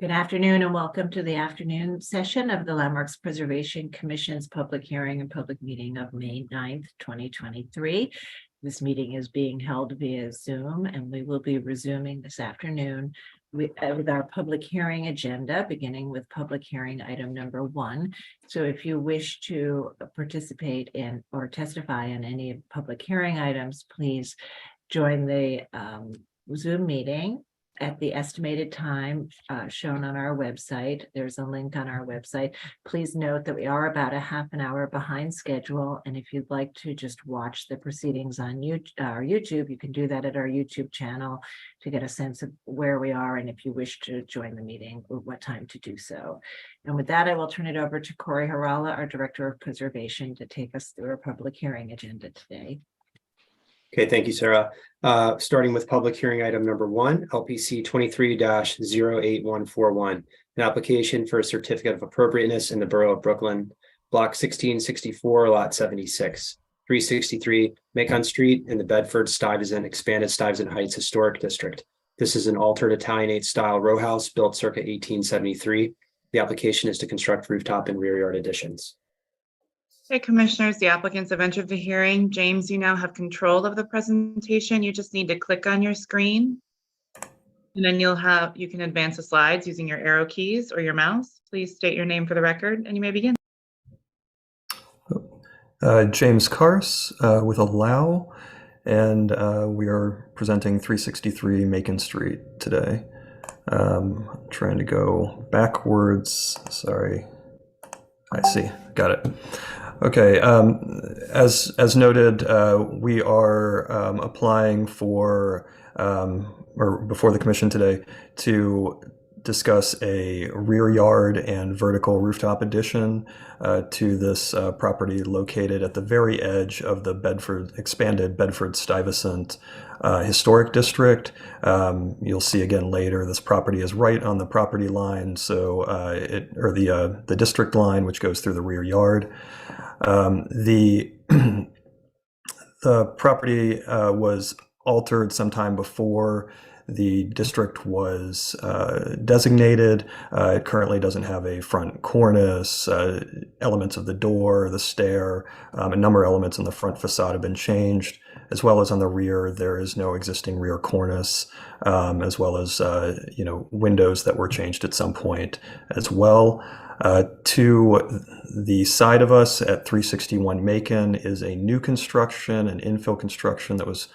Good afternoon and welcome to the afternoon session of the Landmarks Preservation Commission's public hearing and public meeting of May 9th, 2023. This meeting is being held via Zoom and we will be resuming this afternoon with our public hearing agenda, beginning with public hearing item number 1. So if you wish to participate in or testify on any public hearing items, please join the Zoom meeting at the estimated time shown on our website. There's a link on our website. Please note that we are about a half an hour behind schedule. And if you'd like to just watch the proceedings on our YouTube, you can do that at our YouTube channel to get a sense of where we are. And if you wish to join the meeting, or what time to do so. And with that, I will turn it over to Corey Harala, our Director of Preservation, to take us through our public hearing agenda today. Okay, thank you, Sarah. Starting with public hearing item number 1, LPC 23-08141, an application for a certificate of appropriateness in the Borough of Brooklyn, block 1664, lot 76, 363 Macon Street in the Bedford-Stuyvesant Expanded Stuyvesant Heights Historic District. This is an altered Italianate style row house built circa 1873. The application is to construct rooftop and rear yard additions. Okay, commissioners, the applicants have entered the hearing. James, you now have control of the presentation. You just need to click on your screen. And then you can advance the slides using your arrow keys or your mouse. Please state your name for the record and you may begin. James Kars with Allow, and we are presenting 363 Macon Street today. Trying to go backwards. Sorry. I see. Got it. Okay, as noted, we are applying for, or before the commission today, to discuss a rear yard and vertical rooftop addition to this property located at the very edge of the expanded Bedford-Stuyvesant Historic District. You'll see again later, this property is right on the property line, so the district line, which goes through the rear yard. The property was altered sometime before the district was designated. It currently doesn't have a front cornice. Elements of the door, the stair, a number of elements in the front facade have been changed, as well as on the rear. There is no existing rear cornice, as well as windows that were changed at some point as well. To the side of us at 361 Macon is a new construction, an infill construction that was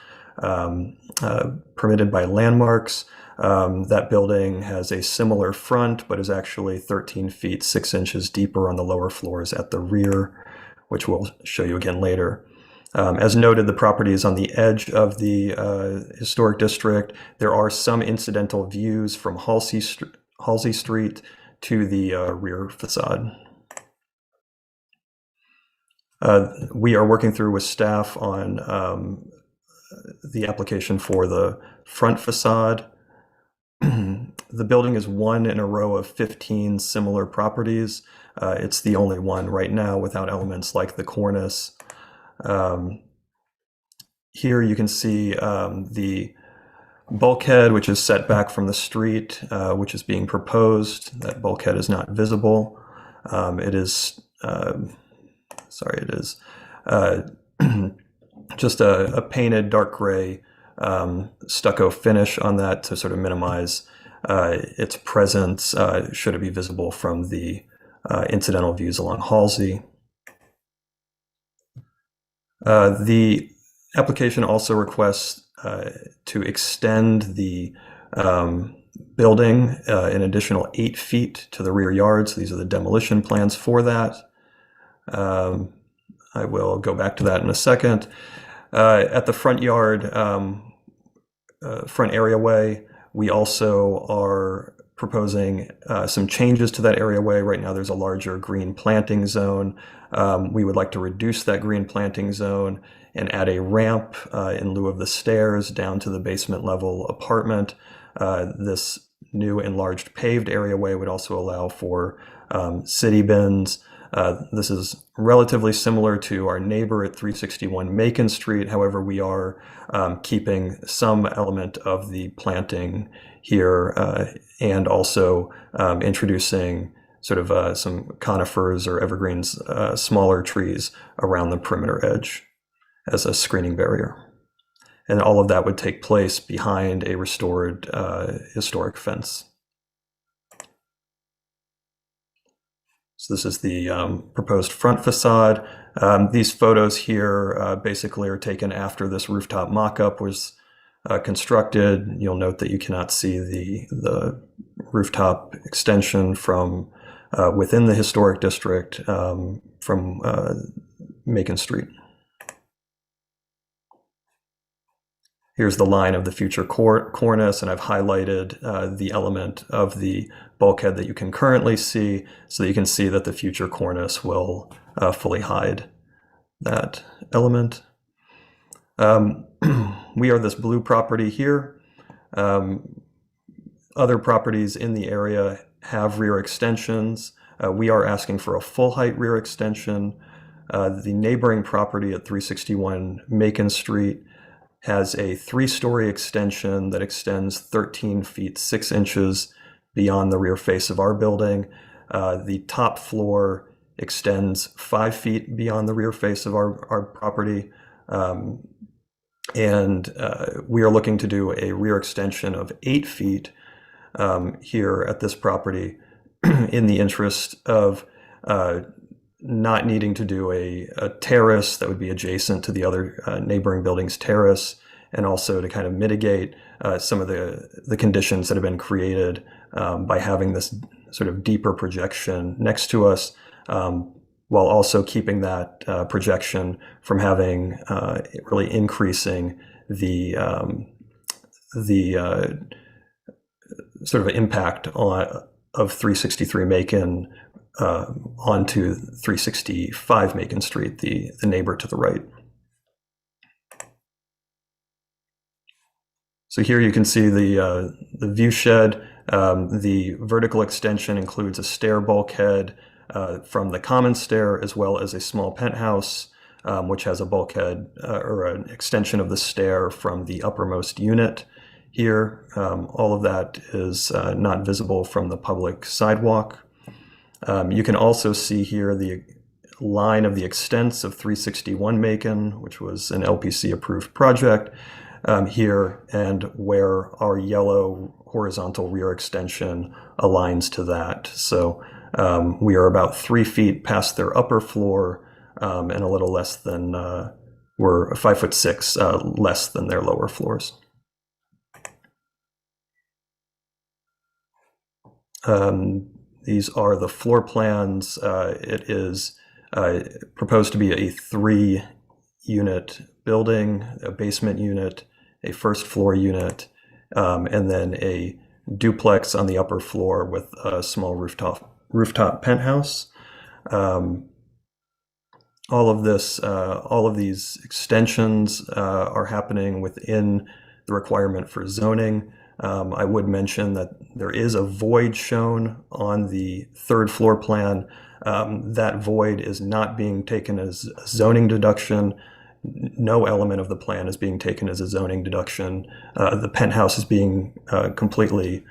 permitted by Landmarks. That building has a similar front, but is actually 13 feet 6 inches deeper on the lower floors at the rear, which we'll show you again later. As noted, the property is on the edge of the historic district. There are some incidental views from Halsey Street to the rear facade. We are working through with staff on the application for the front facade. The building is one in a row of 15 similar properties. It's the only one right now without elements like the cornice. Here you can see the bulkhead, which is set back from the street, which is being proposed. That bulkhead is not visible. It is just a painted dark gray stucco finish on that to sort of minimize its presence should it be visible from the incidental views along Halsey. The application also requests to extend the building an additional 8 feet to the rear yard. So these are the demolition plans for that. I will go back to that in a second. At the front yard, front areaway, we also are proposing some changes to that areaway. Right now there's a larger green planting zone. We would like to reduce that green planting zone and add a ramp in lieu of the stairs down to the basement level apartment. This new enlarged paved areaway would also allow for city bins This is relatively similar to our neighbor at 361 Macon Street. However, we are keeping some element of the planting here and also introducing sort of some conifers or evergreens, smaller trees around the perimeter edge as a screening barrier. And all of that would take place behind a restored historic fence. So this is the proposed front facade. These photos here basically are taken after this rooftop mock-up was constructed. You'll note that you cannot see the rooftop extension from within the historic district from Macon Street. Here's the line of the future cornice, and I've highlighted the element of the bulkhead that you can currently see so that you can see that the future cornice will fully hide that element. We are this blue property here. Other properties in the area have rear extensions. We are asking for a full height rear extension. The neighboring property at 361 Macon Street has a 3-story extension that extends 13 feet 6 inches beyond the rear face of our building. The top floor extends 5 feet beyond the rear face of our property. And we are looking to do a rear extension of 8 feet here at this property in the interest of not needing to do a terrace that would be adjacent to the other neighboring building's terrace, and also to kind of mitigate some of the conditions that have been created by having this sort of deeper projection next to us, while also keeping that projection from having really increasing the sort of impact of 363 Macon onto 365 Macon Street, the neighbor to the right. So here you can see the view shed. The vertical extension includes a stair bulkhead from the common stair, as well as a small penthouse, which has a bulkhead or an extension of the stair from the uppermost unit here. All of that is not visible from the public sidewalk. You can also see here the line of the extents of 361 Macon, which was an LPC approved project here, and where our yellow horizontal rear extension aligns to that. So we are about 3 feet past their upper floor and a little less than, we're 5'6" less than their lower floors. These are the floor plans. It is proposed to be a 3-unit building, a basement unit, a first floor unit, and then a duplex on the upper floor with a small rooftop penthouse. All of these extensions are happening within the requirement for zoning. I would mention that there is a void shown on the 3rd floor plan. That void is not being taken as a zoning deduction. No element of the plan is being taken as a zoning deduction. The penthouse is being completely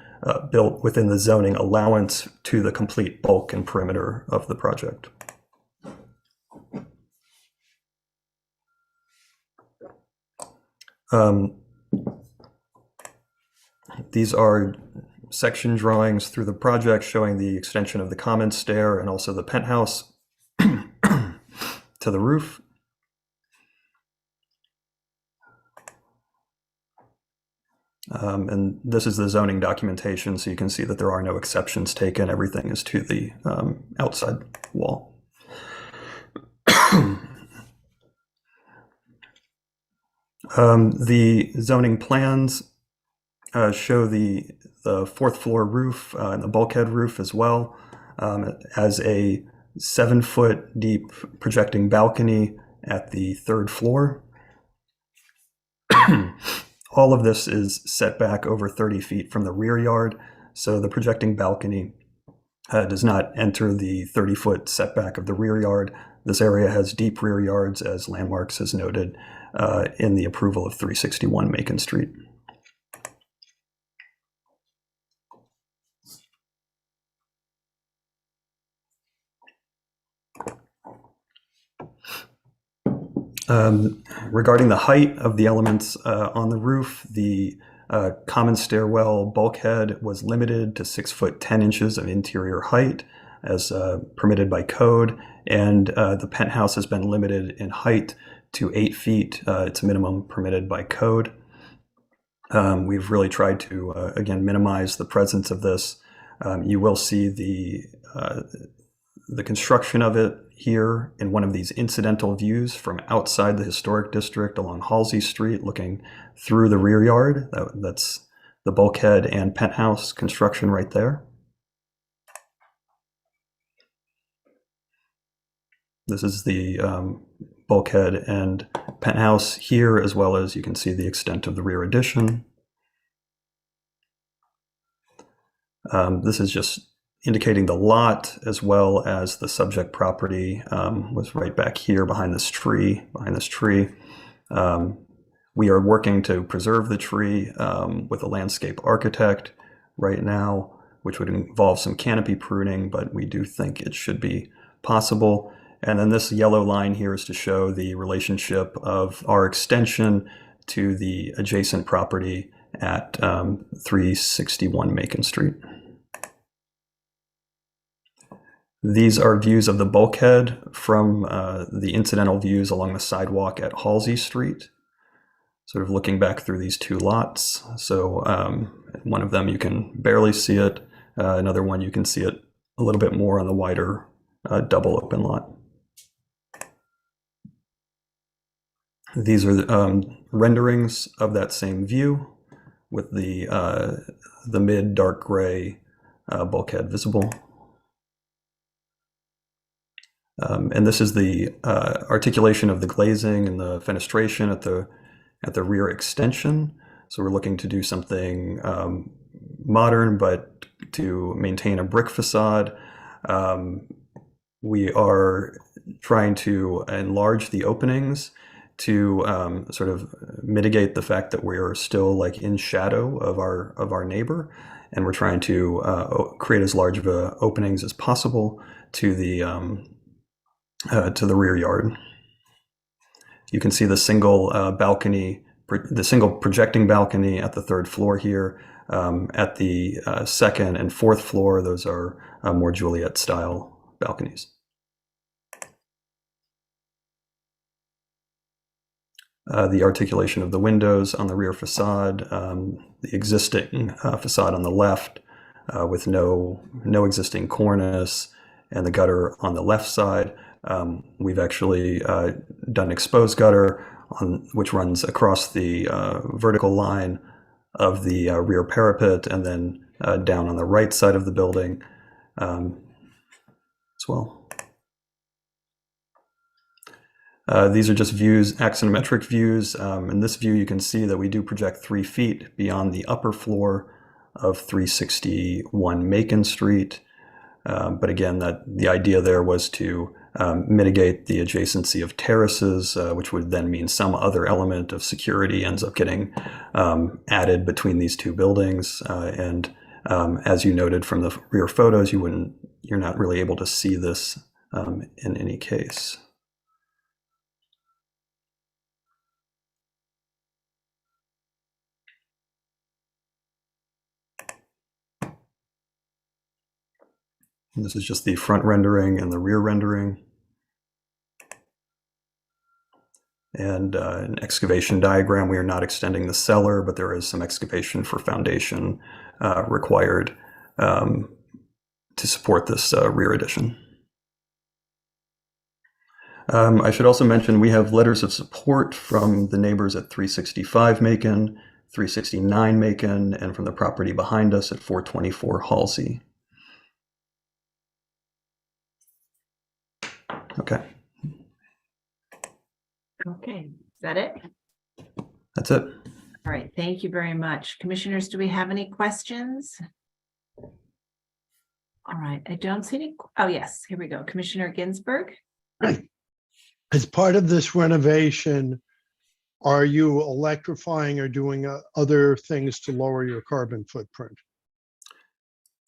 built within the zoning allowance to the complete bulk and perimeter of the project. These are section drawings through the project showing the extension of the common stair and also the penthouse to the roof. And this is the zoning documentation, so you can see that there are no exceptions taken. Everything is to the outside wall. The zoning plans show the 4th floor roof and the bulkhead roof as well, as a 7-foot deep projecting balcony at the 3rd floor. All of this is set back over 30 feet from the rear yard, so the projecting balcony does not enter the 30-foot setback of the rear yard. This area has deep rear yards, as Landmarks has noted in the approval of 361 Macon Street. Regarding the height of the elements on the roof, the common stairwell bulkhead was limited to 6 foot 10 inches of interior height as permitted by code, and the penthouse has been limited in height to 8 feet. It's minimum permitted by code. We've really tried to, again, minimize the presence of this. You will see the construction of it here in one of these incidental views from outside the historic district along Halsey Street, looking through the rear yard. That's the bulkhead and penthouse construction right there. This is the bulkhead and penthouse here, as well as you can see the extent of the rear addition. This is just indicating the lot as well as the subject property was right back here behind this tree. We are working to preserve the tree with a landscape architect right now, which would involve some canopy pruning, but we do think it should be possible. And then this yellow line here is to show the relationship of our extension to the adjacent property at 361 Macon Street. These are views of the bulkhead from the incidental views along the sidewalk at Halsey Street, sort of looking back through these two lots. So one of them you can barely see it. Another one you can see it a little bit more on the wider double open lot. These are renderings of that same view with the mid dark gray bulkhead visible. And this is the articulation of the glazing and the fenestration at the rear extension. So we're looking to do something modern, but to maintain a brick facade. We are trying to enlarge the openings to sort of mitigate the fact that we are still like in shadow of our neighbor, and we're trying to create as large of openings as possible to the rear yard. You can see the single balcony, the single projecting balcony at the third floor here. At the second and fourth floor, those are more Juliet style balconies. The articulation of the windows on the rear facade, the existing facade on the left with no existing cornice, and the gutter on the left side. We've actually done exposed gutter which runs across the vertical line of the rear parapet and then down on the right side of the building as well. These are just views, axonometric views. In this view, you can see that we do project 3 feet beyond the upper floor of 361 Macon Street. But again, the idea there was to mitigate the adjacency of terraces, which would then mean some other element of security ends up getting added between these two buildings. And as you noted from the rear photos, you're not really able to see this in any case. And this is just the front rendering and the rear rendering. And an excavation diagram. We are not extending the cellar, but there is some excavation for foundation required to support this rear addition. I should also mention we have letters of support from the neighbors at 365 Macon, 369 Macon, and from the property behind us at 424 Halsey. Okay. Okay, is that it? That's it. All right, thank you very much. Commissioners, do we have any questions? All right, I don't see any, oh, yes, here we go. Commissioner Ginsburg. Right. As part of this renovation, are you electrifying or doing other things to lower your carbon footprint?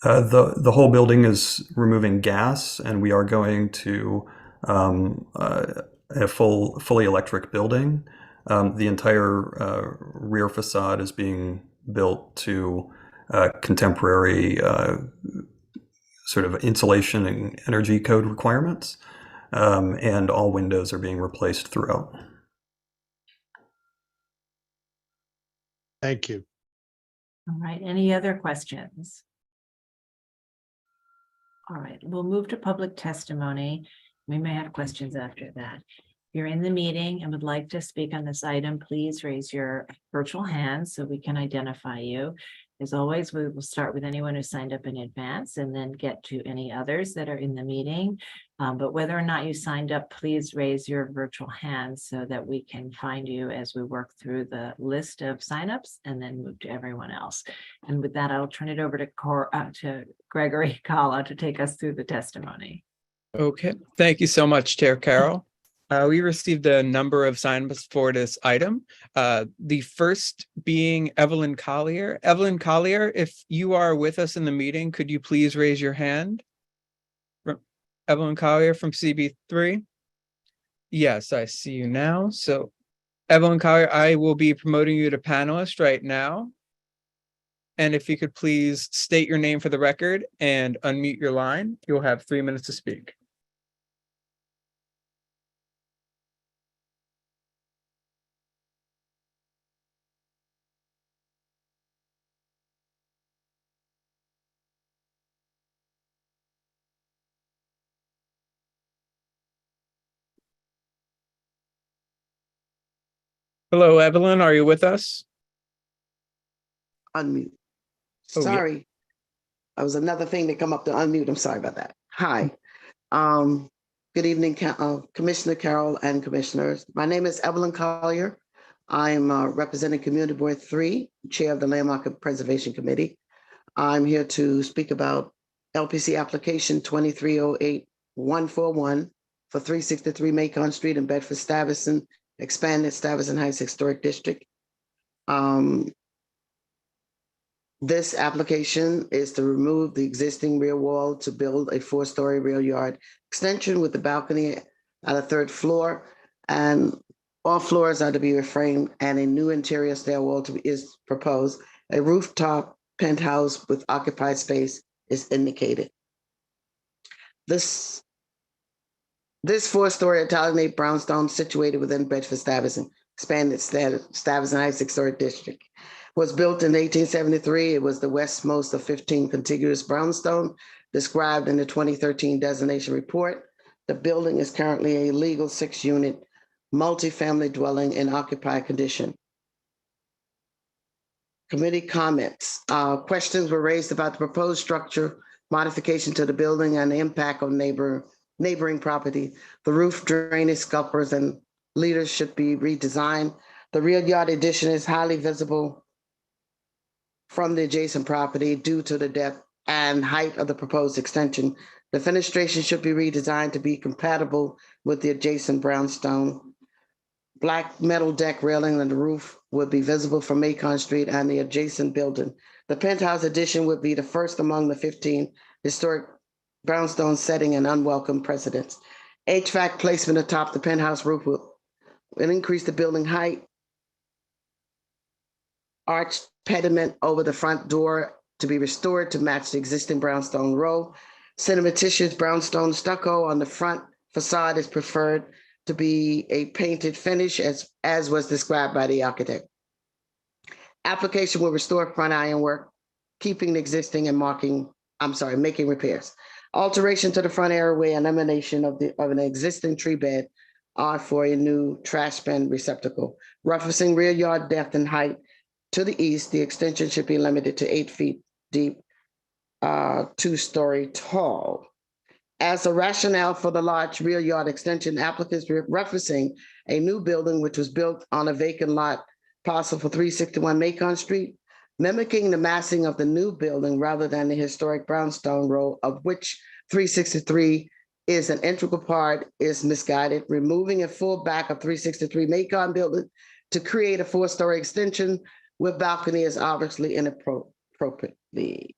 The whole building is removing gas, and we are going to a fully electric building. The entire rear facade is being built to contemporary sort of insulation and energy code requirements, and all windows are being replaced throughout. Thank you. All right, any other questions? All right, we'll move to public testimony. We may have questions after that. If you're in the meeting and would like to speak on this item, please raise your virtual hand so we can identify you. As always, we will start with anyone who signed up in advance and then get to any others that are in the meeting. But whether or not you signed up, please raise your virtual hand so that we can find you as we work through the list of signups and then move to everyone else. And with that, I'll turn it over to Gregory Kala to take us through the testimony. Okay, thank you so much, Chair Carroll. We received a number of signups for this item. The first being Evelyn Collier. Evelyn Collier, if you are with us in the meeting, could you please raise your hand? Evelyn Collier from CB3. Yes, I see you now. So Evelyn Collier, I will be promoting you to panelist right now. And if you could please state your name for the record and unmute your line, you'll have 3 minutes to speak. Hello, Evelyn, are you with us? Unmute. Oh, yeah. Sorry. That was another thing to come up to unmute. I'm sorry about that. Hi. Good evening, Commissioner Carroll and commissioners. My name is Evelyn Collier. I'm representing Community Board 3, Chair of the Landmark Preservation Committee. I'm here to speak about LPC application 2308141 for 363 Macon Street in Bedford-Stuyvesant, expanded Stuyvesant Heights Historic District. This application is to remove the existing rear wall to build a 4-story rear yard extension with the balcony at the 3rd floor, and all floors are to be reframed, and a new interior stairwell is proposed. A rooftop penthouse with occupied space is indicated. This 4-story Italianate brownstone situated within Bedford-Stuyvesant, expanded Stuyvesant Heights Historic District, was built in 1873. It was the westmost of 15 contiguous brownstone described in the 2013 designation report. The building is currently a legal 6-unit multifamily dwelling in occupied condition. Committee comments. Questions were raised about the proposed structure modification to the building and the impact on neighboring property. The roof drainage scuppers and leaders should be redesigned. The rear yard addition is highly visible from the adjacent property due to the depth and height of the proposed extension. The fenestration should be redesigned to be compatible with the adjacent brownstone. Black metal deck railing on the roof would be visible from Macon Street and the adjacent building. The penthouse addition would be the first among the 15 historic brownstones, setting an unwelcome precedent. HVAC placement atop the penthouse roof will increase the building height. Arched pediment over the front door to be restored to match the existing brownstone row. Cementitious brownstone stucco on the front facade is preferred to be a painted finish as was described by the architect. Application will restore front ironwork, keeping the existing and making repairs. Alteration to the front airway, elimination of an existing tree bed are for a new trash bin receptacle. Referencing rear yard depth and height to the east, the extension should be limited to 8 feet deep, 2-story tall. As a rationale for the large rear yard extension, applicants referencing a new building which was built on a vacant lot parcel for 361 Macon Street. mimicking the massing of the new building rather than the historic brownstone row, of which 363 is an integral part, is misguided. Removing a full back of 363 Macon building to create a 4-story extension with balcony is obviously inappropriate. The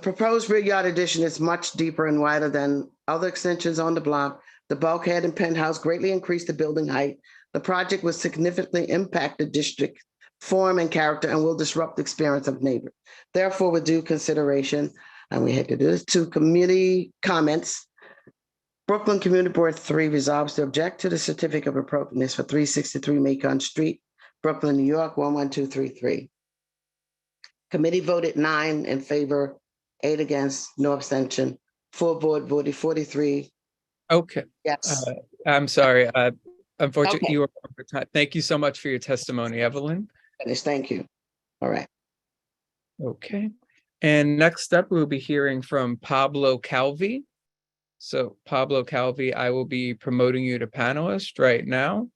proposed rear yard addition is much deeper and wider than other extensions on the block. The bulkhead and penthouse greatly increased the building height. The project will significantly impact the district form and character and will disrupt the experience of neighbors. Therefore, with due consideration, and we had to do this, to community comments, Brooklyn Community Board 3 resolves to object to the certificate of appropriateness for 363 Macon Street, Brooklyn, New York, 11233. Committee voted 9 in favor, 8 against, no abstention. Full board voted 43. Okay. Yes. I'm sorry. Unfortunately, Okay. you were over time. Thank you so much for your testimony, Evelyn. Thank you. All right. Okay. And next up, we'll be hearing from Pablo Calvi. So Pablo Calvi, I will be promoting you to panelist right now.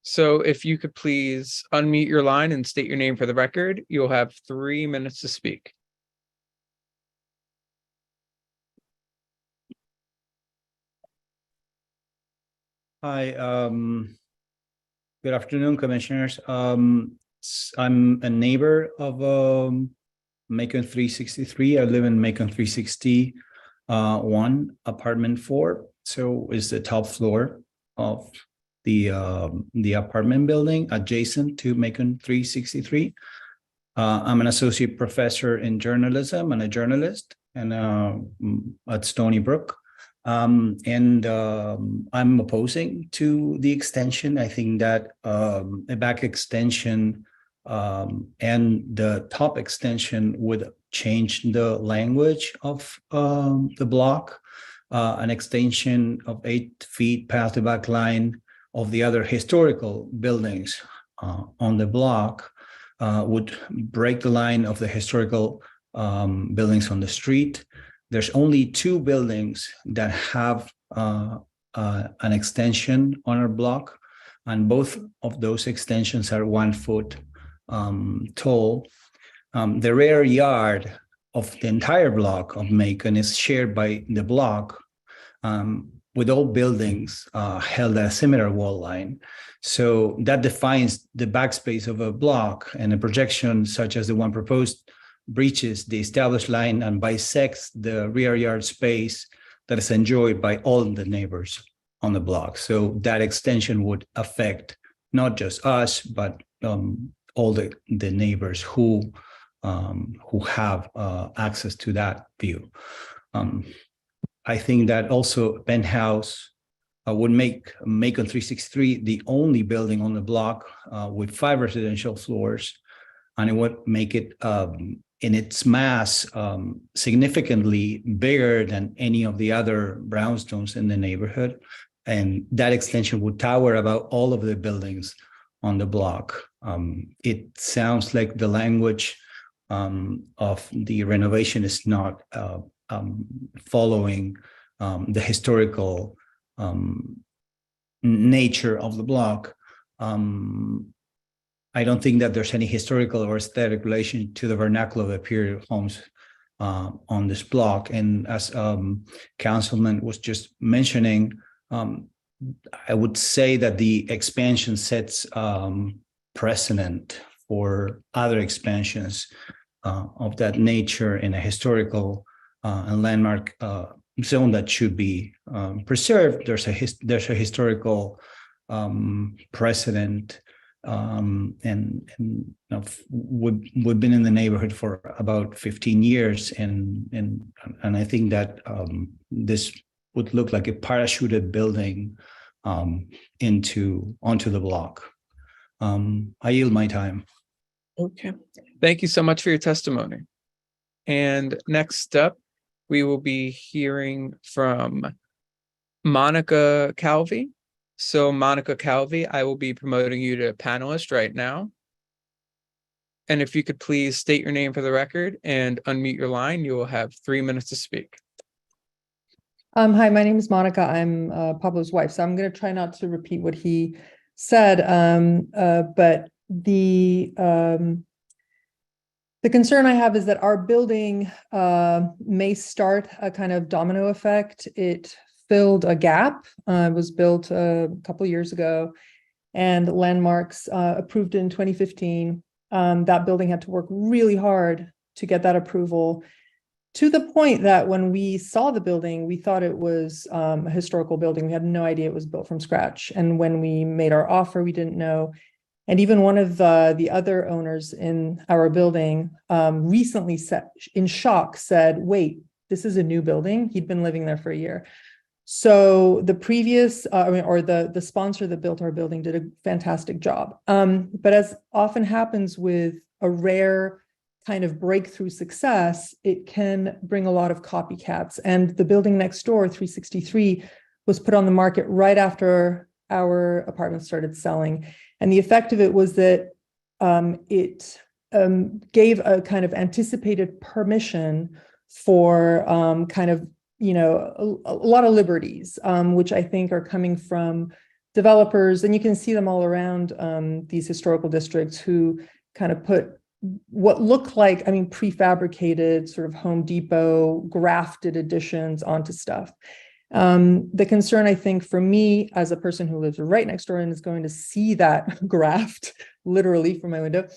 So if you could please unmute your line and state your name for the record, you'll have 3 minutes to speak. Hi, good afternoon, commissioners. I'm a neighbor of Macon 363. I live in Macon 361, apartment 4. So it's the top floor of the apartment building adjacent to Macon 363. I'm an associate professor in journalism and a journalist at Stony Brook. I'm opposing to the extension. I think that a back extension and the top extension would change the language of the block. An extension of 8 feet past the back line of the other historical buildings on the block would break the line of the historical buildings on the street. There's only 2 buildings that have an extension on our block, and both of those extensions are 1 foot tall. The rear yard of the entire block of Macon is shared by the block with all buildings held at a similar wall line. So that defines the backspace of a block, and a projection such as the one proposed breaches the established line and bisects the rear yard space that is enjoyed by all the neighbors on the block. So that extension would affect not just us, but all the neighbors who have access to that view. I think that also penthouse would make Macon 363 the only building on the block with 5 residential floors, and it would make it in its mass significantly bigger than any of the other brownstones in the neighborhood. And that extension would tower about all of the buildings on the block. It sounds like the language of the renovation is not following the historical nature of the block. I don't think that there's any historical or aesthetic relation to the vernacular of the period homes on this block. And as Councilman was just mentioning, I would say that the expansion sets precedent for other expansions of that nature in a historical and landmark zone that should be preserved. There's a historical precedent, and we've been in the neighborhood for about 15 years, and I think that this would look like a parachuted building onto the block. I yield my time. Okay. Thank you so much for your testimony. And next up, we will be hearing from Monica Calvi. So Monica Calvi, I will be promoting you to panelist right now. And if you could please state your name for the record and unmute your line, you will have 3 minutes to speak. Hi, my name is Monica. I'm Pablo's wife, so I'm going to try not to repeat what he said. But the concern I have is that our building may start a kind of domino effect. It filled a gap. It was built a couple of years ago, and Landmarks approved it in 2015. That building had to work really hard to get that approval, to the point that when we saw the building, we thought it was a historical building. We had no idea it was built from scratch. And when we made our offer, we didn't know. And even one of the other owners in our building recently said, in shock, said, wait, this is a new building. He'd been living there for a year. So the previous, the sponsor that built our building did a fantastic job. But as often happens with a rare kind of breakthrough success, it can bring a lot of copycats. And the building next door, 363, was put on the market right after our apartment started selling. And the effect of it was that it gave a kind of anticipated permission for kind of, a lot of liberties, which I think are coming from developers. And you can see them all around these historical districts who kind of put what look like, prefabricated sort of Home Depot grafted additions onto stuff. The concern, I think, for me as a person who lives right next door and is going to see that graft literally from my window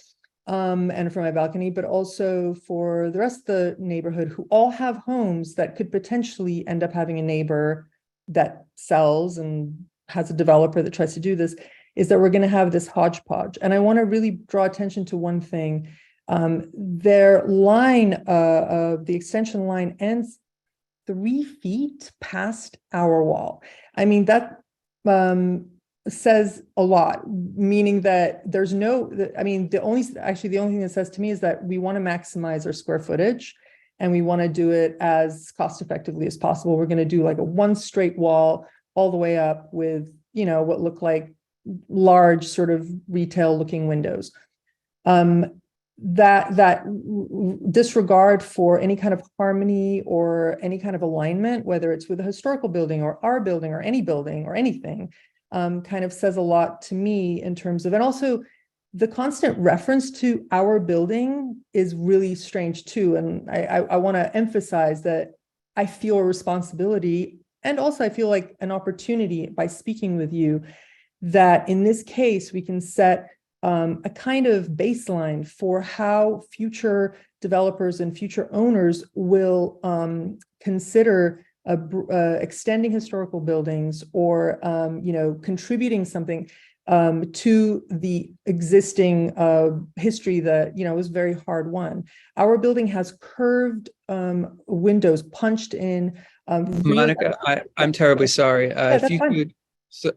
and from my balcony, but also for the rest of the neighborhood who all have homes that could potentially end up having a neighbor that sells and has a developer that tries to do this, is that we're going to have this hodgepodge. And I want to really draw attention to one thing. Their line, the extension line ends 3 feet past our wall. That says a lot, meaning that there's the only thing that says to me is that we want to maximize our square footage and we want to do it as cost effectively as possible. We're going to do like a one straight wall all the way up with, what look like large sort of retail looking windows. That disregard for any kind of harmony or any kind of alignment, whether it's with a historical building or our building or any building or anything, kind of says a lot to me in terms of, and also the constant reference to our building is really strange too. And I want to emphasize that I feel a responsibility, and also I feel like an opportunity by speaking with you, that in this case, we can set a kind of baseline for how future developers and future owners will consider extending historical buildings or contributing something to the existing history that was very hard won. Our building has curved windows punched in. Monica, I'm terribly sorry. If you could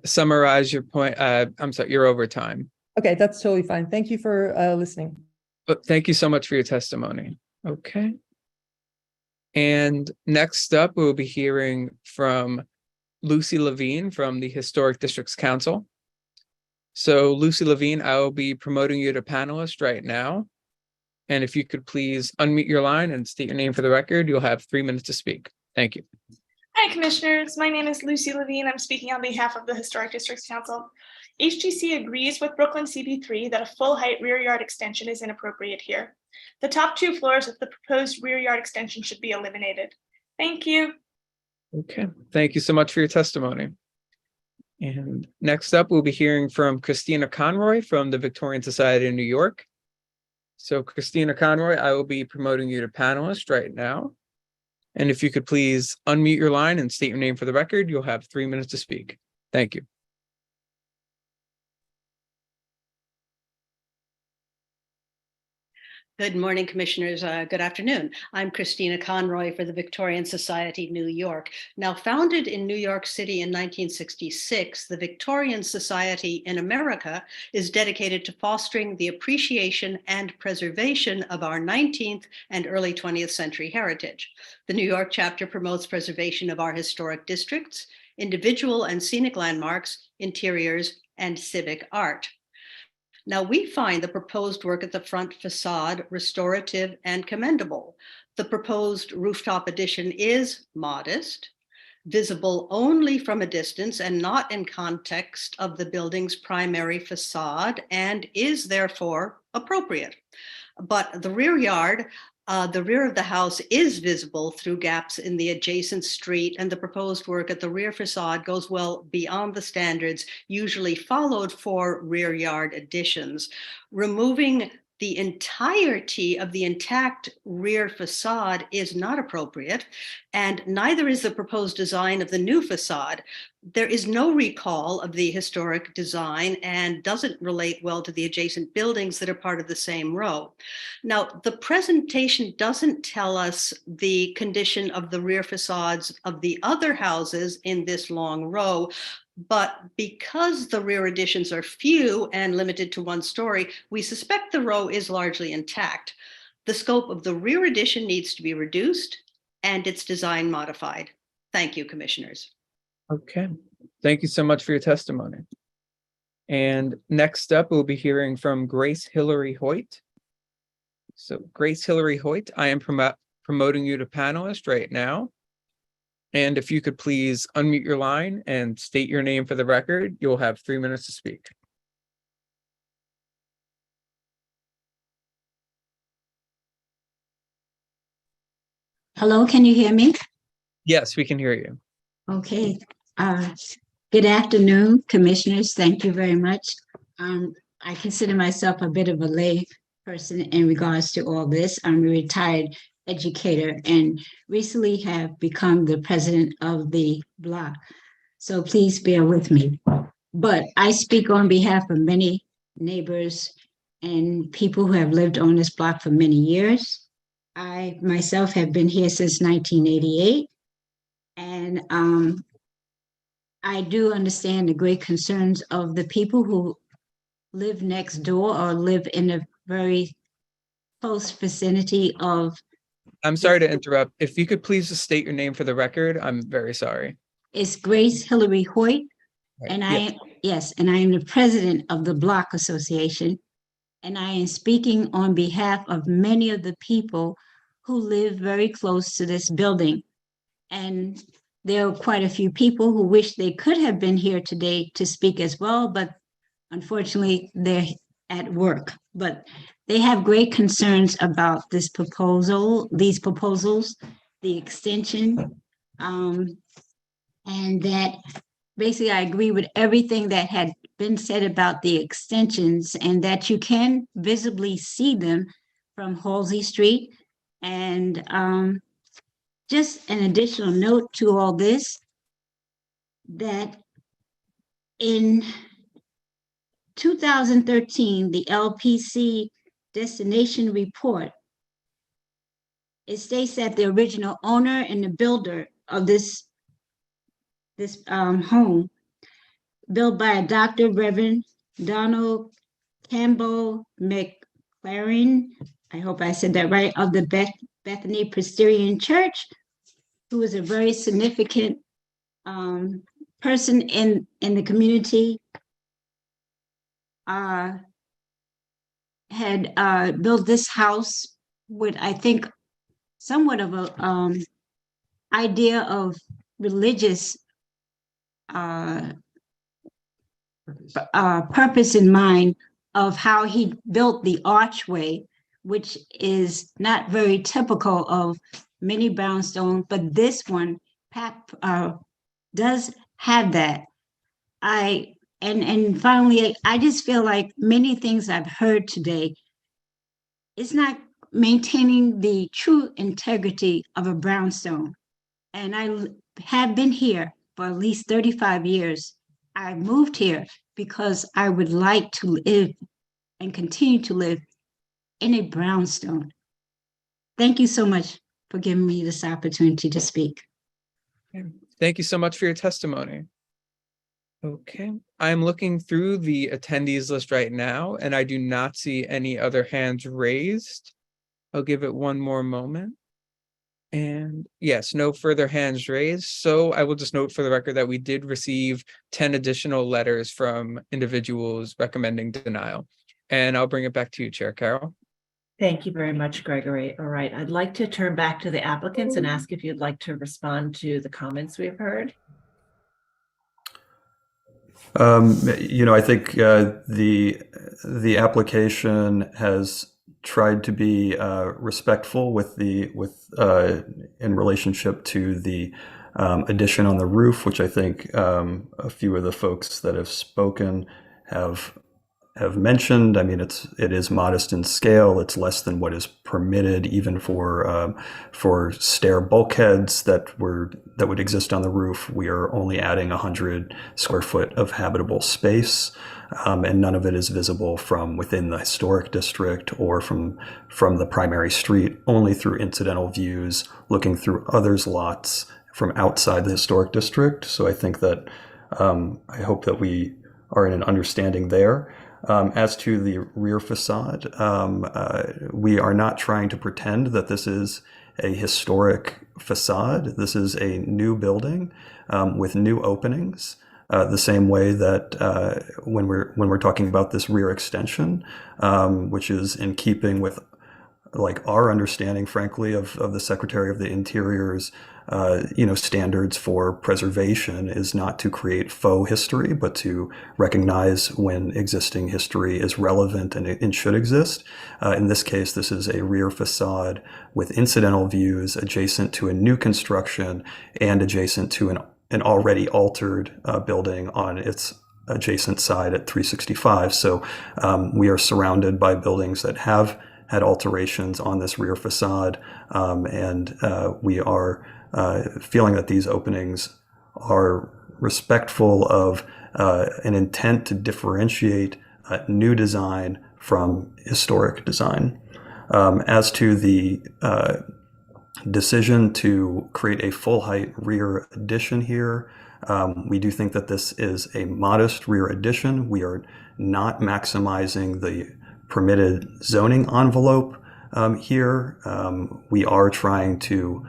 summarize your point. I'm sorry, you're over time. Okay, that's totally fine. Thank you for listening. But thank you so much for your testimony. Okay. And next up, we'll be hearing from Lucy Levine from the Historic Districts Council. So Lucy Levine, I will be promoting you to panelist right now. And if you could please unmute your line and state your name for the record, you'll have 3 minutes to speak. Thank you. Hi, Commissioners. My name is Lucy Levine. I'm speaking on behalf of the Historic Districts Council. HGC agrees with Brooklyn CB3 that a full-height rear yard extension is inappropriate here. The top 2 floors of the proposed rear yard extension should be eliminated. Thank you. Okay, thank you so much for your testimony. And next up, we'll be hearing from Christina Conroy from the Victorian Society in New York. So Christina Conroy, I will be promoting you to panelist right now. And if you could please unmute your line and state your name for the record, you'll have 3 minutes to speak. Thank you. Good morning, Commissioners. Good afternoon. I'm Christina Conroy for the Victorian Society, New York. Now, founded in New York City in 1966, the Victorian Society in America is dedicated to fostering the appreciation and preservation of our 19th and early 20th century heritage. The New York chapter promotes preservation of our historic districts, individual and scenic landmarks, interiors, and civic art. Now, we find the proposed work at the front facade restorative and commendable. The proposed rooftop addition is modest. visible only from a distance and not in context of the building's primary facade, and is therefore appropriate. But the rear yard, the rear of the house is visible through gaps in the adjacent street, and the proposed work at the rear facade goes well beyond the standards usually followed for rear yard additions. Removing the entirety of the intact rear facade is not appropriate, and neither is the proposed design of the new facade. There is no recall of the historic design and doesn't relate well to the adjacent buildings that are part of the same row. Now, the presentation doesn't tell us the condition of the rear facades of the other houses in this long row, but because the rear additions are few and limited to one story, we suspect the row is largely intact. The scope of the rear addition needs to be reduced and its design modified. Thank you, commissioners. Okay, thank you so much for your testimony. And next up, we'll be hearing from Grace Hillary Hoyt. So Grace Hillary Hoyt, I am promoting you to panelist right now. And if you could please unmute your line and state your name for the record, you'll have 3 minutes to speak. Hello, can you hear me? Yes, we can hear you. Okay. Good afternoon, commissioners. Thank you very much. I consider myself a bit of a lay person in regards to all this. I'm a retired educator and recently have become the president of the block. So please bear with me. But I speak on behalf of many neighbors and people who have lived on this block for many years. I myself have been here since 1988. And I do understand the great concerns of the people who live next door or live in a very close vicinity of. I'm sorry to interrupt. If you could please just state your name for the record, I'm very sorry. It's Grace Hillary Hoyt, Right. and Yes. and I am the president of the Block Association, and I am speaking on behalf of many of the people who live very close to this building. And there are quite a few people who wish they could have been here today to speak as well, but unfortunately they're at work. But they have great concerns about these proposals, the extension, and that basically I agree with everything that had been said about the extensions and that you can visibly see them from Halsey Street. And just an additional note to all this, that in 2013, the LPC destination report, it states that the original owner and the builder of this home, built by a Dr. Reverend Donald Campbell McLaren, I hope I said that right, of the Bethany Presbyterian Church, who was a very significant person in the community, had built this house with, I think, somewhat of a idea of religious purpose in mind of how he built the archway, which is not very typical of many brownstone, but this one does have that. And finally, I just feel like many things I've heard today, it's not maintaining the true integrity of a brownstone. And I have been here for at least 35 years. I moved here because I would like to live and continue to live in a brownstone. Thank you so much for giving me this opportunity to speak. Thank you so much for your testimony. Okay, I'm looking through the attendees list right now, and I do not see any other hands raised. I'll give it one more moment. And yes, no further hands raised. So I will just note for the record that we did receive 10 additional letters from individuals recommending denial. And I'll bring it back to you, Chair Carroll. Thank you very much, Gregory. All right, I'd like to turn back to the applicants and ask if you'd like to respond to the comments we've heard. I think the application has tried to be respectful with in relationship to the addition on the roof, which I think a few of the folks that have spoken have mentioned. I mean, it is modest in scale. It's less than what is permitted, even for stair bulkheads that would exist on the roof. We are only adding 100 square foot of habitable space, and none of it is visible from within the historic district or from the primary street. Only through incidental views, looking through others' lots from outside the historic district. So I think that I hope that we are in an understanding there. As to the rear facade, we are not trying to pretend that this is a historic facade. This is a new building with new openings. The same way that when we're talking about this rear extension, which is in keeping with like our understanding, frankly, of the Secretary of the Interior's standards for preservation is not to create faux history, but to recognize when existing history is relevant and should exist. In this case, this is a rear facade with incidental views adjacent to a new construction and adjacent to an already altered building on its adjacent side at 365. So we are surrounded by buildings that have had alterations on this rear facade, and we are feeling that these openings are respectful of an intent to differentiate new design from historic design. As to the decision to create a full height rear addition here, we do think that this is a modest rear addition. We are not maximizing the permitted zoning envelope here. We are trying to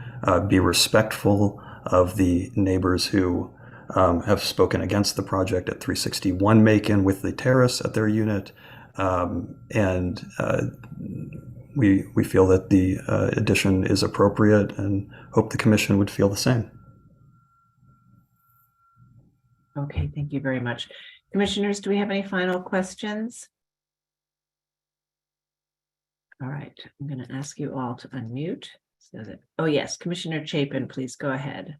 be respectful of the neighbors who have spoken against the project at 361 Macon with the terrace at their unit. And we feel that the addition is appropriate and hope the commission would feel the same. Okay, thank you very much. Commissioners, do we have any final questions? All right, I'm going to ask you all to unmute so that, oh yes, Commissioner Chapin, please go ahead.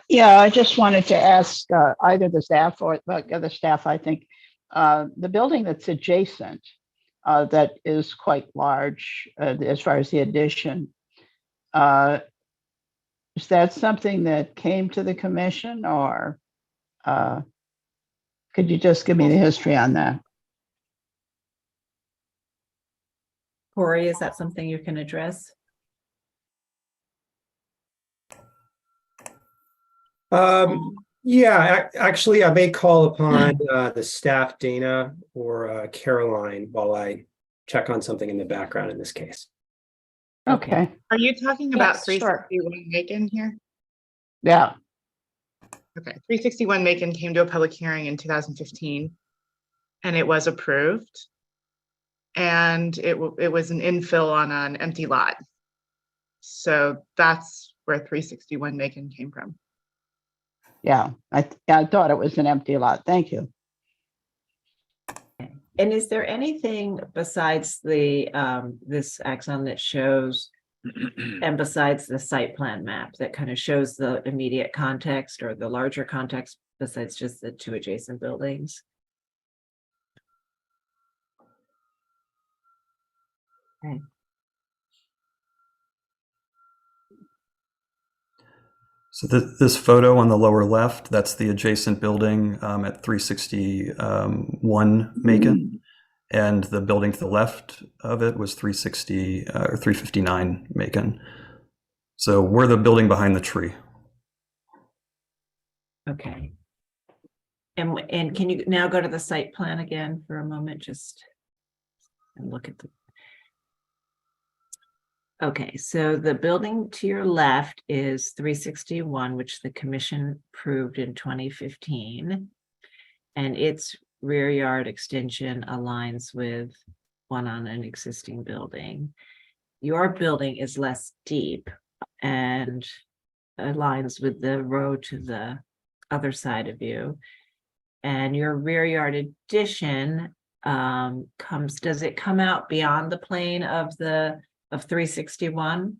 Yeah, I just wanted to ask either the staff or the other staff, I think, the building that's adjacent, that is quite large as far as the addition, is that something that came to the commission, or could you just give me the history on that? Corey, is that something you can address? Yeah, actually, I may call upon the staff, Dana or Caroline, while I check on something in the background in this case. Okay. Are you talking about Yes, sure. 361 Macon here? Yeah. Okay, 361 Macon came to a public hearing in 2015, and it was approved. And it was an infill on an empty lot. So that's where 361 Macon came from. Yeah, I thought it was an empty lot. Thank you. And is there anything besides the this axon that shows and besides the site plan map that kind of shows the immediate context or the larger context besides just the two adjacent buildings? Okay. So this photo on the lower left, that's the adjacent building at 361 Macon. And the building to the left of it was 360 or 359 Macon. So we're the building behind the tree. Okay. And can you now go to the site plan again for a moment, just and look at the. Okay, so the building to your left is 361, which the commission approved in 2015. And it's rear yard extension aligns with one on an existing building. Your building is less deep and aligns with the road to the other side of you. And your rear yard addition does it come out beyond the plane of 361?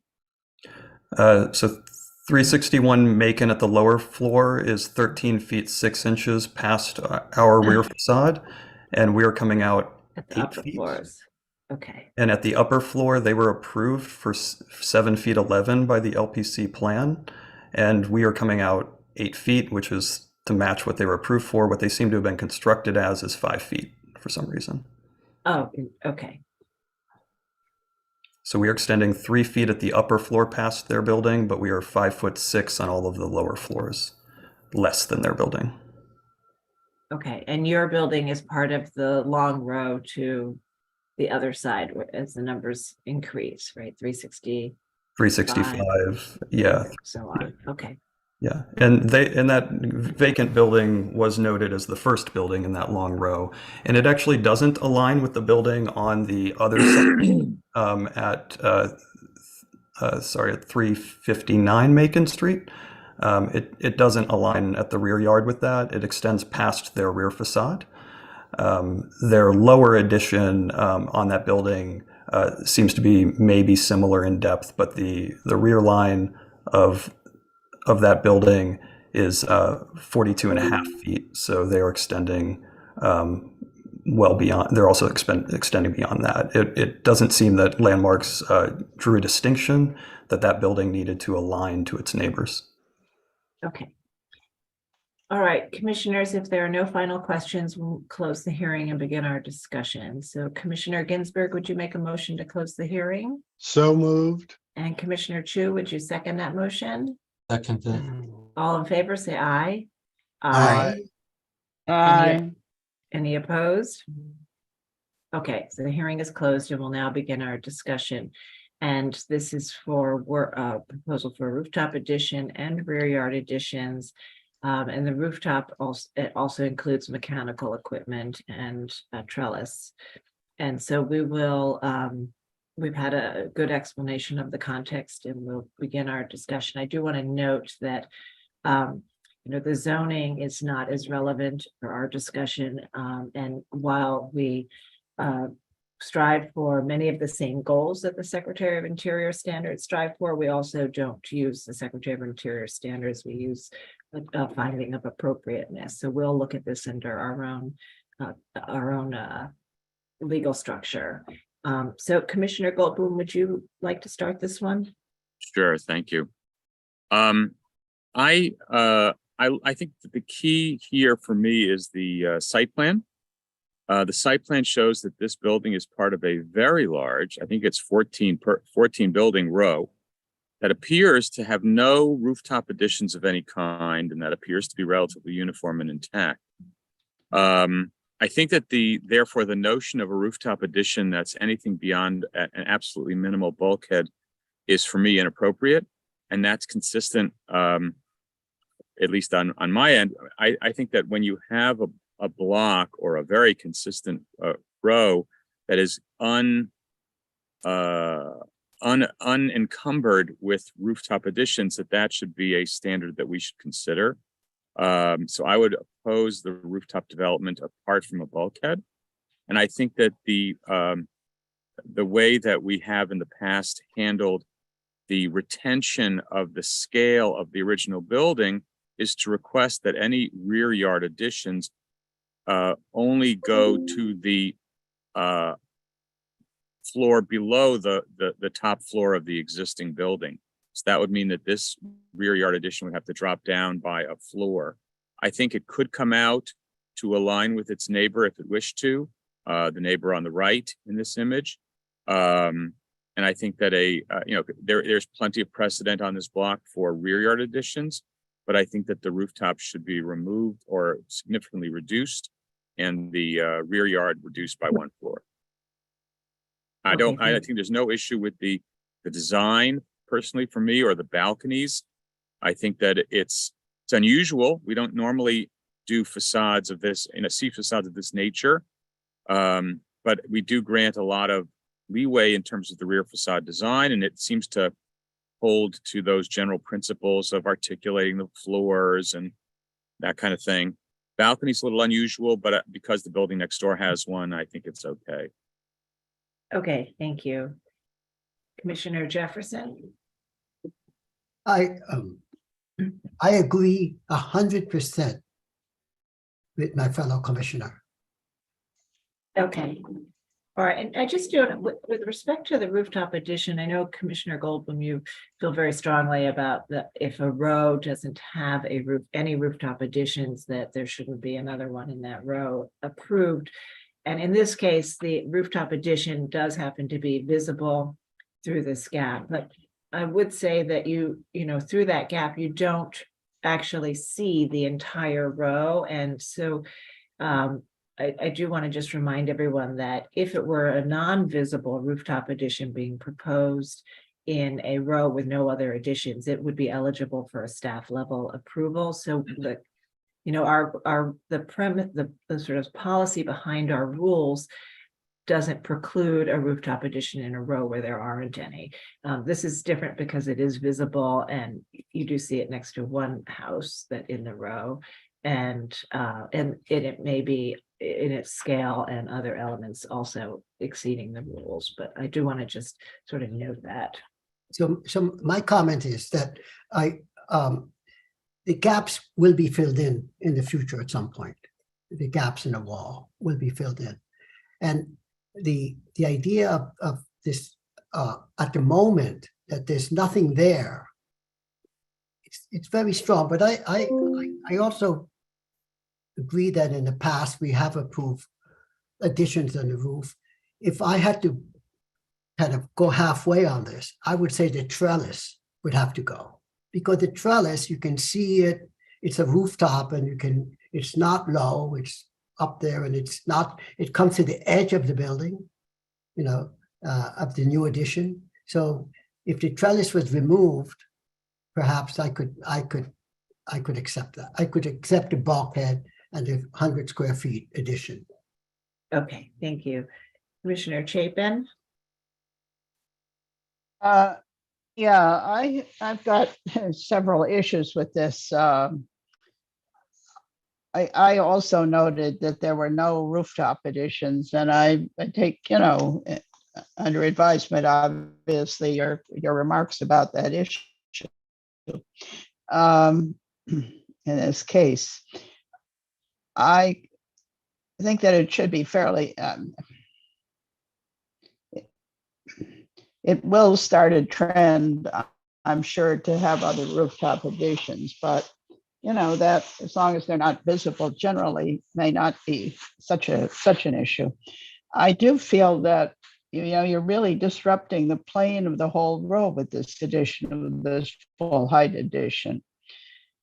So 361 Macon at the lower floor is 13 feet 6 inches past our rear facade, and we're coming out At the 8 upper feet. floors. Okay. And at the upper floor, they were approved for 7 feet 11 by the LPC plan, and we are coming out 8 feet, which is to match what they were approved for. What they seem to have been constructed as is 5 feet for some reason. Oh, okay. So we are extending 3 feet at the upper floor past their building, but we are 5'6" on all of the lower floors, less than their building. Okay, and your building is part of the long row to the other side as the numbers increase, right? 360. 365, yeah. So on, okay. Yeah, and that vacant building was noted as the first building in that long row, and it actually doesn't align with the building on the other side at 359 Macon Street. It doesn't align at the rear yard with that. It extends past their rear facade. Their lower addition on that building seems to be maybe similar in depth, but the rear line of that building is 42.5 feet. So they are extending well beyond, they're also extending beyond that. It doesn't seem that Landmarks drew a distinction that building needed to align to its neighbors. Okay. All right, commissioners, if there are no final questions, we'll close the hearing and begin our discussion. So Commissioner Ginsburg, would you make a motion to close the hearing? So moved. And Commissioner Chu, would you second that motion? Second. All in favor, say aye. Aye. Aye. Any opposed? Okay, so the hearing is closed and we'll now begin our discussion. And this is for proposal for rooftop addition and rear yard additions. And the rooftop also includes mechanical equipment and trellis. And so we've had a good explanation of the context and we'll begin our discussion. I do want to note that the zoning is not as relevant for our discussion. And while we strive for many of the same goals that the Secretary of Interior standards strive for, we also don't use the Secretary of Interior standards. We use a finding of appropriateness. So we'll look at this under our own legal structure. So Commissioner Goldblum, would you like to start this one? Sure, thank you. I think that the key here for me is the site plan. The site plan shows that this building is part of a very large, I think it's 14 building row that appears to have no rooftop additions of any kind, and that appears to be relatively uniform and intact. I think that therefore the notion of a rooftop addition that's anything beyond an absolutely minimal bulkhead is for me inappropriate, and that's consistent, at least on my end. I think that when you have a block or a very consistent row that is unencumbered with rooftop additions, that should be a standard that we should consider. So I would oppose the rooftop development apart from a bulkhead. And I think that the way that we have in the past handled the retention of the scale of the original building is to request that any rear yard additions only go to the floor below the top floor of the existing building. So that would mean that this rear yard addition would have to drop down by a floor. I think it could come out to align with its neighbor if it wished to, the neighbor on the right in this image. And I think that there's plenty of precedent on this block for rear yard additions, but I think that the rooftop should be removed or significantly reduced and the rear yard reduced by one floor. I think there's no issue with the design personally for me, or the balconies. I think that it's unusual. We don't normally do facades of this, see facades of this nature. But we do grant a lot of leeway in terms of the rear facade design, and it seems to hold to those general principles of articulating the floors and that kind of thing. Balcony's a little unusual, but because the building next door has one, I think it's okay. Okay, thank you. Commissioner Jefferson? I agree 100% with my fellow commissioner. Okay. All right, and I just do, with respect to the rooftop addition, I know Commissioner Goldblum, you feel very strongly about if a row doesn't have any rooftop additions, that there shouldn't be another one in that row approved. And in this case, the rooftop addition does happen to be visible through this gap, but I would say that through that gap, you don't actually see the entire row. And so I do want to just remind everyone that if it were a non-visible rooftop addition being proposed in a row with no other additions, it would be eligible for a staff level approval. So the premise, the sort of policy behind our rules doesn't preclude a rooftop addition in a row where there aren't any. This is different because it is visible, and you do see it next to one house that in the row, and it may be in its scale and other elements also exceeding the rules. But I do want to just sort of note that. So my comment is that the gaps will be filled in the future at some point. The gaps in the wall will be filled in, and the idea of this at the moment that there's nothing there, it's very strong. But I also agree that in the past we have approved additions on the roof. If I had to kind of go halfway on this, I would say the trellis would have to go, because the trellis, you can see it, it's a rooftop, and it's not low, it's up there, and it comes to the edge of the building, of the new addition. So if the trellis was removed, perhaps I could accept that. I could accept the bulkhead and the 100 square feet addition. Okay, thank you. Commissioner Chapin? Yeah, I've got several issues with this. I also noted that there were no rooftop additions, and I take, under advisement, obviously, your remarks about that issue. In this case, I think that it should be fairly, it will start a trend, I'm sure, to have other rooftop additions, but that as long as they're not visible, generally may not be such an issue. I do feel that you're really disrupting the plane of the whole row with this addition of this full height addition.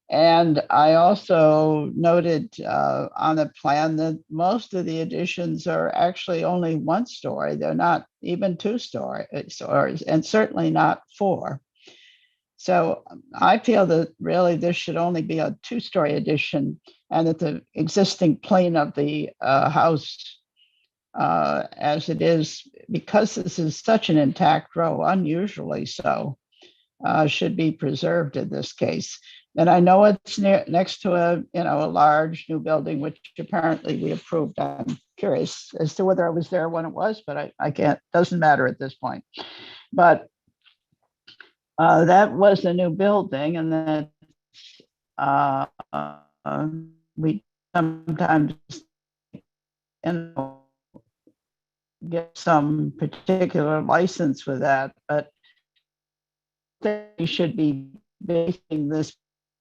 And I also noted on the plan that most of the additions are actually only 1 story. They're not even 2 stories, and certainly not 4. So I feel that really this should only be a 2-story addition, and that the existing plane of the house as it is, because this is such an intact row, unusually so, should be preserved in this case. And I know it's next to a large new building, which apparently we approved. I'm curious as to whether I was there when it was, but I can't, doesn't matter at this point. But that was a new building, and then we sometimes get some particular license with that, but they should be basing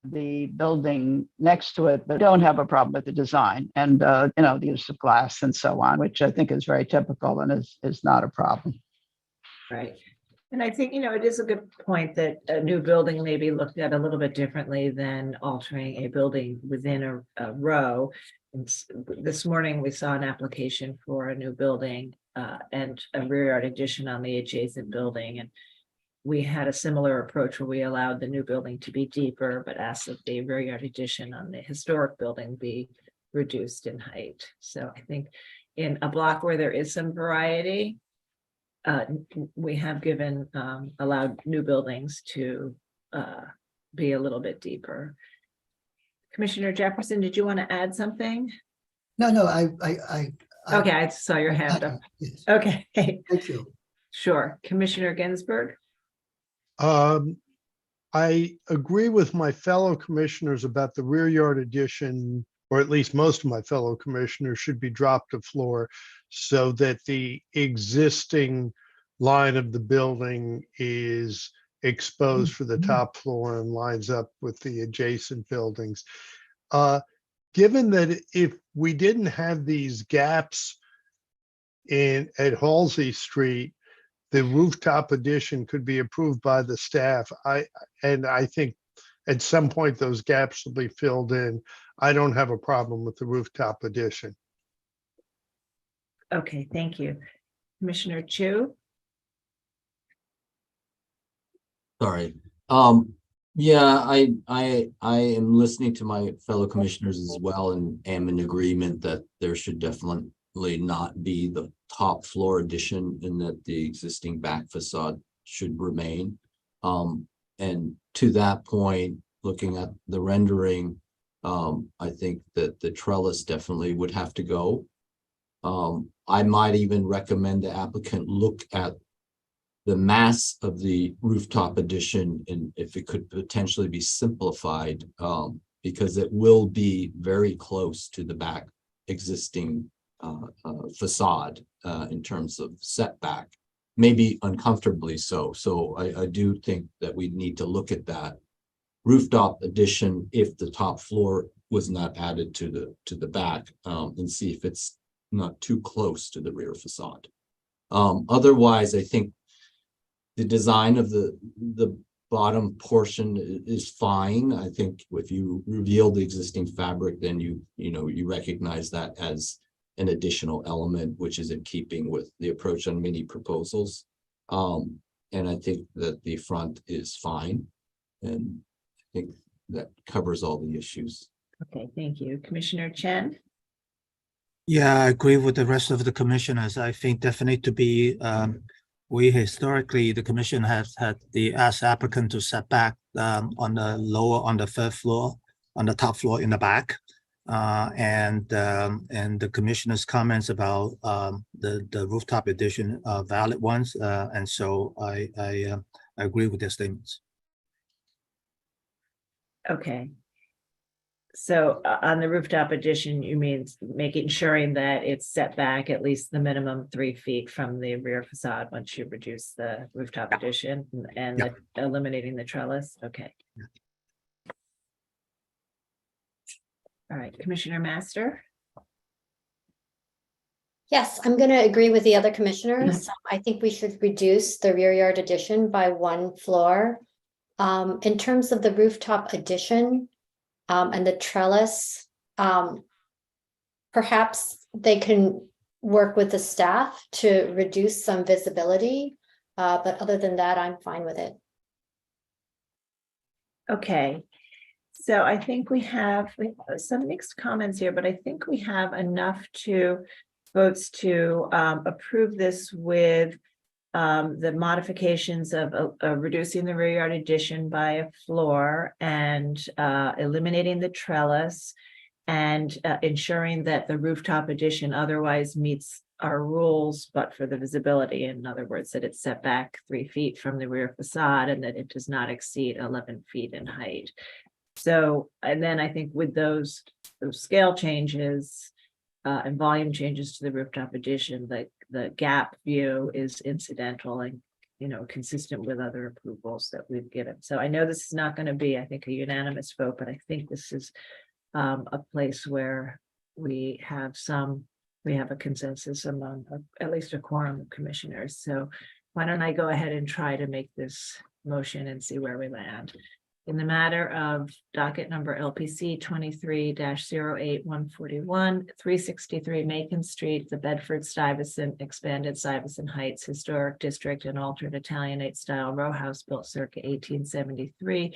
the building next to it, but don't have a problem with the design and the use of glass and so on, which I think is very typical and is not a problem. Right. And I think, it is a good point that a new building may be looked at a little bit differently than altering a building within a row. And this morning, we saw an application for a new building and a rear yard addition on the adjacent building. And we had a similar approach where we allowed the new building to be deeper, but asked that the rear yard addition on the historic building be reduced in height. So I think in a block where there is some variety, we have given, allowed new buildings to be a little bit deeper. Commissioner Jefferson, did you want to add something? No, Okay, I saw your hand up. yes, Okay, thank you. sure. Commissioner Ginsburg? I agree with my fellow commissioners about the rear yard addition, or at least most of my fellow commissioners should be dropped to floor so that the existing line of the building is exposed for the top floor and lines up with the adjacent buildings. Given that if we didn't have these gaps at Halsey Street, the rooftop addition could be approved by the staff. I think at some point those gaps will be filled in. I don't have a problem with the rooftop addition. Okay, thank you. Commissioner Chu? Sorry. Yeah, I am listening to my fellow commissioners as well and am in agreement that there should definitely not be the top floor addition and that the existing back facade should remain. And to that point, looking at the rendering, I think that the trellis definitely would have to go. I might even recommend the applicant look at the mass of the rooftop addition and if it could potentially be simplified, because it will be very close to the back existing facade in terms of setback, maybe uncomfortably so. So I do think that we need to look at that rooftop addition if the top floor was not added to the back, and see if it's not too close to the rear facade. Otherwise, I think the design of the bottom portion is fine. I think if you reveal the existing fabric, then you recognize that as an additional element, which is in keeping with the approach on many proposals. And I think that the front is fine. And I think that covers all the issues. Okay, thank you. Commissioner Chen? Yeah, I agree with the rest of the commissioners. I think definitely to be, we historically, the commission has had the ask applicant to set back on the third floor, on the top floor in the back. And the commissioner's comments about the rooftop addition are valid ones. And so I agree with their statements. Okay. So on the rooftop addition, you mean ensuring that it's set back at least the minimum 3 feet from the rear facade once you reduce the rooftop addition and eliminating the trellis? Okay. All right, Commissioner Master? Yes, I'm going to agree with the other commissioners. I think we should reduce the rear yard addition by 1 floor. In terms of the rooftop addition, and the trellis, perhaps they can work with the staff to reduce some visibility, but other than that, I'm fine with it. Okay, so I think we have some mixed comments here, but I think we have enough votes to approve this with the modifications of reducing the rear yard addition by a floor and eliminating the trellis and ensuring that the rooftop addition otherwise meets our rules, but for the visibility, in other words, that it's set back 3 feet from the rear facade and that it does not exceed 11 feet in height. So, and then I think with those scale changes and volume changes to the rooftop addition, the gap view is incidental and, consistent with other approvals that we've given. So I know this is not going to be, I think, a unanimous vote, but I think this is a place where we have a consensus among at least a quorum of commissioners. So why don't I go ahead and try to make this motion and see where we land. in the matter of docket number LPC 23-08141, 363 Macon Street, the Bedford-Stuyvesant Expanded Stuyvesant Heights Historic District, an altered Italianate style row house built circa 1873.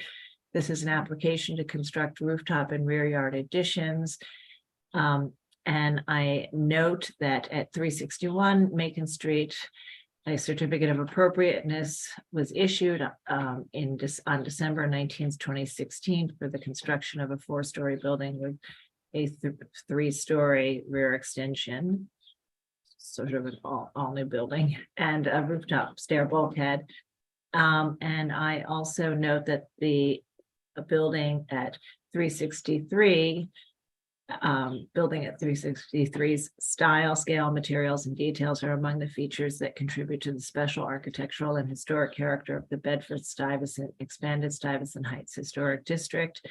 This is an application to construct rooftop and rear yard additions. And I note that at 361 Macon Street, a certificate of appropriateness was issued on December 19th, 2016 for the construction of a 4-story building with a 3-story rear extension, sort of an all new building, and a rooftop stair bulkhead. And I also note that the building at 363 building at 363's style, scale, materials, and details are among the features that contribute to the special architectural and historic character of the Bedford-Stuyvesant Expanded Stuyvesant Heights Historic District.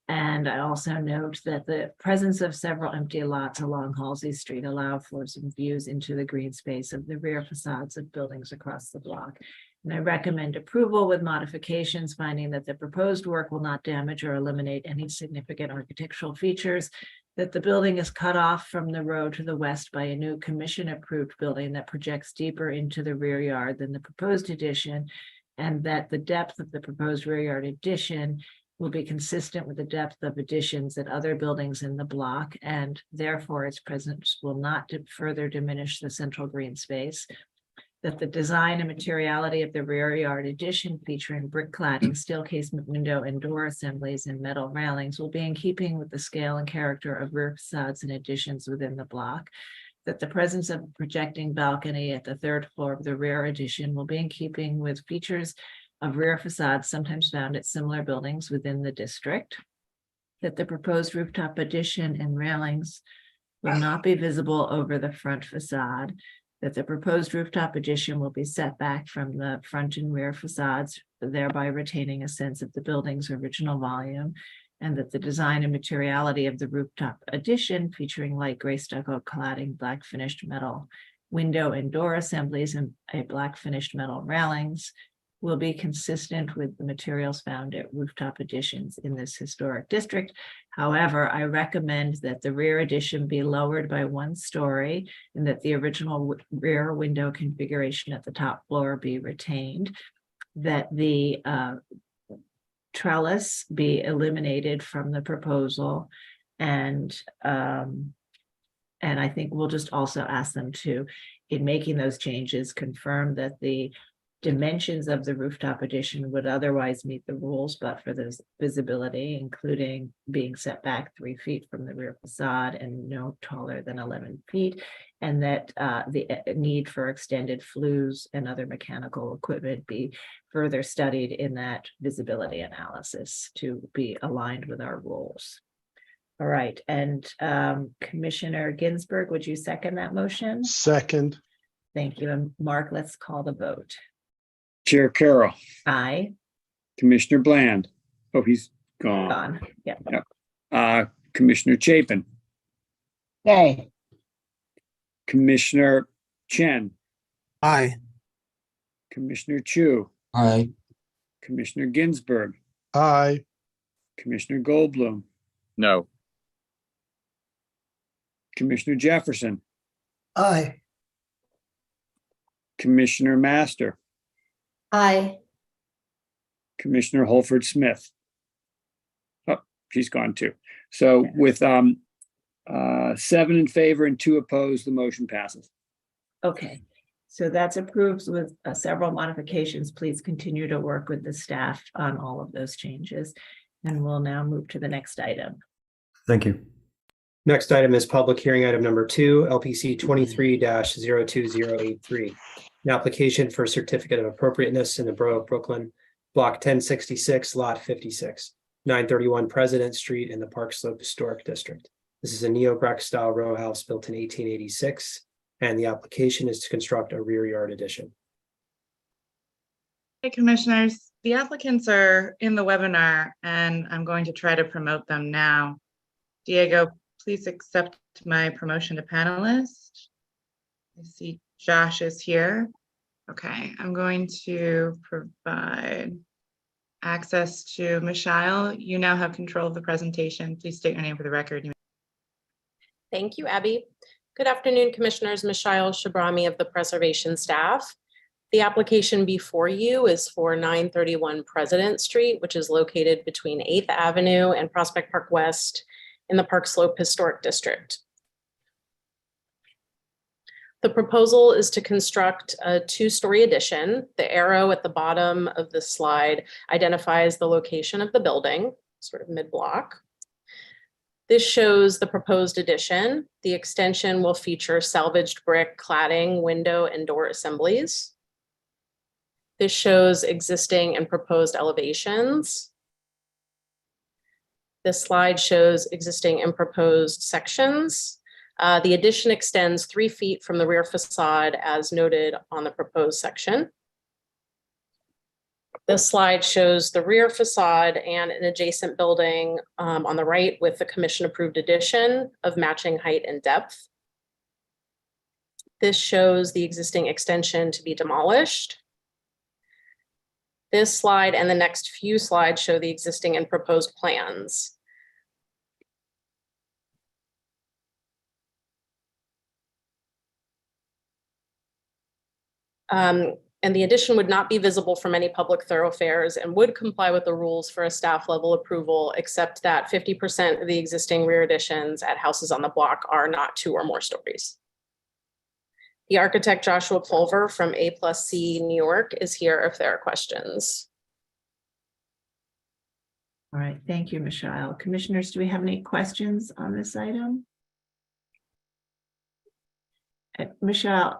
And I also note that the presence of several empty lots along Halsey Street allow for some views into the green space of the rear facades of buildings across the block. And I recommend approval with modifications, finding that the proposed work will not damage or eliminate any significant architectural features, that the building is cut off from the road to the west by a new commission-approved building that projects deeper into the rear yard than the proposed addition, and that the depth of the proposed rear yard addition will be consistent with the depth of additions at other buildings in the block, and therefore its presence will not further diminish the central green space. That the design and materiality of the rear yard addition, featuring brick cladding, steel casement window and door assemblies, and metal railings, will be in keeping with the scale and character of rear facades and additions within the block. That the presence of a projecting balcony at the 3rd floor of the rear addition will be in keeping with features of rear facades sometimes found at similar buildings within the district. That the proposed rooftop addition and railings will not be visible over the front facade. That the proposed rooftop addition will be set back from the front and rear facades, thereby retaining a sense of the building's original volume. And that the design and materiality of the rooftop addition, featuring light gray stucco cladding, black finished metal window and door assemblies, and a black finished metal railings, will be consistent with the materials found at rooftop additions in this historic district. However, I recommend that the rear addition be lowered by 1 story and that the original rear window configuration at the top floor be retained, that the trellis be eliminated from the proposal, and I think we'll just also ask them to, in making those changes, confirm that the dimensions of the rooftop addition would otherwise meet the rules, but for this visibility, including being set back 3 feet from the rear facade and no taller than 11 feet, and that the need for extended flues and other mechanical equipment be further studied in that visibility analysis to be aligned with our rules. All right, and Commissioner Ginsburg, would you second that motion? Second. Thank you. And Mark, let's call the vote. Chair Carroll. Aye. Commissioner Bland. Oh, he's gone. Gone. Yeah. Yep. Commissioner Chapin. Nay. Commissioner Chen. Aye. Commissioner Chu. Aye. Commissioner Ginsburg. Aye. Commissioner Goldblum. No. Commissioner Jefferson. Aye. Commissioner Master. Aye. Commissioner Holford Smith. Oh, she's gone too. So with 7 in favor and 2 opposed, the motion passes. Okay, so that's approved with several modifications. Please continue to work with the staff on all of those changes. And we'll now move to the next item. Thank you. Next item is public hearing item number 2, LPC 23-02083. An application for certificate of appropriateness in the Borough of Brooklyn, block 1066, lot 56, 931 President Street in the Park Slope Historic District. This is a neo-Gothic style row house built in 1886, and the application is to construct a rear yard addition. Hey, Commissioners, the applicants are in the webinar, and I'm going to try to promote them now. Diego, please accept my promotion to panelist. I see Josh is here. Okay, I'm going to provide access to Michelle. You now have control of the presentation. Please state your name for the record. Thank you, Abby. Good afternoon, Commissioners. Michelle Shabrami of the Preservation staff. The application before you is for 931 President Street, which is located between 8th Avenue and Prospect Park West in the Park Slope Historic District. The proposal is to construct a 2-story addition. The arrow at the bottom of the slide identifies the location of the building, sort of mid-block. This shows the proposed addition. The extension will feature salvaged brick cladding, window, and door assemblies. This shows existing and proposed elevations. This slide shows existing and proposed sections. The addition extends 3 feet from the rear facade as noted on the proposed section. This slide shows the rear facade and an adjacent building on the right with the commission approved addition of matching height and depth. This shows the existing extension to be demolished. This slide and the next few slides show the existing and proposed plans. And the addition would not be visible from any public thoroughfares and would comply with the rules for a staff level approval, except that 50% of the existing rear additions at houses on the block are not 2 or more stories. The architect Joshua Pulver from A+C New York is here if there are questions. All right, thank you, Michelle. Commissioners, do we have any questions on this item? Michelle,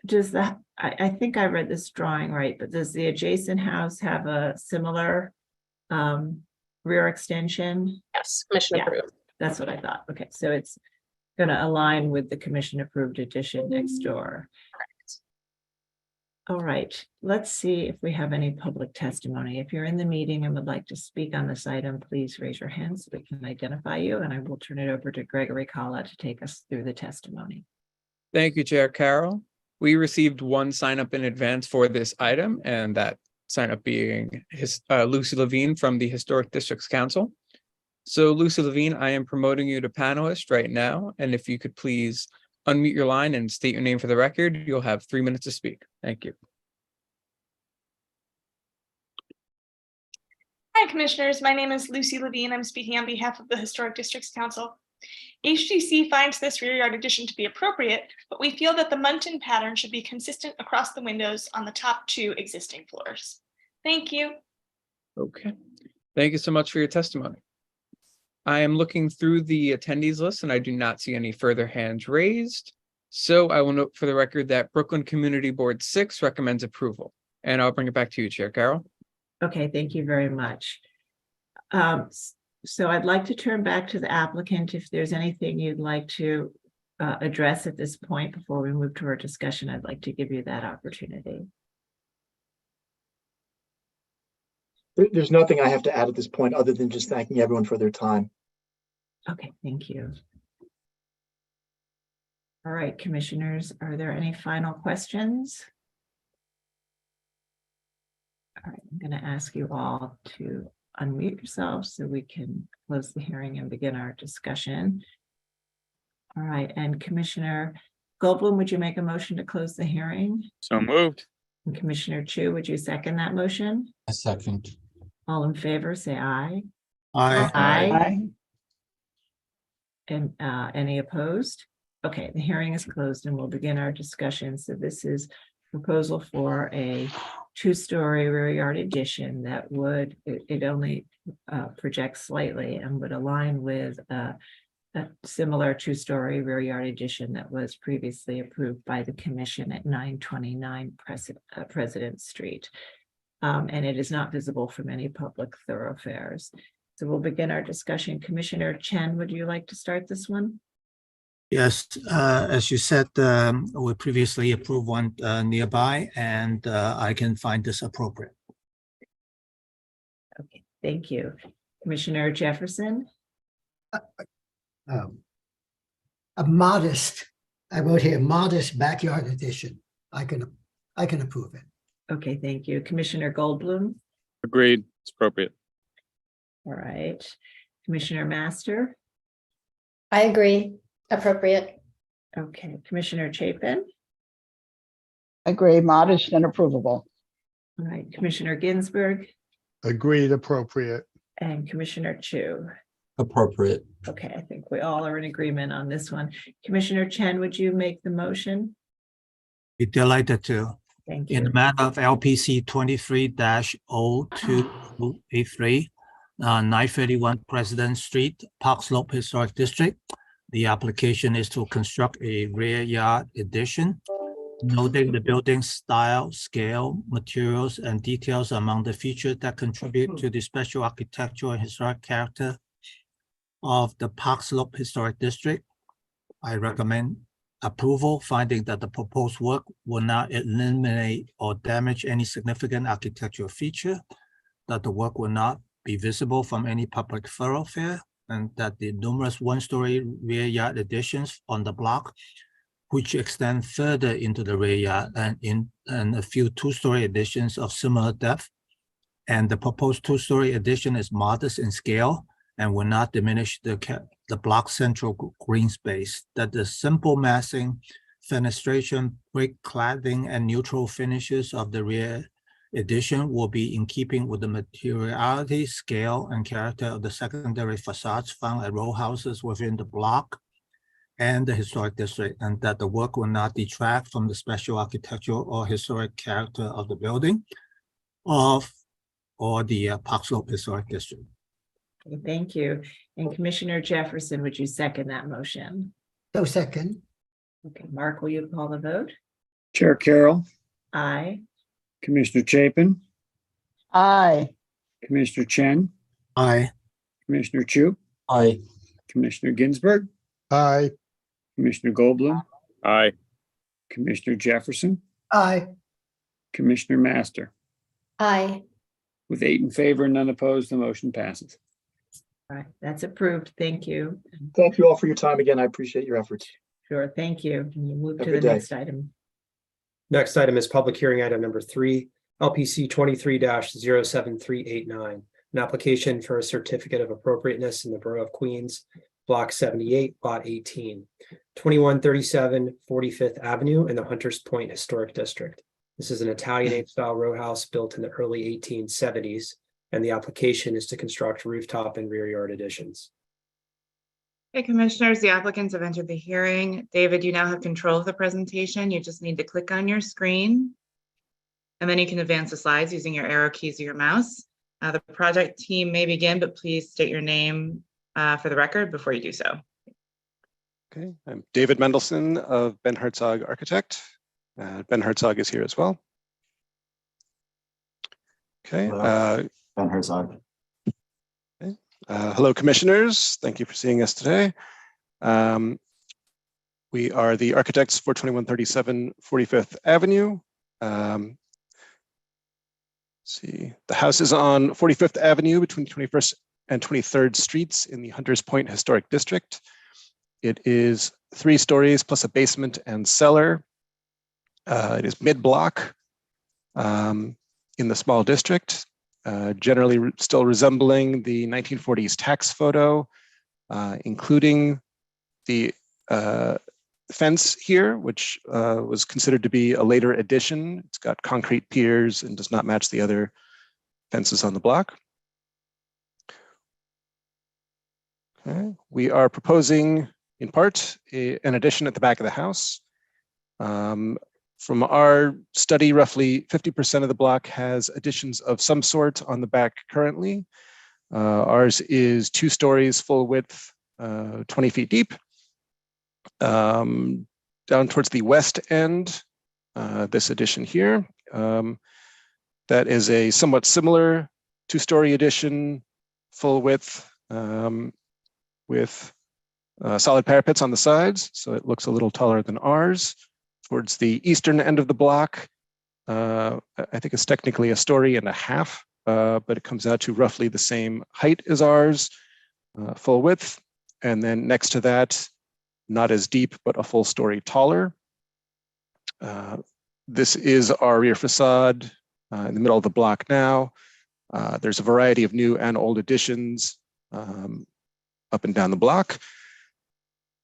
does that, I think I read this drawing right, but does the adjacent house have a similar rear extension? Yes, commission approved. That's what I thought. Okay, so it's going to align with the commission approved addition next door. Correct. All right, let's see if we have any public testimony. If you're in the meeting and would like to speak on this item, please raise your hand so we can identify you, and I will turn it over to Gregory Kalla to take us through the testimony. Thank you, Chair Carroll. We received 1 sign up in advance for this item, and that sign up being Lucy Levine from the Historic Districts Council. So Lucy Levine, I am promoting you to panelist right now. And if you could please unmute your line and state your name for the record, you'll have 3 minutes to speak. Thank you. Hi, Commissioners. My name is Lucy Levine. I'm speaking on behalf of the Historic Districts Council. HGC finds this rear yard addition to be appropriate, but we feel that the muntin pattern should be consistent across the windows on the top 2 existing floors. Thank you. Okay. Thank you so much for your testimony. I am looking through the attendees list and I do not see any further hands raised. So I will note for the record that Brooklyn Community Board 6 recommends approval. And I'll bring it back to you, Chair Carroll. Okay, thank you very much. So I'd like to turn back to the applicant. If there's anything you'd like to address at this point before we move to our discussion, I'd like to give you that opportunity. There's nothing I have to add at this point other than just thanking everyone for their time. Okay, thank you. All right, commissioners, are there any final questions? All right, I'm going to ask you all to unmute yourselves so we can close the hearing and begin our discussion. All right, and Commissioner Goldblum, would you make a motion to close the hearing? So moved. And Commissioner Chu, would you second that motion? A second. All in favor, say aye. Aye. Aye. And any opposed? Okay, the hearing is closed and we'll begin our discussion. So this is proposal for a 2-story rear yard addition that would, it only projects slightly and would align with a similar 2-story rear yard addition that was previously approved by the commission at 929 President Street. And it is not visible from any public thoroughfares. So we'll begin our discussion. Commissioner Chen, would you like to start this one? Yes, as you said, we previously approved one nearby, and I can find this appropriate. Okay, thank you. Commissioner Jefferson? A modest, I wrote here, modest backyard addition. I can approve it. Okay, thank you. Commissioner Goldblum? Agreed. It's appropriate. All right. Commissioner Master? I agree. Appropriate. Okay. Commissioner Chapin? Agree, modest and approvable. All right. Commissioner Ginsburg? Agreed, appropriate. And Commissioner Chu? Appropriate. Okay, I think we all are in agreement on this one. Commissioner Chen, would you make the motion? Be delighted to. Thank In you. the matter of LPC 23-0283, 931 President Street, Park Slope Historic District. The application is to construct a rear yard addition, noting the building style, scale, materials, and details among the features that contribute to the special architectural and historic character of the Park Slope Historic District. I recommend approval, finding that the proposed work will not eliminate or damage any significant architectural feature, that the work will not be visible from any public thoroughfare, and that the numerous one-story rear yard additions on the block, which extend further into the rear yard, and a few two-story additions of similar depth, and the proposed two-story addition is modest in scale and will not diminish the block's central green space, that the simple massing, fenestration, brick cladding, and neutral finishes of the rear addition will be in keeping with the materiality, scale, and character of the secondary facades found at row houses within the block and the historic district, and that the work will not detract from the special architectural or historic character of the building or the Park Slope Historic District. Okay, thank you. And Commissioner Jefferson, would you second that motion? So second. Okay, Mark, will you call the vote? Chair Carroll, Aye. Commissioner Chapin, Aye. Commissioner Chen, Aye. Commissioner Chu, Aye. Commissioner Ginsburg, Aye. Commissioner Goldblum, Aye. Commissioner Jefferson, Aye. Commissioner Master. Aye. With 8 in favor and none opposed, the motion passes. All right, that's approved. Thank you. Thank you all for your time again. I appreciate your efforts. Sure, thank you. Can you move Have to a the good day. next item? Next item is public hearing item number 3, LPC 23-07389, an application for a certificate of appropriateness in the Borough of Queens, Block 78, Lot 18, 2137 45th Avenue in the Hunters Point Historic District. This is an Italianate-style row house built in the early 1870s, and the application is to construct rooftop and rear yard additions. Okay, commissioners, the applicants have entered the hearing. David, you now have control of the presentation. You just need to click on your screen, and then you can advance the slides using your arrow keys or your mouse. The project team may begin, but please state your name for the record before you do so. Okay, I'm David Mendelson of Ben Herzog Architect. Ben Herzog is here as well. Okay. Ben Herzog. Okay. Hello, commissioners. Thank you for seeing us today. We are the architects for 2137 45th Avenue. Let's see, the house is on 45th Avenue between 21st and 23rd Streets in the Hunters Point Historic District. It is 3 stories plus a basement and cellar. It is mid-block in the small district, generally still resembling the 1940s tax photo, including the fence here, which was considered to be a later addition. It's got concrete piers and does not match the other fences on the block. Okay. We are proposing, in part, an addition at the back of the house. From our study, roughly 50% of the block has additions of some sort on the back currently. Ours is 2 stories, full width, 20 feet deep. Down towards the west end, this addition here, that is a somewhat similar 2-story addition, full width, with solid parapets on the sides, so it looks a little taller than ours. Towards the eastern end of the block, I think it's technically 1.5 stories, but it comes out to roughly the same height as ours, full width. And then next to that, not as deep, but a full story taller. This is our rear facade in the middle of the block now. There's a variety of new and old additions up and down the block.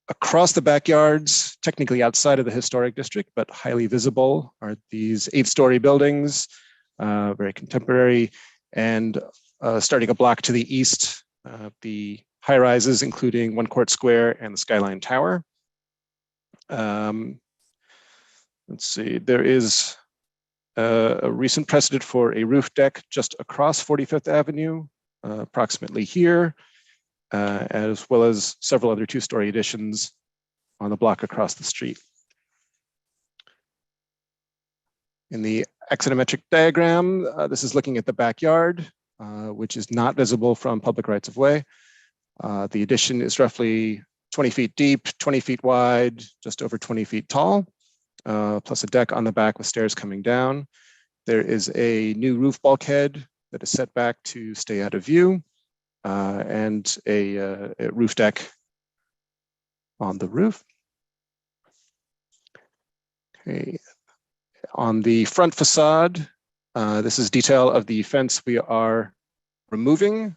Across the backyards, technically outside of the historic district, but highly visible, are these 8-story buildings, very contemporary, and starting a block to the east, the high rises, including One Court Square and the Skyline Tower. Let's see, there is a recent precedent for a roof deck just across 45th Avenue, approximately here, as well as several other 2-story additions on the block across the street. In the axonometric diagram, this is looking at the backyard, which is not visible from public rights of way. The addition is roughly 20 feet deep, 20 feet wide, just over 20 feet tall, plus a deck on the back with stairs coming down. There is a new roof bulkhead that is set back to stay out of view, and a roof deck on the roof. Okay. On the front facade, this is detail of the fence we are removing.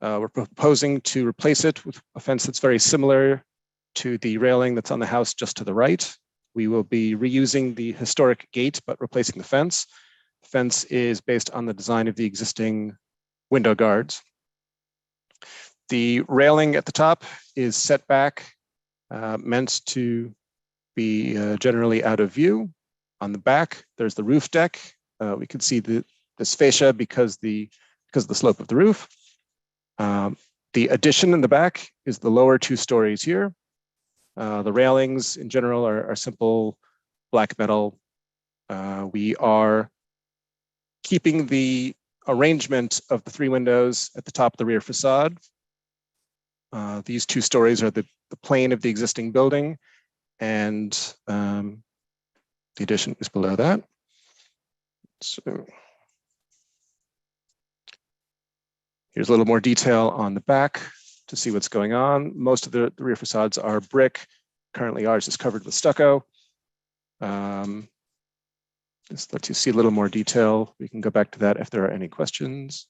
We're proposing to replace it with a fence that's very similar to the railing that's on the house just to the right. We will be reusing the historic gate, but replacing the fence. The fence is based on the design of the existing window guards. The railing at the top is set back, meant to be generally out of view. On the back, there's the roof deck. We can see this fascia because of the slope of the roof. The addition in the back is the lower 2 stories here. The railings in general are simple black metal. We are keeping the arrangement of the 3 windows at the top of the rear facade. These 2 stories are the plane of the existing building, and the addition is below that. So here's a little more detail on the back to see what's going on. Most of the rear facades are brick. Currently ours is covered with stucco. Just lets you see a little more detail. We can go back to that if there are any questions.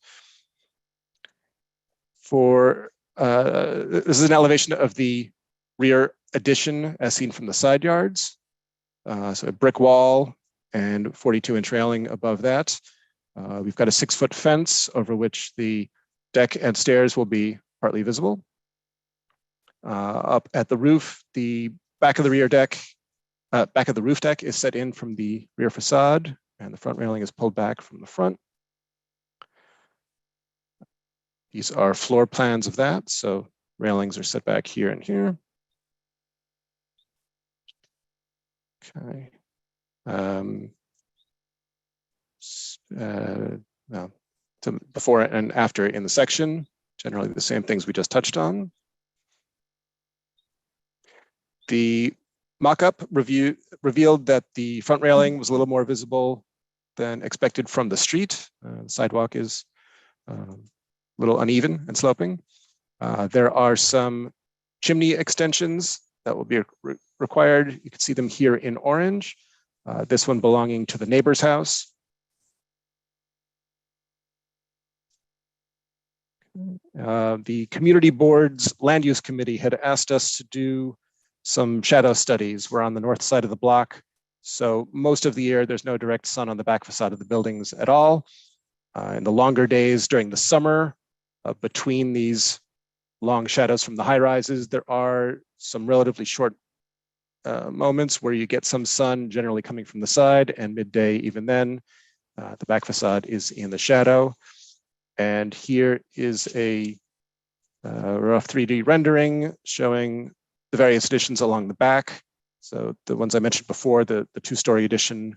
This is an elevation of the rear addition as seen from the side yards. So a brick wall and 42-inch railing above that. We've got a 6-foot fence over which the deck and stairs will be partly visible. Up at the roof, the back of the rear deck, back of the roof deck is set in from the rear facade, and the front railing is pulled back from the front. These are floor plans of that, so railings are set back here and here. Okay. Well, so before and after in the section, generally the same things we just touched on. The mock-up revealed that the front railing was a little more visible than expected from the street. The sidewalk is a little uneven and sloping. There are some chimney extensions that will be required. You can see them here in orange. This one belonging to the neighbor's house. The community board's land use committee had asked us to do some shadow studies. We're on the north side of the block, so most of the year there's no direct sun on the back facade of the buildings at all. In the longer days during the summer, between these long shadows from the high rises, there are some relatively short moments where you get some sun generally coming from the side, and midday even then, the back facade is in the shadow. And here is a rough 3D rendering showing the various additions along the back. So the ones I mentioned before, the 2-story addition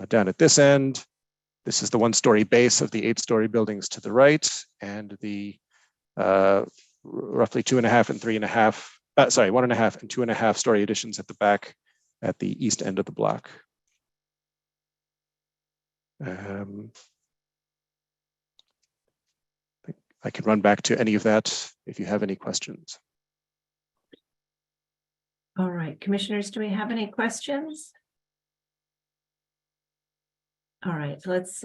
down at this end. This is the 1-story base of the 8-story buildings to the right, and the roughly 2.5 and 3.5, sorry, 1.5 and 2.5-story additions at the back at the east end of the block. I can run back to any of that if you have any questions. All right, commissioners, do we have any questions? All right, so let's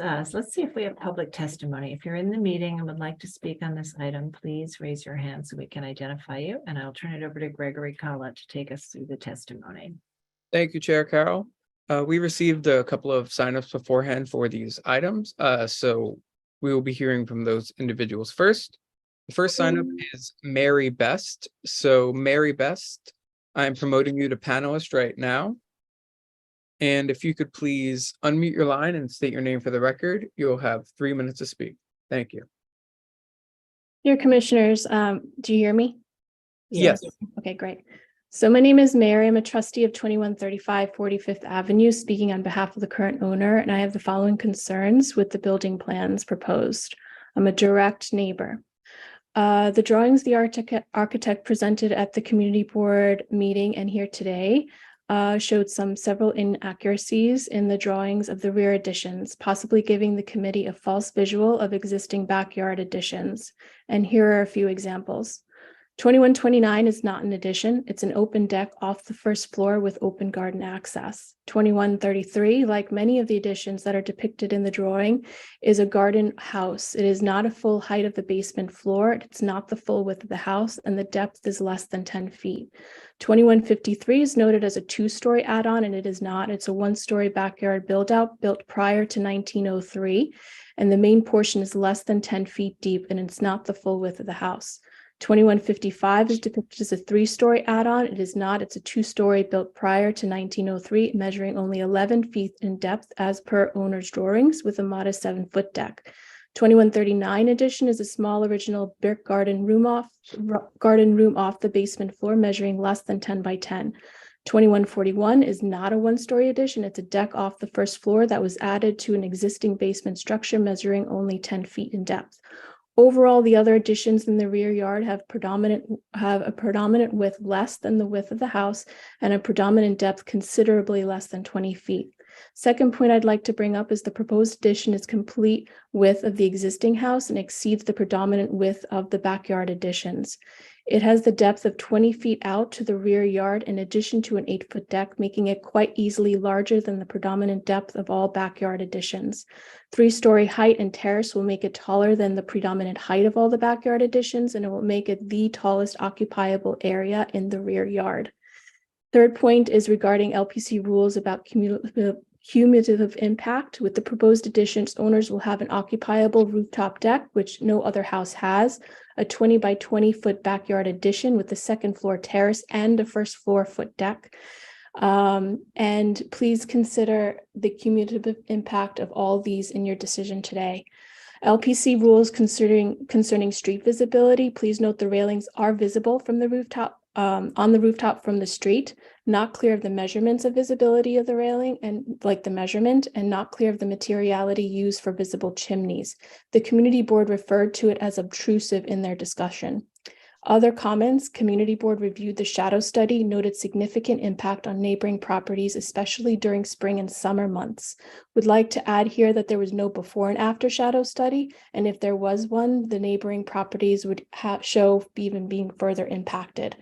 see if we have public testimony. If you're in the meeting and would like to speak on this item, please raise your hand so we can identify you, and I'll turn it over to Gregory Collett to take us through the testimony. Thank you, Chair Carroll. We received a couple of signups beforehand for these items, so we will be hearing from those individuals first. The first signup is Mary Best. So Mary Best, I'm promoting you to panelist right now. And if you could please unmute your line and state your name for the record, you'll have 3 minutes to speak. Thank you. Dear Commissioners, do you hear me? Yes. Okay, great. So my name is Mary. I'm a trustee of 2135 45th Avenue, speaking on behalf of the current owner, and I have the following concerns with the building plans proposed. I'm a direct neighbor. The drawings the architect presented at the community board meeting and here today showed several inaccuracies in the drawings of the rear additions, possibly giving the committee a false visual of existing backyard additions. And here are a few examples. 2129 is not an addition. It's an open deck off the first floor with open garden access. 2133, like many of the additions that are depicted in the drawing, is a garden house. It is not a full height of the basement floor. It's not the full width of the house, and the depth is less than 10 feet. 2153 is noted as a two-story add-on, and it is not. It's a one-story backyard build-out built prior to 1903, and the main portion is less than 10 feet deep, and it's not the full width of the house. 2155 is depicted as a three-story add-on. It is not. It's a two-story built prior to 1903, measuring only 11 feet in depth as per owner's drawings with a modest 7-foot deck. 2139 addition is a small original brick garden room off the basement floor, measuring less than 10 by 10. 2141 is not a one-story addition. It's a deck off the first floor that was added to an existing basement structure, measuring only 10 feet in depth. Overall, the other additions in the rear yard have a predominant width less than the width of the house and a predominant depth considerably less than 20 feet. Second point I'd like to bring up is the proposed addition is complete width of the existing house and exceeds the predominant width of the backyard additions. It has the depth of 20 feet out to the rear yard in addition to an 8-foot deck, making it quite easily larger than the predominant depth of all backyard additions. 3-story height and terrace will make it taller than the predominant height of all the backyard additions, and it will make it the tallest occupiable area in the rear yard. Third point is regarding LPC rules about cumulative impact. With the proposed additions, owners will have an occupiable rooftop deck, which no other house has, a 20 by 20 foot backyard addition with a second floor terrace and a first floor foot deck. And please consider the cumulative impact of all these in your decision today. LPC rules concerning street visibility. Please note the railings are visible from the rooftop, on the rooftop from the street, not clear of the measurements of visibility of the railing and not clear of the materiality used for visible chimneys. The community board referred to it as obtrusive in their discussion. Other comments, community board reviewed the shadow study, noted significant impact on neighboring properties, especially during spring and summer months. Would like to add here that there was no before and after shadow study, and if there was one, the neighboring properties would show even being further impacted.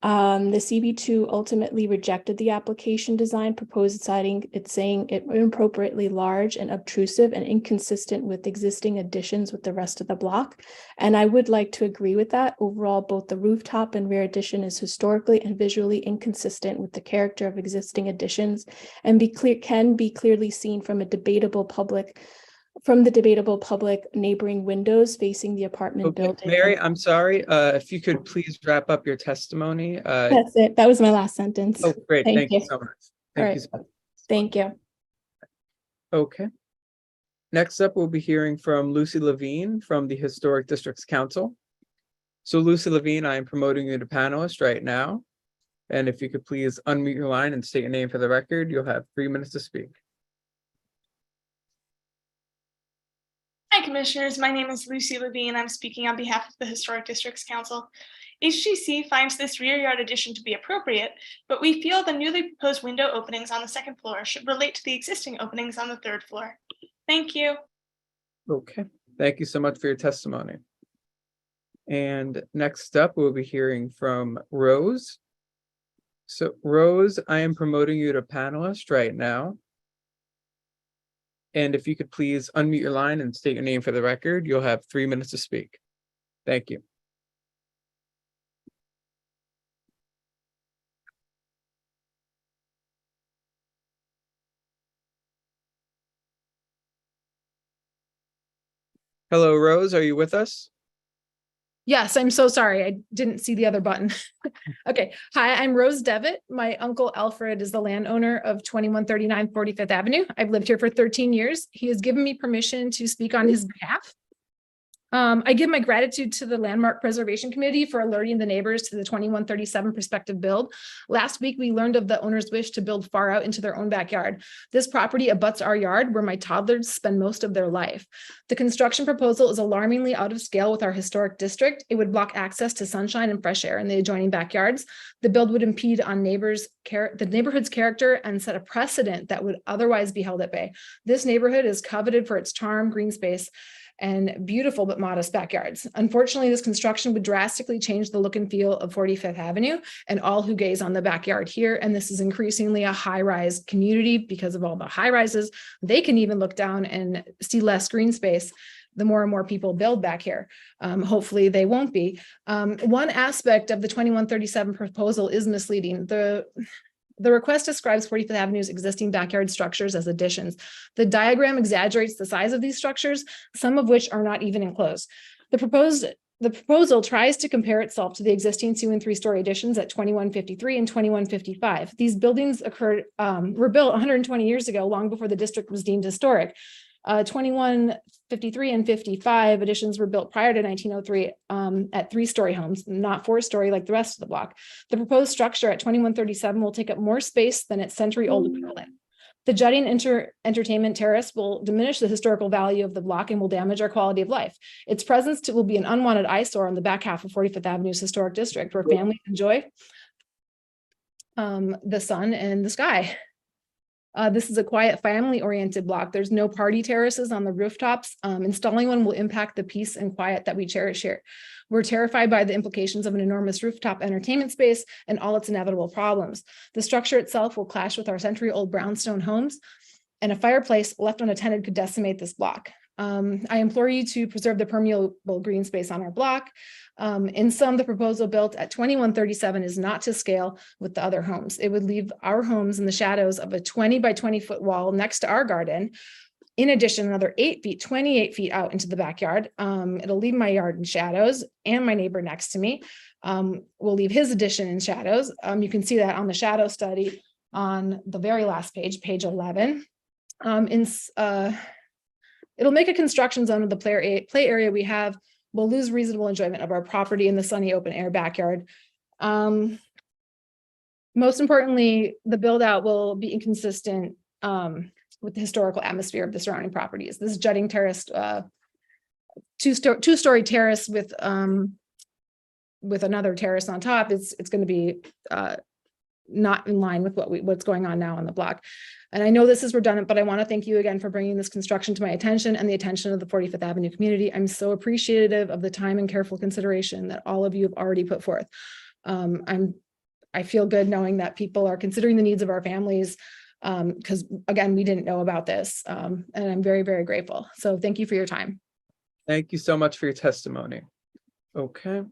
The CB2 ultimately rejected the application design proposed, citing it, saying it inappropriately large and obtrusive and inconsistent with existing additions with the rest of the block. And I would like to agree with that. Overall, both the rooftop and rear addition is historically and visually inconsistent with the character of existing additions and can be clearly seen from the debatable public neighboring windows facing the apartment building. Mary, I'm sorry. If you could please wrap up your testimony. That's it. That was my last sentence. Oh, great. Thank you you so much. All Thank right. you so much. Thank you. Okay. Next up, we'll be hearing from Lucy Levine from the Historic Districts Council. So Lucy Levine, I am promoting you to panelist right now. And if you could please unmute your line and state your name for the record, you'll have 3 minutes to speak. Hi, Commissioners. My name is Lucy Levine. I'm speaking on behalf of the Historic Districts Council. HGC finds this rear yard addition to be appropriate, but we feel the newly proposed window openings on the second floor should relate to the existing openings on the third floor. Thank you. Okay, thank you so much for your testimony. And next up, we'll be hearing from Rose. So Rose, I am promoting you to panelist right now. And if you could please unmute your line and state your name for the record, you'll have 3 minutes to speak. Thank you. Hello, Rose, are you with us? Yes, I'm so sorry. I didn't see the other button. Okay. Hi, I'm Rose Devitt. My uncle Alfred is the landowner of 2139 45th Avenue. I've lived here for 13 years. He has given me permission to speak on his behalf. I give my gratitude to the Landmark Preservation Committee for alerting the neighbors to the 2137 prospective build. Last week, we learned of the owner's wish to build far out into their own backyard. This property abuts our yard where my toddlers spend most of their life. The construction proposal is alarmingly out of scale with our historic district. It would block access to sunshine and fresh air in the adjoining backyards. The build would impede on the neighborhood's character and set a precedent that would otherwise be held at bay. This neighborhood is coveted for its charm, green space, and beautiful but modest backyards. Unfortunately, this construction would drastically change the look and feel of 45th Avenue and all who gaze on the backyard here. And this is increasingly a high-rise community because of all the high rises. They can even look down and see less green space the more and more people build back here. Hopefully they won't be. One aspect of the 2137 proposal is misleading. The request describes 45th Avenue's existing backyard structures as additions. The diagram exaggerates the size of these structures, some of which are not even enclosed. The proposal tries to compare itself to the existing 2- and 3-story additions at 2153 and 2155. These buildings were built 120 years ago, long before the district was deemed historic. 2153 and 55 additions were built prior to 1903 at 3-story homes, not 4-story like the rest of the block. The proposed structure at 2137 will take up more space than its century-old equivalent. The jutting entertainment terrace will diminish the historical value of the block and will damage our quality of life. Its presence will be an unwanted eyesore on the back half of 45th Avenue's historic district, where families enjoy the sun and the sky. This is a quiet, family-oriented block. There's no party terraces on the rooftops. Installing one will impact the peace and quiet that we cherish here. We're terrified by the implications of an enormous rooftop entertainment space and all its inevitable problems. The structure itself will clash with our century-old brownstone homes, and a fireplace left unattended could decimate this block. I implore you to preserve the permeable green space on our block. In sum, the proposal built at 2137 is not to scale with the other homes. It would leave our homes in the shadows of a 20 by 20 foot wall next to our garden. In addition, another 8 feet, 28 feet out into the backyard. It'll leave my yard in shadows and my neighbor next to me will leave his addition in shadows. You can see that on the shadow study on the very last page, page 11. It'll make a construction zone of the play area we have. We'll lose reasonable enjoyment of our property in the sunny open air backyard. Most importantly, the build out will be inconsistent with the historical atmosphere of the surrounding properties. This jutting terrace, two-story terrace with another terrace on top, it's going to be not in line with what's going on now on the block. And I know this is redundant, but I want to thank you again for bringing this construction to my attention and the attention of the 45th Avenue community. I'm so appreciative of the time and careful consideration that all of you have already put forth. I feel good knowing that people are considering the needs of our families because again, we didn't know about this and I'm very, very grateful. So thank you for your time. Thank you so much for your testimony. Okay.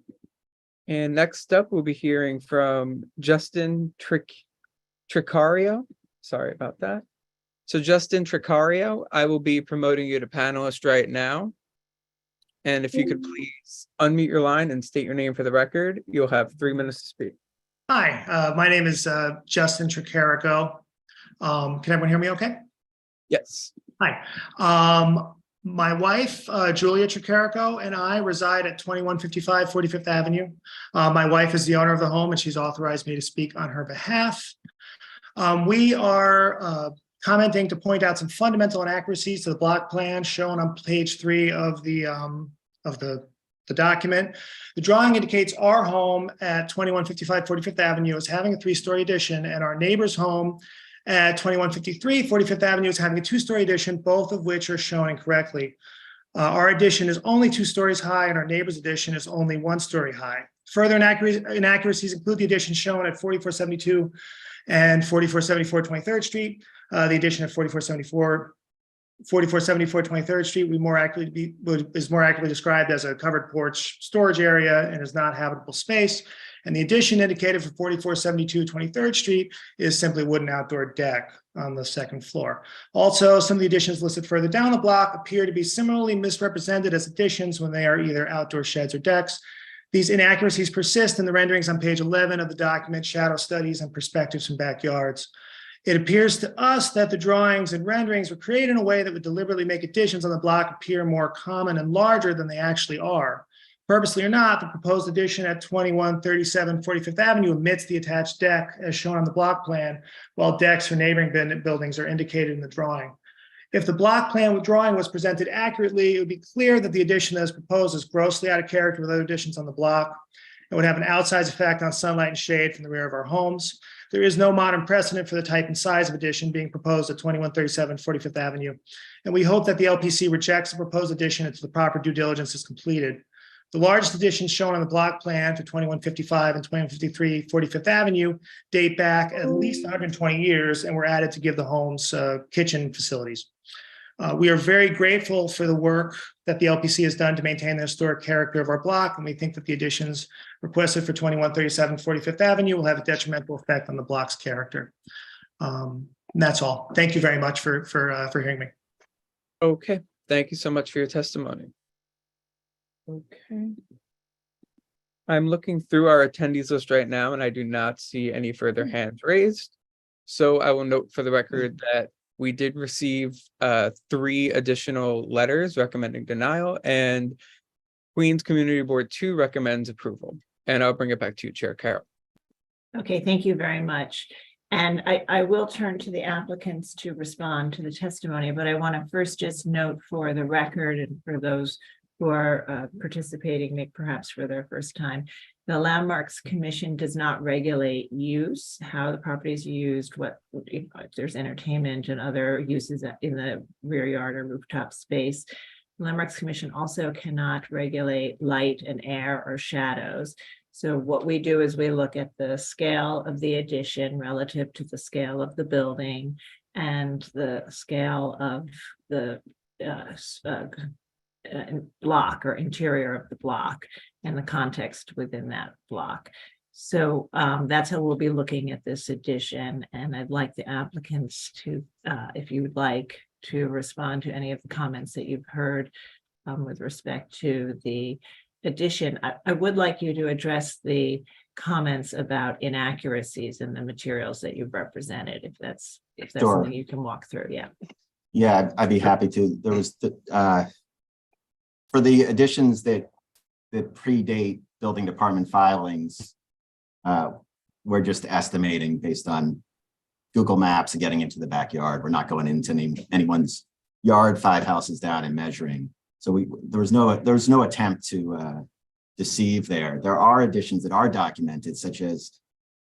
And next up, we'll be hearing from Justin Tricario. Sorry about that. So Justin Tricario, I will be promoting you to panelist right now. And if you could please unmute your line and state your name for the record, you'll have 3 minutes to speak. Hi, my name is Justin Tricarico. Can everyone hear me okay? Yes. Hi. My wife, Julia Tricarico, and I reside at 2155 45th Avenue. My wife is the owner of the home and she's authorized me to speak on her behalf. We are commenting to point out some fundamental inaccuracies to the block plan shown on page 3 of the document. The drawing indicates our home at 2155 45th Avenue is having a 3-story addition, and our neighbor's home at 2153 45th Avenue is having a 2-story addition, both of which are shown incorrectly. Our addition is only 2 stories high, and our neighbor's addition is only 1 story high. Further inaccuracies include the addition shown at 4472 and 4474 23rd Street, the addition at 4474 4474 23rd Street is more accurately described as a covered porch storage area and is not habitable space. And the addition indicated for 4472 23rd Street is simply wooden outdoor deck on the second floor. Also, some of the additions listed further down the block appear to be similarly misrepresented as additions when they are either outdoor sheds or decks. These inaccuracies persist in the renderings on page 11 of the document, shadow studies and perspectives from backyards. It appears to us that the drawings and renderings were created in a way that would deliberately make additions on the block appear more common and larger than they actually are. Purposely or not, the proposed addition at 2137 45th Avenue omits the attached deck as shown on the block plan, while decks for neighboring buildings are indicated in the drawing. If the block plan drawing was presented accurately, it would be clear that the addition that is proposed is grossly out of character with other additions on the block. It would have an outsized effect on sunlight and shade from the rear of our homes. There is no modern precedent for the type and size of addition being proposed at 2137 45th Avenue. And we hope that the LPC rejects the proposed addition until the proper due diligence is completed. The largest additions shown on the block plan for 2155 and 2153 45th Avenue date back at least 120 years and were added to give the homes kitchen facilities. We are very grateful for the work that the LPC has done to maintain the historic character of our block, and we think that the additions requested for 2137 45th Avenue will have a detrimental effect on the block's character. And that's all. Thank you very much for hearing me. Okay, thank you so much for your testimony. Okay. I'm looking through our attendees list right now, and I do not see any further hands raised. So I will note for the record that we did receive 3 additional letters recommending denial, and Queens Community Board 2 recommends approval. And I'll bring it back to you, Chair Carroll. Okay, thank you very much. And I will turn to the applicants to respond to the testimony, but I want to first just note for the record and for those who are participating, perhaps for their first time, the Landmarks Commission does not regulate use, how the property is used, if there's entertainment and other uses in the rear yard or rooftop space. The Landmarks Commission also cannot regulate light and air or shadows. So what we do is we look at the scale of the addition relative to the scale of the building and the scale of the block or interior of the block and the context within that block. So that's how we'll be looking at this addition. And I'd like the applicants to, if you would like to respond to any of the comments that you've heard with respect to the addition. I would like you to address the comments about inaccuracies in the materials that you've represented, if that's Sure. Something you can walk through. Yeah, I'd be happy to. There was for the additions that predate building department filings, we're just estimating based on Google Maps and getting into the backyard. We're not going into anyone's yard 5 houses down and measuring. So there was no attempt to deceive there. There are additions that are documented, such as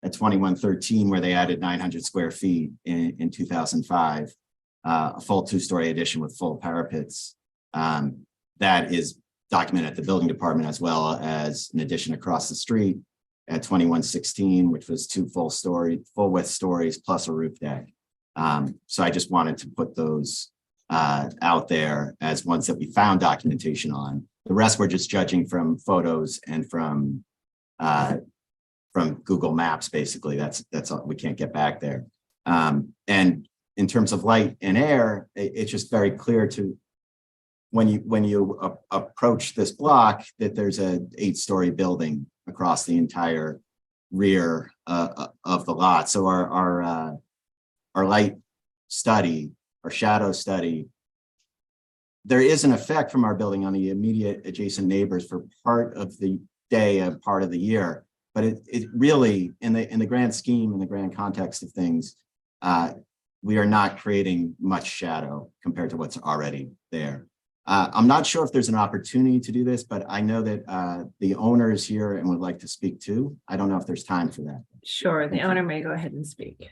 at 2113, where they added 900 square feet in 2005, a full 2-story addition with full parapets. That is documented at the building department, as well as an addition across the street at 2116, which was 2 full width stories plus a roof deck. So I just wanted to put those out there as ones that we found documentation on. The rest we're just judging from photos and from Google Maps. Basically, that's all. We can't get back there. And in terms of light and air, it's just very clear to when you approach this block that there's a 8-story building across the entire rear of the lot. So our light study, our shadow study, there is an effect from our building on the immediate adjacent neighbors for part of the day and part of the year. But it really, in the grand scheme, in the grand context of things, we are not creating much shadow compared to what's already there. I'm not sure if there's an opportunity to do this, but I know that the owner is here and would like to speak too. I don't know if there's time for that. Sure, the owner may go ahead and speak.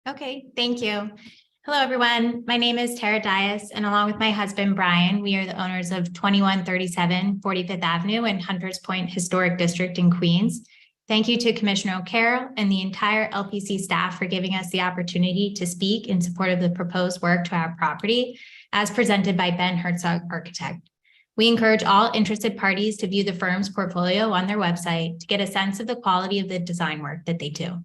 Okay, thank you. Hello, everyone. My name is Tara Dias, and along with my husband, Brian, we are the owners of 2137 45th Avenue in Hunters Point Historic District in Queens. Thank you to Commissioner O'Carroll and the entire LPC staff for giving us the opportunity to speak in support of the proposed work to our property. as presented by Ben Herzog Architect. We encourage all interested parties to view the firm's portfolio on their website to get a sense of the quality of the design work that they do.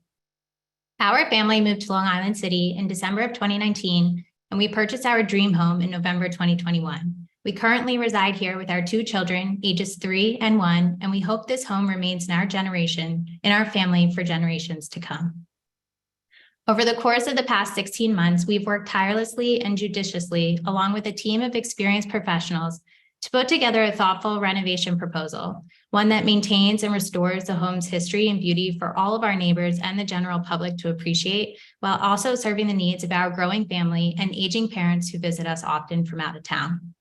Our family moved to Long Island City in December of 2019, and we purchased our dream home in November 2021. We currently reside here with our 2 children, ages 3 and 1, and we hope this home remains in our family for generations to come. Over the course of the past 16 months, we've worked tirelessly and judiciously, along with a team of experienced professionals, to put together a thoughtful renovation proposal, one that maintains and restores the home's history and beauty for all of our neighbors and the general public to appreciate, while also serving the needs of our growing family and aging parents who visit us often from out of town.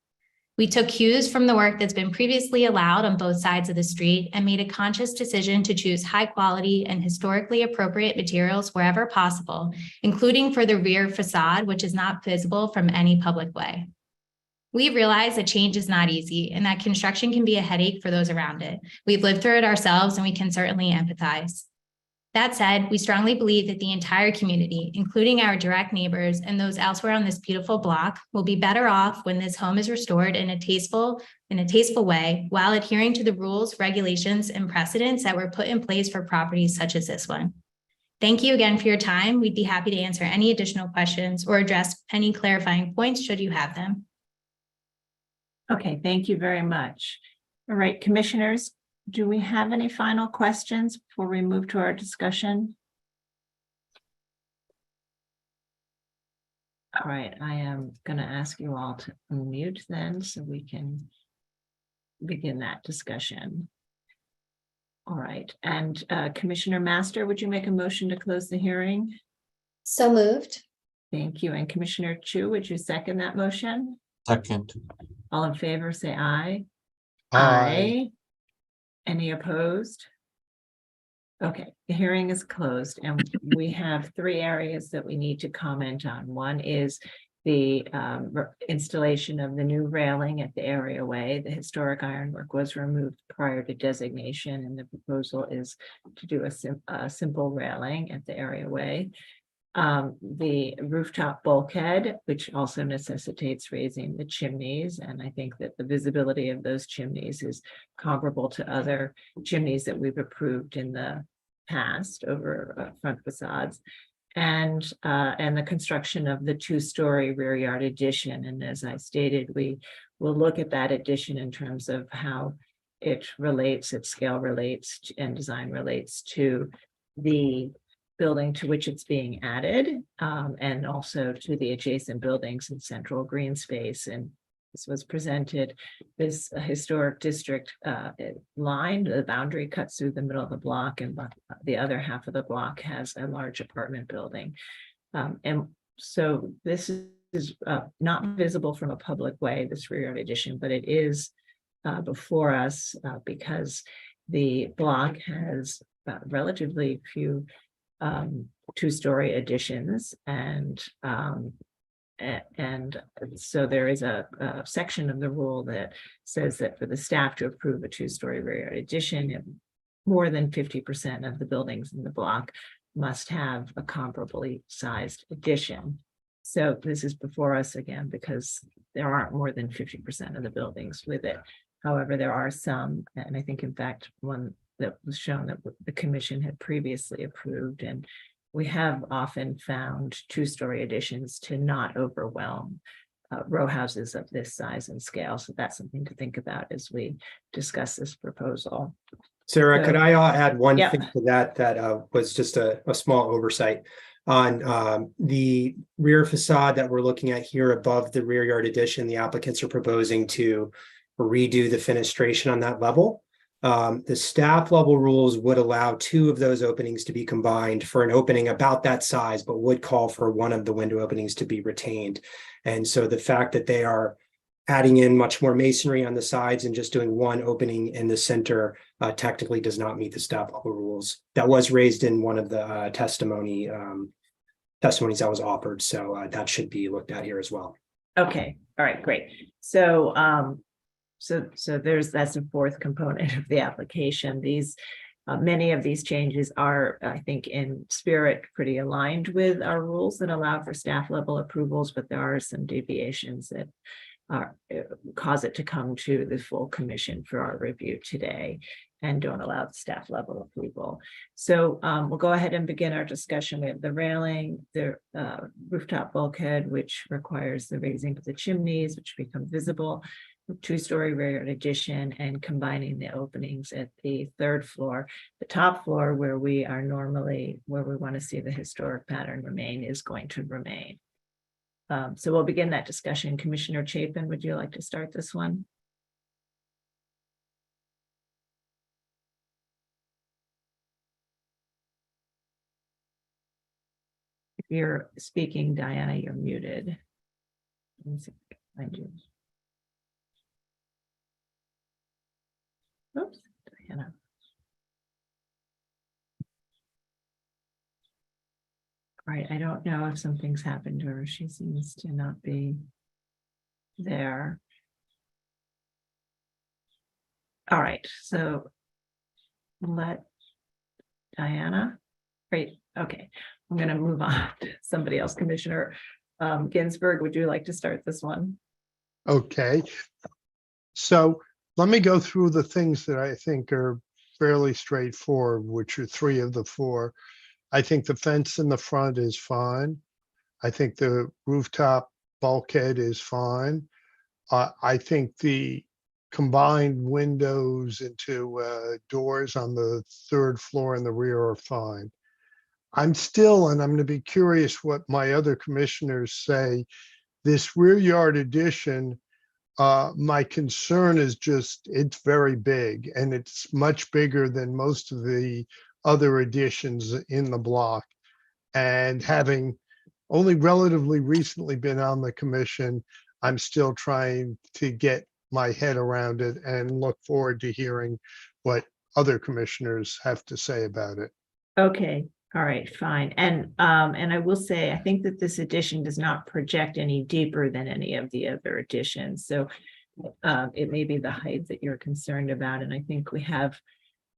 We took cues from the work that's been previously allowed on both sides of the street and made a conscious decision to choose high quality and historically appropriate materials wherever possible, including for the rear facade, which is not visible from any public way. We realize that change is not easy and that construction can be a headache for those around it. We've lived through it ourselves and we can certainly empathize. That said, we strongly believe that the entire community, including our direct neighbors and those elsewhere on this beautiful block, will be better off when this home is restored in a tasteful way while adhering to the rules, regulations, and precedents that were put in place for properties such as this one. Thank you again for your time. We'd be happy to answer any additional questions or address any clarifying points should you have them. Okay, thank you very much. All right, commissioners, do we have any final questions before we move to our discussion? All right, I am going to ask you all to unmute then so we can begin that discussion. All right, and Commissioner Master, would you make a motion to close the hearing? So moved. Thank you. And Commissioner Chu, would you second that motion? Second. All in favor, say aye. Aye. Any opposed? Okay, the hearing is closed and we have 3 areas that we need to comment on. One is the installation of the new railing at the areaway. The historic ironwork was removed prior to designation and the proposal is to do a simple railing at the areaway. The rooftop bulkhead, which also necessitates raising the chimneys. And I think that the visibility of those chimneys is comparable to other chimneys that we've approved in the past over front facades. And the construction of the 2-story rear yard addition. And as I stated, we will look at that addition in terms of how it relates, its scale relates and design relates to the building to which it's being added, and also to the adjacent buildings in central green space. And this was presented, this historic district line, the boundary cuts through the middle of the block, and the other half of the block has a large apartment building. And so this is not visible from a public way, this rear yard addition, but it is before us because the block has relatively few 2-story additions, and so there is a section of the rule that says that for the staff to approve a 2-story rear yard addition, more than 50% of the buildings in the block must have a comparably sized addition. So this is before us again because there aren't more than 50% of the buildings with it. However, there are some, and I think in fact one that was shown that the commission had previously approved, and we have often found 2-story additions to not overwhelm row houses of this size and scale. So that's something to think about as we discuss this proposal. Sarah, So, could I add one yeah. thing to that was just a small oversight on the rear facade that we're looking at here above the rear yard addition. The applicants are proposing to redo the fenestration on that level. The staff level rules would allow 2 of those openings to be combined for an opening about that size, but would call for one of the window openings to be retained. And so the fact that they are adding in much more masonry on the sides and just doing one opening in the center technically does not meet the staff level rules. That was raised in one of the testimonies that was offered. So that should be looked at here as well. Okay, all right, great. So So that's the 4th component of the application. These Many of these changes are, I think, in spirit, pretty aligned with our rules that allow for staff level approvals, but there are some deviations that cause it to come to the full commission for our review today and don't allow staff level approval. So we'll go ahead and begin our discussion. We have the railing, the rooftop bulkhead, which requires the raising of the chimneys, which become visible, two-story rear yard addition, and combining the openings at the third floor. The top floor, where we are normally, where we want to see the historic pattern remain, is going to remain. So we'll begin that discussion. Commissioner Chapin, would you like to start this one? If you're speaking, Diana, you're muted. Let me see if I can find you. Oops, Diana. All right, I don't know if something's happened to her. She seems to not be there. All right, so let Diana, great, okay. I'm gonna move on to somebody else. Commissioner Ginsburg, would you like to start this one? Okay. So let me go through the things that I think are fairly straightforward, which are 3 of the 4. I think the fence in the front is fine. I think the rooftop bulkhead is fine. I think the combined windows into doors on the 3rd floor in the rear are fine. I'm still, and I'm going to be curious what my other commissioners say, this rear yard addition, my concern is just, it's very big, and it's much bigger than most of the other additions in the block. And having only relatively recently been on the commission, I'm still trying to get my head around it and look forward to hearing what other commissioners have to say about it. Okay, all right, fine. And I will say, I think that this addition does not project any deeper than any of the other additions. So it may be the height that you're concerned about. And I think we have,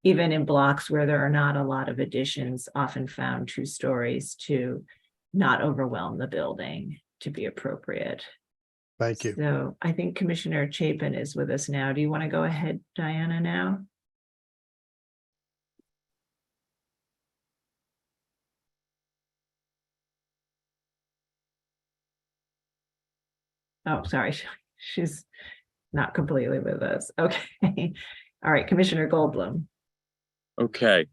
even in blocks where there are not a lot of additions, often found 2 stories to not overwhelm the building to be appropriate. Thank you. So I think Commissioner Chapin is with us now. Do you want to go ahead, Diana, now? Oh, sorry, she's not completely with us. Okay. All right, Commissioner Goldblum. Okay.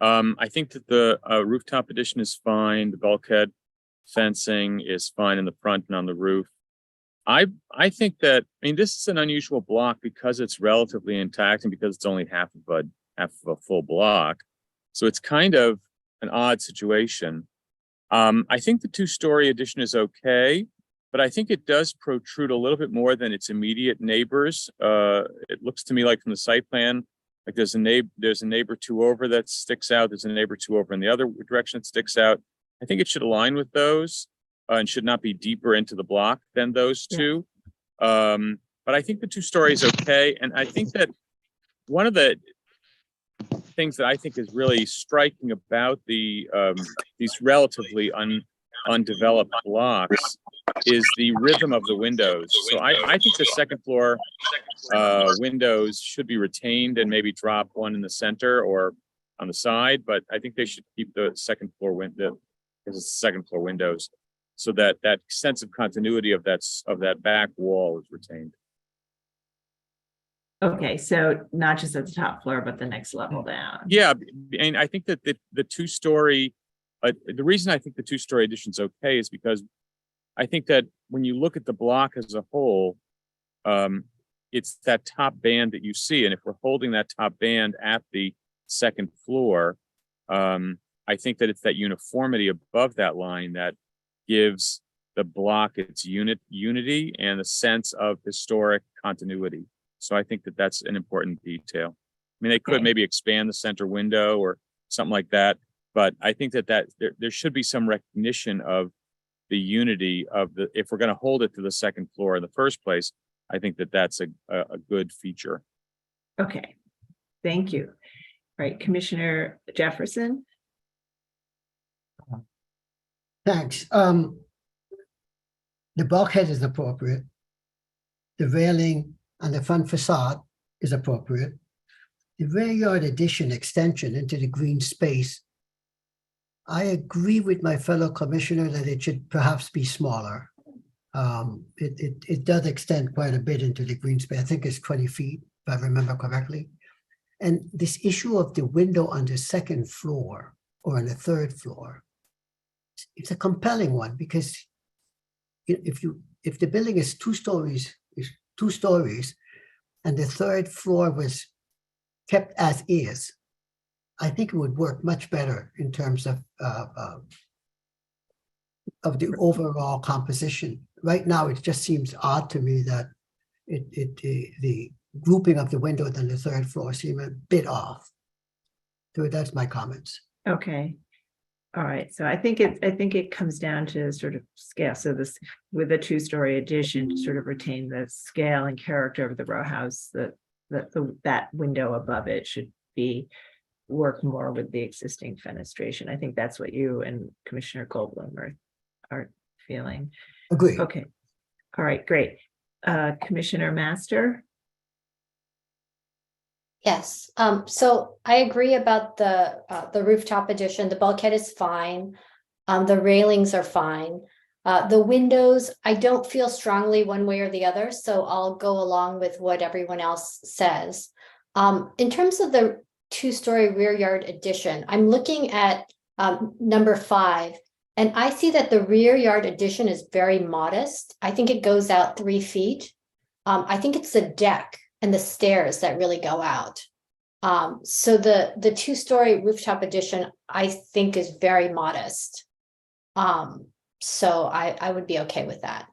I think that the rooftop addition is fine. The bulkhead fencing is fine in the front and on the roof. I think that, I mean, this is an unusual block because it's relatively intact and because it's only half of a full block. So it's kind of an odd situation. I think the 2-story addition is okay, but I think it does protrude a little bit more than its immediate neighbors. It looks to me like from the site plan, like there's a neighbor 2 over that sticks out. There's a neighbor 2 over in the other direction that sticks out. I think it should align with those and should not be deeper into the block than those 2. But I think the 2-story is okay. And I think that one of the things that I think is really striking about these relatively undeveloped blocks is the rhythm of the windows. So I think the 2nd floor windows should be retained and maybe drop one in the center or on the side, but I think they should keep the 2nd floor window because it's the 2nd floor windows, so that that sense of continuity of that back wall is retained. Okay, so not just at the top floor, but the next level down. Yeah, and I think that the 2-story, the reason I think the 2-story addition is okay is because I think that when you look at the block as a whole, it's that top band that you see. And if we're holding that top band at the 2nd floor, I think that it's that uniformity above that line that gives the block its unity and a sense of historic continuity. So I think that that's an important detail. I mean, they could maybe expand the center window or something like that, but I think that there should be some recognition of the unity of the, if we're going to hold it to the 2nd floor in the first place, I think that that's a good feature. Okay, thank you. Right, Commissioner Jefferson? Thanks. The bulkhead is appropriate. The railing on the front facade is appropriate. The rear yard addition extension into the green space, I agree with my fellow commissioner that it should perhaps be smaller. It does extend quite a bit into the green space. I think it's 20 feet, if I remember correctly. And this issue of the window on the second floor or on the third floor, it's a compelling one because if the building is two stories, and the third floor was kept as is, I think it would work much better in terms of the overall composition. Right now, it just seems odd to me that the grouping of the windows on the third floor seem a bit off. So that's my comments. Okay. All right, so I think it comes down to sort of scale. So this, with a two-story addition, to sort of retain the scale and character of the row house, that window above it should work more with the existing fenestration. I think that's what you and Commissioner Goldblum are feeling. Agree. Okay. All right, great. Commissioner Master? Yes, so I agree about the rooftop addition. The bulkhead is fine. The railings are fine. The windows, I don't feel strongly one way or the other, so I'll go along with what everyone else says. In terms of the two-story rear yard addition, I'm looking at number 5, and I see that the rear yard addition is very modest. I think it goes out 3 feet. I think it's the deck and the stairs that really go out. So the two-story rooftop addition, I think, is very modest. So I would be okay with that.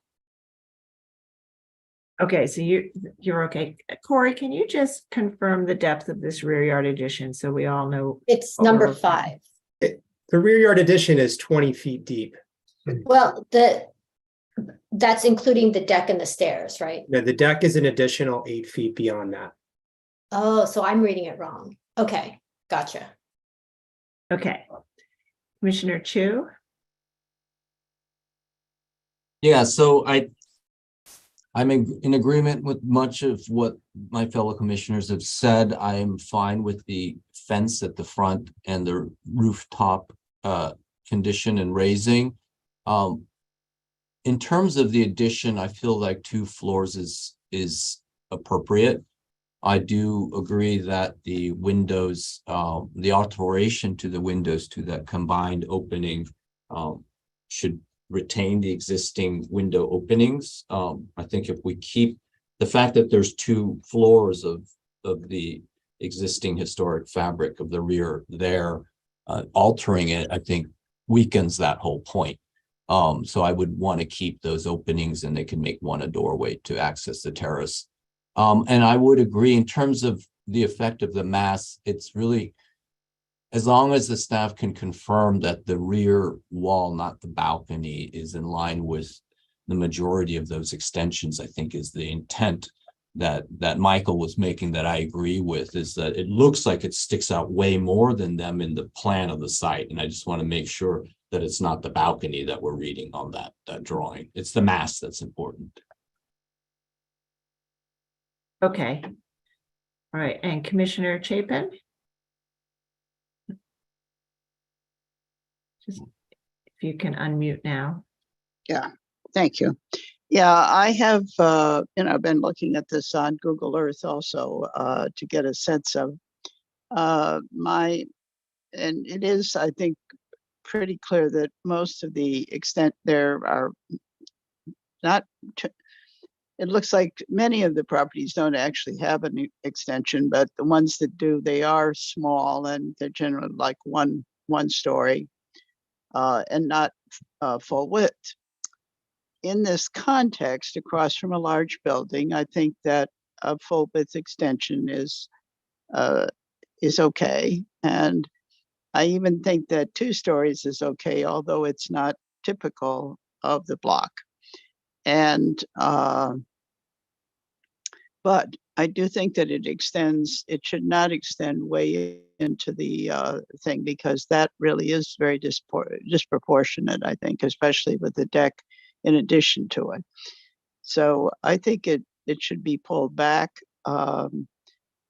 Okay, so you're okay. Corey, can you just confirm the depth of this rear yard addition so we all know? It's number 5. The rear yard addition is 20 feet deep. Well, that's including the deck and the stairs, right? No, the deck is an additional 8 feet beyond that. Oh, so I'm reading it wrong. Okay, gotcha. Okay. Commissioner Chu? Yeah, so I'm in agreement with much of what my fellow commissioners have said. I am fine with the fence at the front and the rooftop condition and raising. In terms of the addition, I feel like 2 floors is appropriate. I do agree that the windows, the alteration to the windows to that combined opening should retain the existing window openings. I think if we keep the fact that there's 2 floors of the existing historic fabric of the rear there, altering it, I think weakens that whole point. So I would want to keep those openings, and they can make one a doorway to access the terrace. And I would agree in terms of the effect of the mass, it's really, as long as the staff can confirm that the rear wall, not the balcony, is in line with the majority of those extensions, I think is the intent that Michael was making, that I agree with, is that it looks like it sticks out way more than them in the plan of the site. And I just want to make sure that it's not the balcony that we're reading on that drawing. It's the mass that's important. Okay. All right, and Commissioner Chapin? Just if you can unmute now. Yeah, thank you. Yeah, I have, been looking at this on Google Earth also to get a sense of and it is, I think, pretty clear that most of the extent there are not, it looks like many of the properties don't actually have an extension, but the ones that do, they are small, and they're generally like one story and not full width. In this context, across from a large building, I think that a full width extension is okay. And I even think that 2 stories is okay, although it's not typical of the block. And But I do think that it should not extend way into the thing, because that really is very disproportionate, I think, especially with the deck in addition to it. So I think it should be pulled back,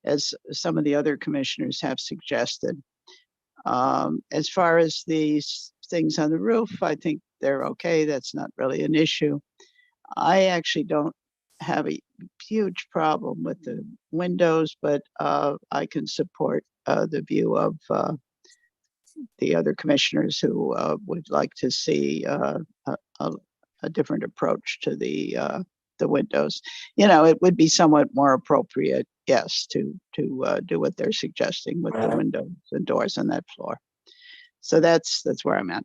as some of the other commissioners have suggested. As far as these things on the roof, I think they're okay. That's not really an issue. I actually don't have a huge problem with the windows, but I can support the view of the other commissioners who would like to see a different approach to the windows. You know, it would be somewhat more appropriate, yes, to do what they're suggesting with the windows and doors on that floor. So that's where I'm at.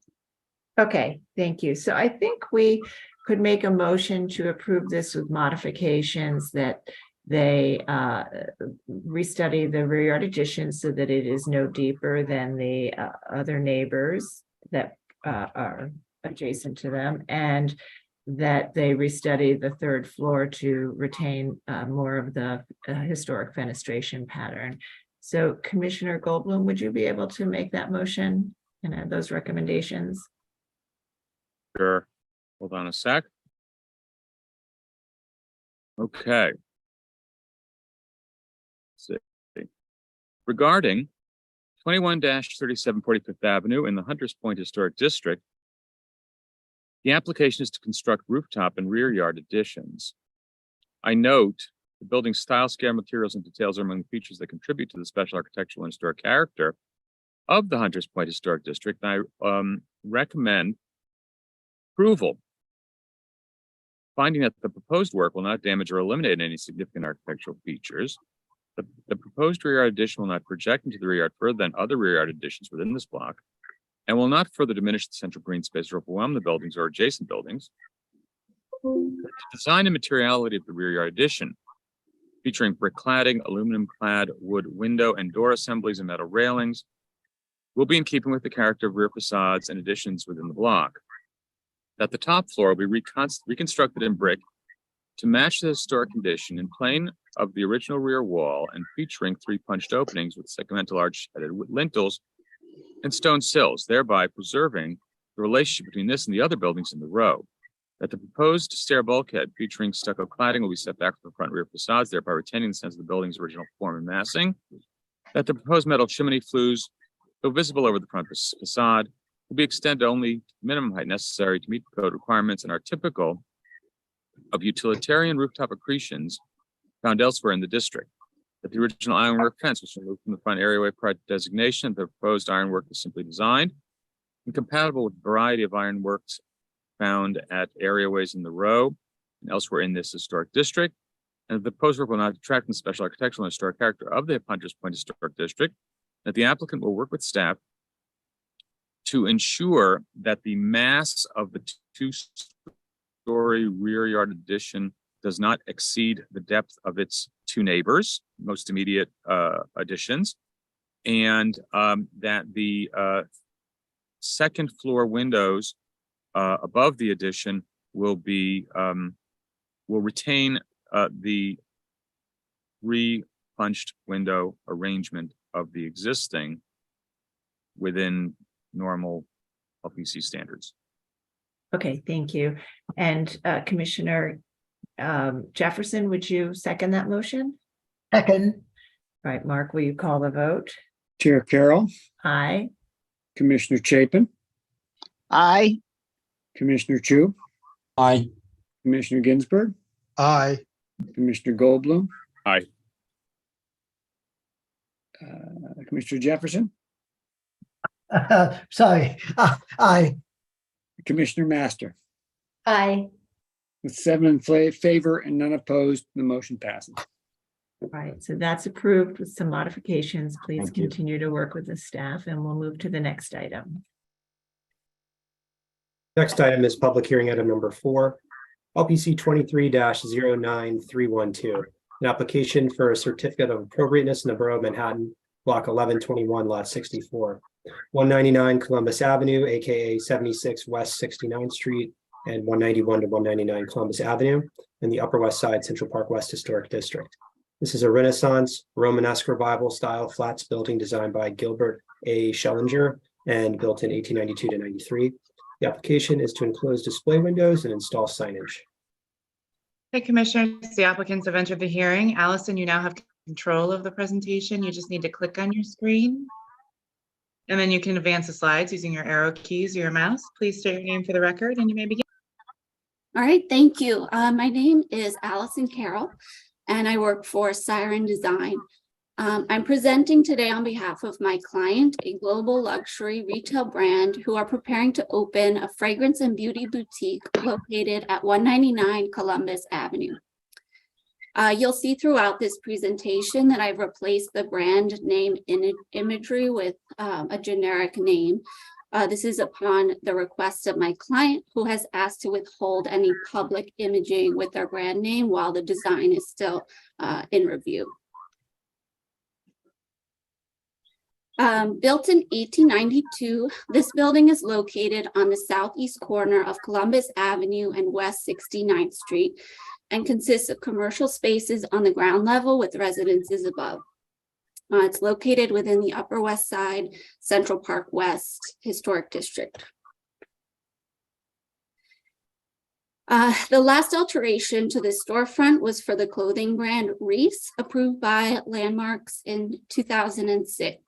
Okay, thank you. So I think we could make a motion to approve this with modifications, that they restudy the rear yard addition so that it is no deeper than the other neighbors that are adjacent to them, and that they restudy the third floor to retain more of the historic fenestration pattern. So Commissioner Goldblum, would you be able to make that motion and add those recommendations? Sure. Hold on a sec. Okay. Let's see. Regarding 21-37 45th Avenue in the Hunters Point Historic District, the application is to construct rooftop and rear yard additions. I note the building style, scale, materials, and details are among the features that contribute to the special architectural and historic character of the Hunters Point Historic District. And I recommend approval, finding that the proposed work will not damage or eliminate any significant architectural features. The proposed rear yard addition will not project into the rear yard further than other rear yard additions within this block, and will not further diminish the central green space or overwhelm the buildings or adjacent buildings. The design and materiality of the rear yard addition, featuring brick cladding, aluminum clad wood window and door assemblies, and metal railings, will be in keeping with the character of rear facades and additions within the block. That the top floor will be reconstructed in brick to match the historic condition in plane of the original rear wall, and featuring 3 punched openings with segmental arch-headed lintels and stone sills, thereby preserving the relationship between this and the other buildings in the row. That the proposed stair bulkhead featuring stucco cladding will be set back from the front rear facades, thereby retaining the sense of the building's original form and massing. That the proposed metal chimney flues, though visible over the front facade, will be extended only to minimum height necessary to meet the code requirements and are typical of utilitarian rooftop accretions found elsewhere in the district. That the original ironwork fence was removed from the front areaway prior to designation. The proposed ironwork was simply designed and compatible with a variety of ironworks found at areaways in the row and elsewhere in this historic district. And the proposed work will not detract from the special architectural and historic character of the Hunters Point Historic District. That the applicant will work with staff to ensure that the mass of the 2-story rear yard addition does not exceed the depth of its 2 neighbors, most immediate additions, and that the second floor windows above the addition will retain the 3-punched window arrangement of the existing within normal LPC standards. Okay, thank you. And Commissioner Jefferson, would you second that motion? Second. All right, Mark, will you call the vote? Chair Carroll, Aye. Commissioner Chapin, Aye. Commissioner Chu, Aye. Commissioner Ginsburg, Aye. Commissioner Goldblum, Aye. Commissioner Jefferson, Sorry. Aye. Commissioner Master. Aye. With 7 in favor and none opposed, the motion passes. All right, so that's approved with some modifications. Please Thank you. continue to work with the staff, and we'll move to the next item. Next item is public hearing item number 4, LPC 23-09312, an application for a certificate of appropriateness in the Borough of Manhattan, block 1121, lot 64, 199 Columbus Avenue, aka 76 West 69th Street, and 191 to 199 Columbus Avenue in the Upper West Side Central Park West Historic District. This is a Renaissance Romanesque revival style flats building designed by Gilbert A. Schellinger and built in 1892 to 93. The application is to enclose display windows and install signage. Hey, Commissioners, the applicants have entered the hearing. Allison, you now have control of the presentation. You just need to click on your screen. And then you can advance the slides using your arrow keys or your mouse. Please state your name for the record and you may begin. All right, thank you. My name is Allison Carroll, and I work for Siren Design. I'm presenting today on behalf of my client, a global luxury retail brand who are preparing to open a fragrance and beauty boutique located at 199 Columbus Avenue. You'll see throughout this presentation that I've replaced the brand name imagery with a generic name. This is upon the request of my client, who has asked to withhold any public imaging with their brand name while the design is still in review. Built in 1892, this building is located on the southeast corner of Columbus Avenue and West 69th Street and consists of commercial spaces on the ground level with residences above. It's located within the Upper West Side Central Park West Historic District. The last alteration to the storefront was for the clothing brand Reese, approved by Landmarks in 2006.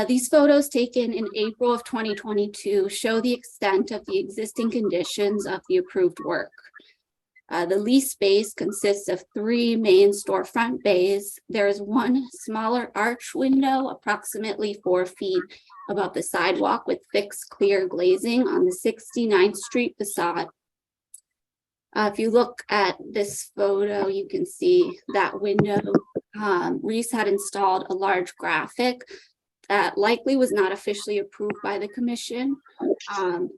These photos taken in April of 2022 show the extent of the existing conditions of the approved work. The lease space consists of 3 main storefront bays. There is 1 smaller arch window, approximately 4 feet above the sidewalk, with fixed clear glazing on the 69th Street facade. If you look at this photo, you can see that window. Reese had installed a large graphic that likely was not officially approved by the commission.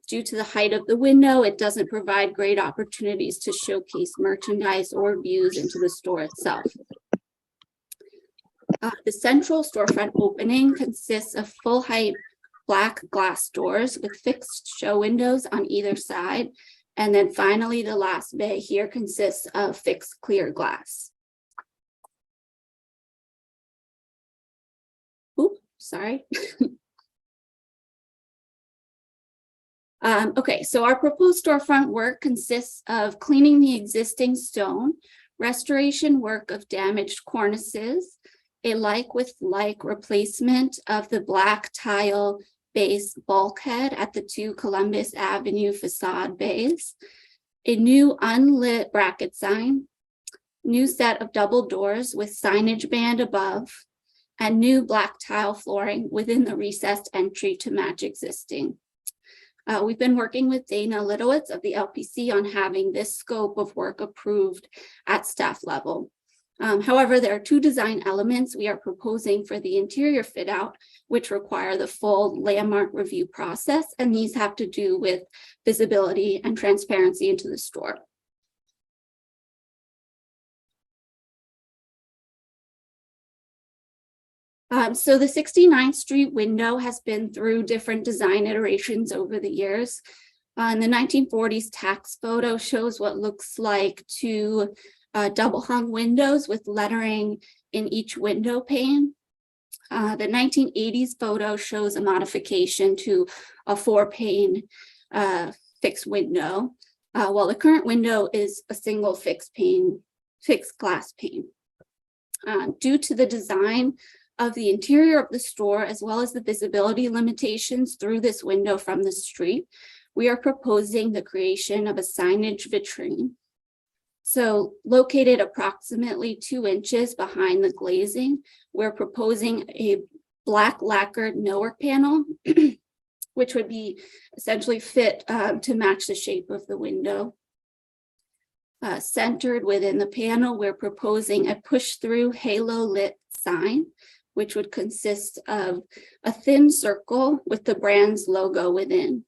Due to the height of the window, it doesn't provide great opportunities to showcase merchandise or views into the store itself. The central storefront opening consists of full-height black glass doors with fixed show windows on either side. And then finally, the last bay here consists of fixed clear glass. Oops, sorry. Okay, so our proposed storefront work consists of cleaning the existing stone, restoration work of damaged cornices, a like-with-like replacement of the black tile base bulkhead at the 2 Columbus Avenue facade bays, a new unlit bracket sign, new set of double doors with signage band above, and new black tile flooring within the recessed entry to match existing. We've been working with Dana Litowitz of the LPC on having this scope of work approved at staff level. However, there are 2 design elements we are proposing for the interior fit out, which require the full landmark review process, and these have to do with visibility and transparency into the store. So the 69th Street window has been through different design iterations over the years. In the 1940s tax photo shows what looks like 2 double hung windows with lettering in each window pane. The 1980s photo shows a modification to a 4-pane fixed window, while the current window is a single fixed glass pane. Due to the design of the interior of the store, as well as the visibility limitations through this window from the street, we are proposing the creation of a signage vitrine. So located approximately 2 inches behind the glazing, we're proposing a black lacquered millwork panel, which would be essentially fit to match the shape of the window. Centered within the panel, we're proposing a push-through halo lit sign, which would consist of a thin circle with the brand's logo within.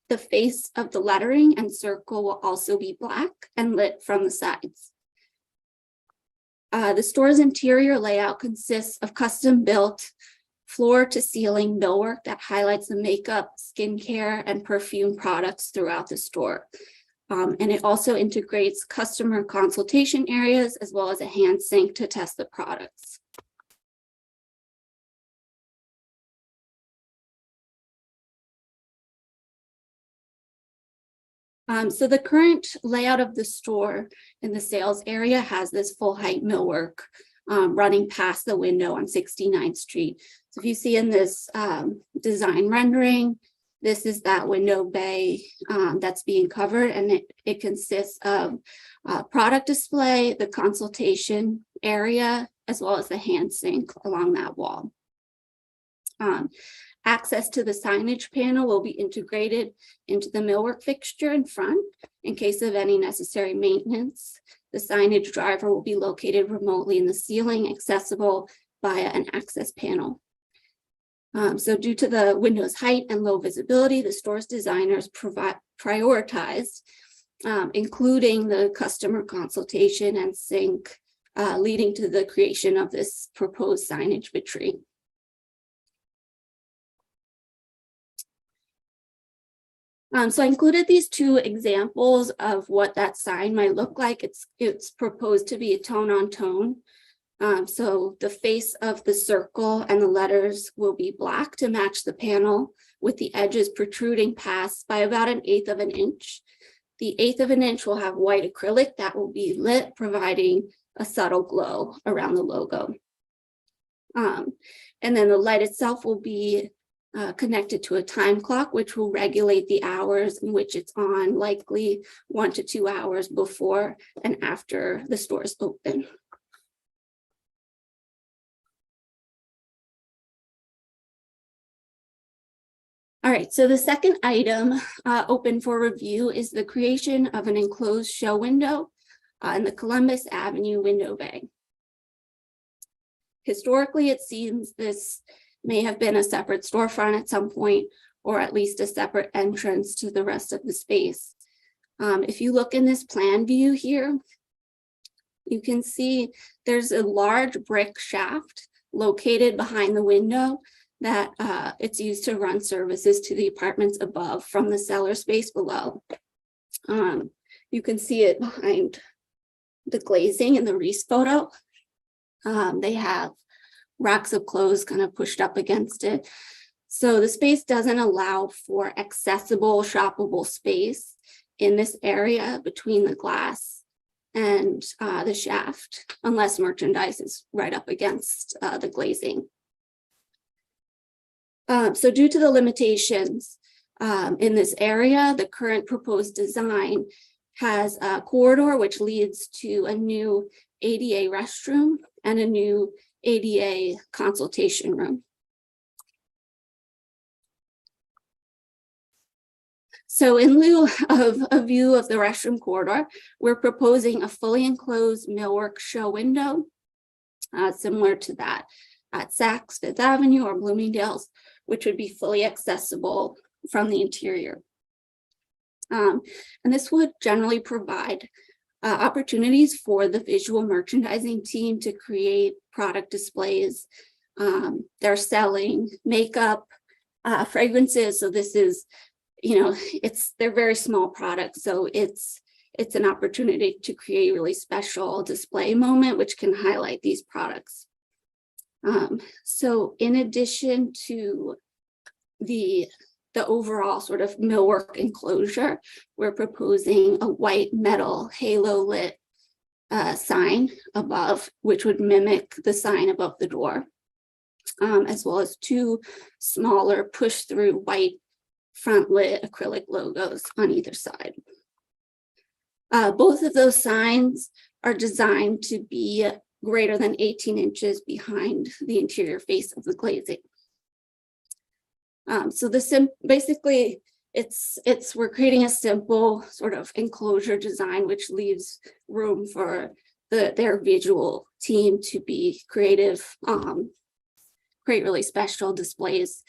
The face of the lettering and circle will also be black and lit from the sides. The store's interior layout consists of custom-built floor to ceiling millwork that highlights the makeup, skincare, and perfume products throughout the store. And it also integrates customer consultation areas as well as a hand sink to test the products. So the current layout of the store in the sales area has this full height millwork running past the window on 69th Street. So if you see in this design rendering, this is that window bay that's being covered, and it consists of product display, the consultation area, as well as the hand sink along that wall. Access to the signage panel will be integrated into the millwork fixture in front in case of any necessary maintenance. The signage driver will be located remotely in the ceiling, accessible via an access panel. So due to the window's height and low visibility, the store's designers prioritized including the customer consultation and sink, leading to the creation of this proposed signage vitrine. So I included these two examples of what that sign might look like. It's proposed to be a tone-on-tone. So the face of the circle and the letters will be black to match the panel, with the edges protruding past by about 1/8 of an inch. The 1/8 of an inch will have white acrylic that will be lit, providing a subtle glow around the logo. And then the light itself will be connected to a time clock, which will regulate the hours in which it's on, likely 1 to 2 hours before and after the store is open. All right, so the second item open for review is the creation of an enclosed show window in the Columbus Avenue window bay. Historically, it seems this may have been a separate storefront at some point, or at least a separate entrance to the rest of the space. If you look in this plan view here, you can see there's a large brick shaft located behind the window that it's used to run services to the apartments above from the cellar space below. You can see it behind the glazing in the Reese photo. They have racks of clothes kind of pushed up against it. So the space doesn't allow for accessible, shoppable space in this area between the glass and the shaft, unless merchandise is right up against the glazing. So due to the limitations in this area, the current proposed design has a corridor which leads to a new ADA restroom and a new ADA consultation room. So in lieu of a view of the restroom corridor, we're proposing a fully enclosed millwork show window, similar to that at Saks Fifth Avenue or Bloomingdale's, which would be fully accessible from the interior. And this would generally provide opportunities for the visual merchandising team to create product displays. They're selling makeup, fragrances. So this is, they're very small products. So it's an opportunity to create a really special display moment, which can highlight these products. So in addition to the overall sort of millwork enclosure, we're proposing a white metal halo lit sign above, which would mimic the sign above the door, as well as two smaller push through white front lit acrylic logos on either side. Both of those signs are designed to be greater than 18 inches behind the interior face of the glazing. So basically we're creating a simple sort of enclosure design, which leaves room for their visual team to be creative, create really special displays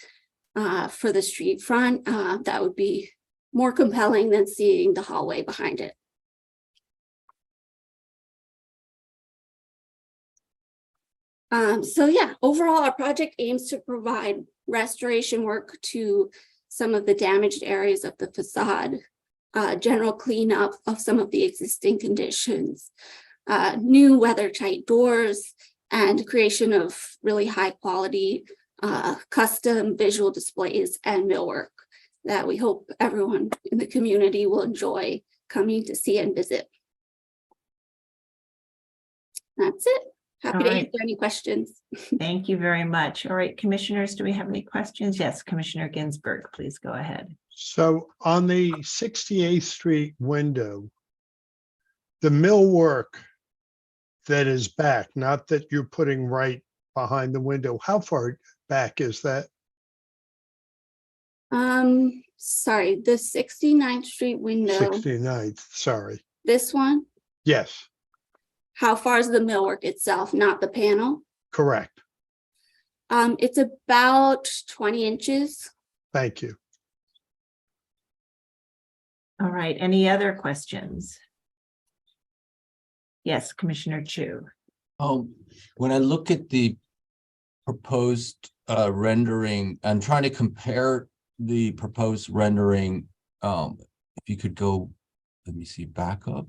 for the street front that would be more compelling than seeing the hallway behind it. So yeah, overall, our project aims to provide restoration work to some of the damaged areas of the facade, general cleanup of some of the existing conditions, new weather-tight doors, and creation of really high quality custom visual displays and millwork that we hope everyone in the community will enjoy coming to see and visit. That's it. Happy All to right. answer any questions. Thank you very much. All right, commissioners, do we have any questions? Yes, Commissioner Ginsburg, please go ahead. So on the 68th Street window, the millwork that is back, not that you're putting right behind the window, how far back is that? Sorry, the 69th Street window, 69th, sorry. this one, Yes, how far is the millwork itself, not the panel? correct. It's about 20 inches. Thank you. All right, any other questions? Yes, Commissioner Chu. When I look at the proposed rendering, I'm trying to compare the proposed rendering. If you could go, let me see, back up.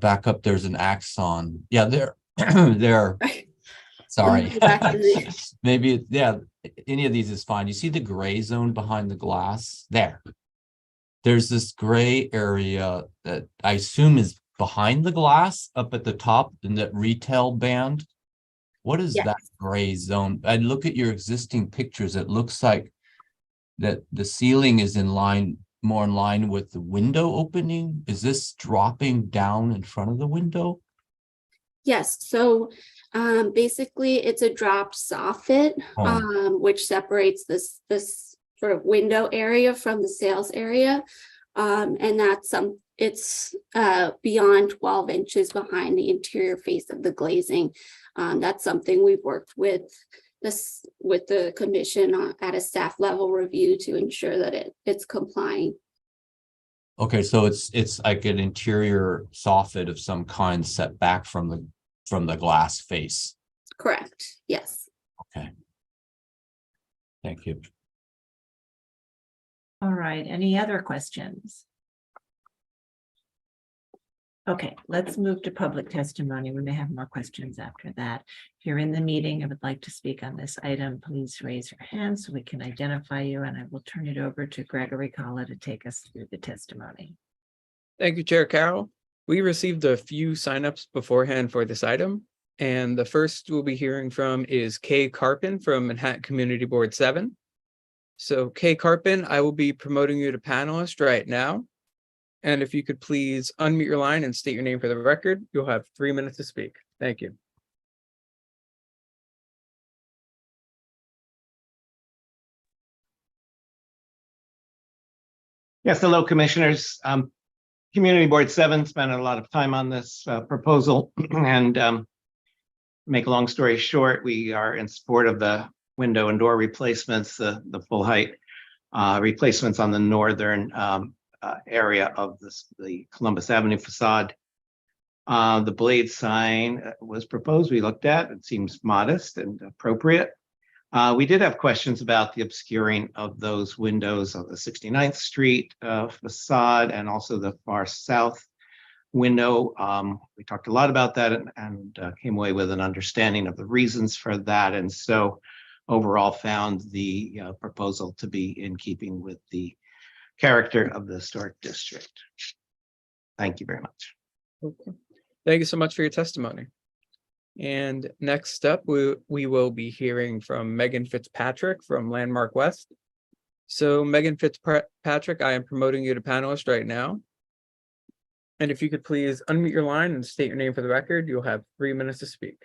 Back up, there's an axon. Yeah, there, there. Sorry. Maybe, yeah, any of these is fine. You see the gray zone behind the glass? There. There's this gray area that I assume is behind the glass up at the top in that retail band. What is that gray zone? I look at your existing pictures. It looks like that the ceiling is in line, more in line with the window opening. Is this dropping down in front of the window? Yes, so basically it's a dropped soffit, which separates this sort of window area from the sales area. And that's it's beyond 12 inches behind the interior face of the glazing. That's something we've worked with the commission at a staff level review to ensure that it's complying. Okay, so it's like an interior soffit of some kind set back from the glass face. Correct. Yes. Okay. Thank you. All right, any other questions? Okay, let's move to public testimony. We may have more questions after that. If you're in the meeting and would like to speak on this item, please raise your hand so we can identify you, and I will turn it over to Gregory Kalla to take us through the testimony. Thank you, Chair Carroll. We received a few signups beforehand for this item, and the first we'll be hearing from is Kay Carpin from Manhattan Community Board 7. So Kay Carpin, I will be promoting you to panelist right now. And if you could please unmute your line and state your name for the record, you'll have 3 minutes to speak. Thank you. Yes, hello, commissioners. Community Board 7 spent a lot of time on this proposal, and make a long story short, we are in support of the window and door replacements, the full height replacements on the northern area of the Columbus Avenue facade. The blade sign was proposed, we looked at, it seems modest and appropriate. We did have questions about the obscuring of those windows of the 69th Street facade and also the far south window. We talked a lot about that and came away with an understanding of the reasons for that. And so overall found the proposal to be in keeping with the character of the historic district. Thank you very much. Okay. Thank you so much for your testimony. And next up, we will be hearing from Megan Fitzpatrick from Landmark West. So Megan Fitzpatrick, I am promoting you to panelist right now. And if you could please unmute your line and state your name for the record, you'll have 3 minutes to speak.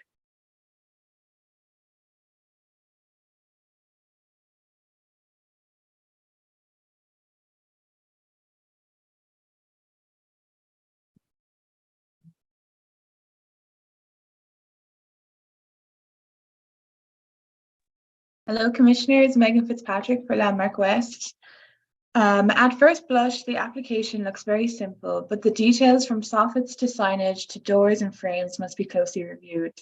Hello, Commissioners. Megan Fitzpatrick for Landmark West. At first blush, the application looks very simple, but the details from soffits to signage to doors and frames must be closely reviewed.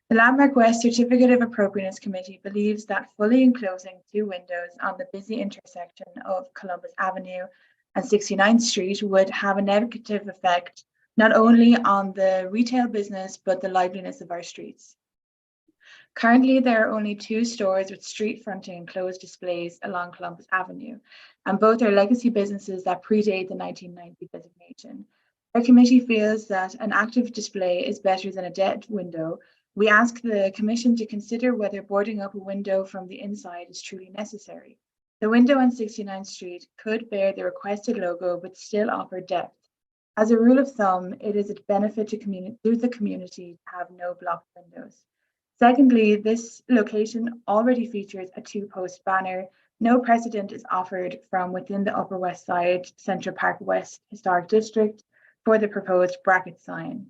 The Landmark West Certificate of Appropriateness Committee believes that fully enclosing 2 windows on the busy intersection of Columbus Avenue and 69th Street would have a negative effect not only on the retail business, but the liveliness of our streets. Currently, there are only 2 stores with street fronting and closed displays along Columbus Avenue, and both are legacy businesses that predate the 1990 designation. Our committee feels that an active display is better than a dead window. We ask the Commission to consider whether boarding up a window from the inside is truly necessary. The window on 69th Street could bear the requested logo but still offer depth. As a rule of thumb, it is a benefit to the community to have no blocked windows. Secondly, this location already features a 2-post banner. No precedent is offered from within the Upper West Side Central Park West Historic District for the proposed bracket sign.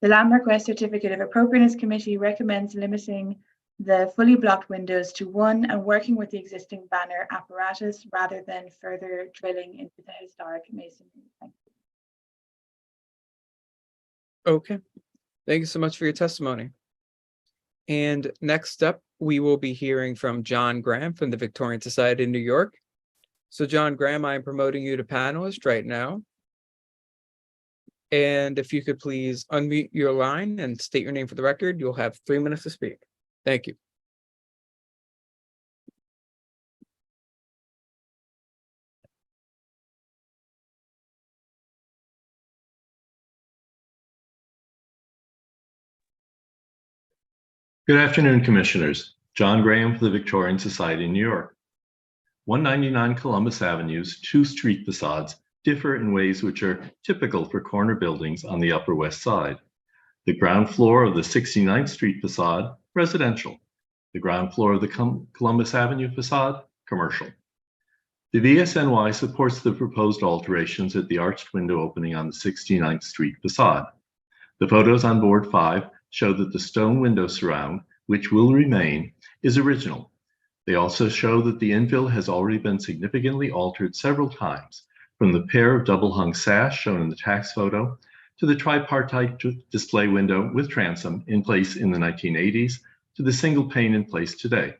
The Landmark West Certificate of Appropriateness Committee recommends limiting the fully blocked windows to 1 and working with the existing banner apparatus rather than further drilling into the historic masonry. Thank you. Okay, thank you so much for your testimony. And next up, we will be hearing from John Graham from the Victorian Society in New York. So John Graham, I am promoting you to panelist right now. And if you could please unmute your line and state your name for the record, you'll have 3 minutes to speak. Thank you. Good afternoon, Commissioners. John Graham for the Victorian Society in New York. 199 Columbus Avenue's 2 street facades differ in ways which are typical for corner buildings on the Upper West Side. The ground floor of the 69th Street facade, residential. The ground floor of the Columbus Avenue facade, commercial. The VSNY supports the proposed alterations at the arched window opening on the 69th Street facade. The photos on board 5 show that the stone window surround, which will remain, is original. They also show that the infill has already been significantly altered several times, from the pair of double-hung sash shown in the tax photo to the tripartite display window with transom in place in the 1980s to the single pane in place today.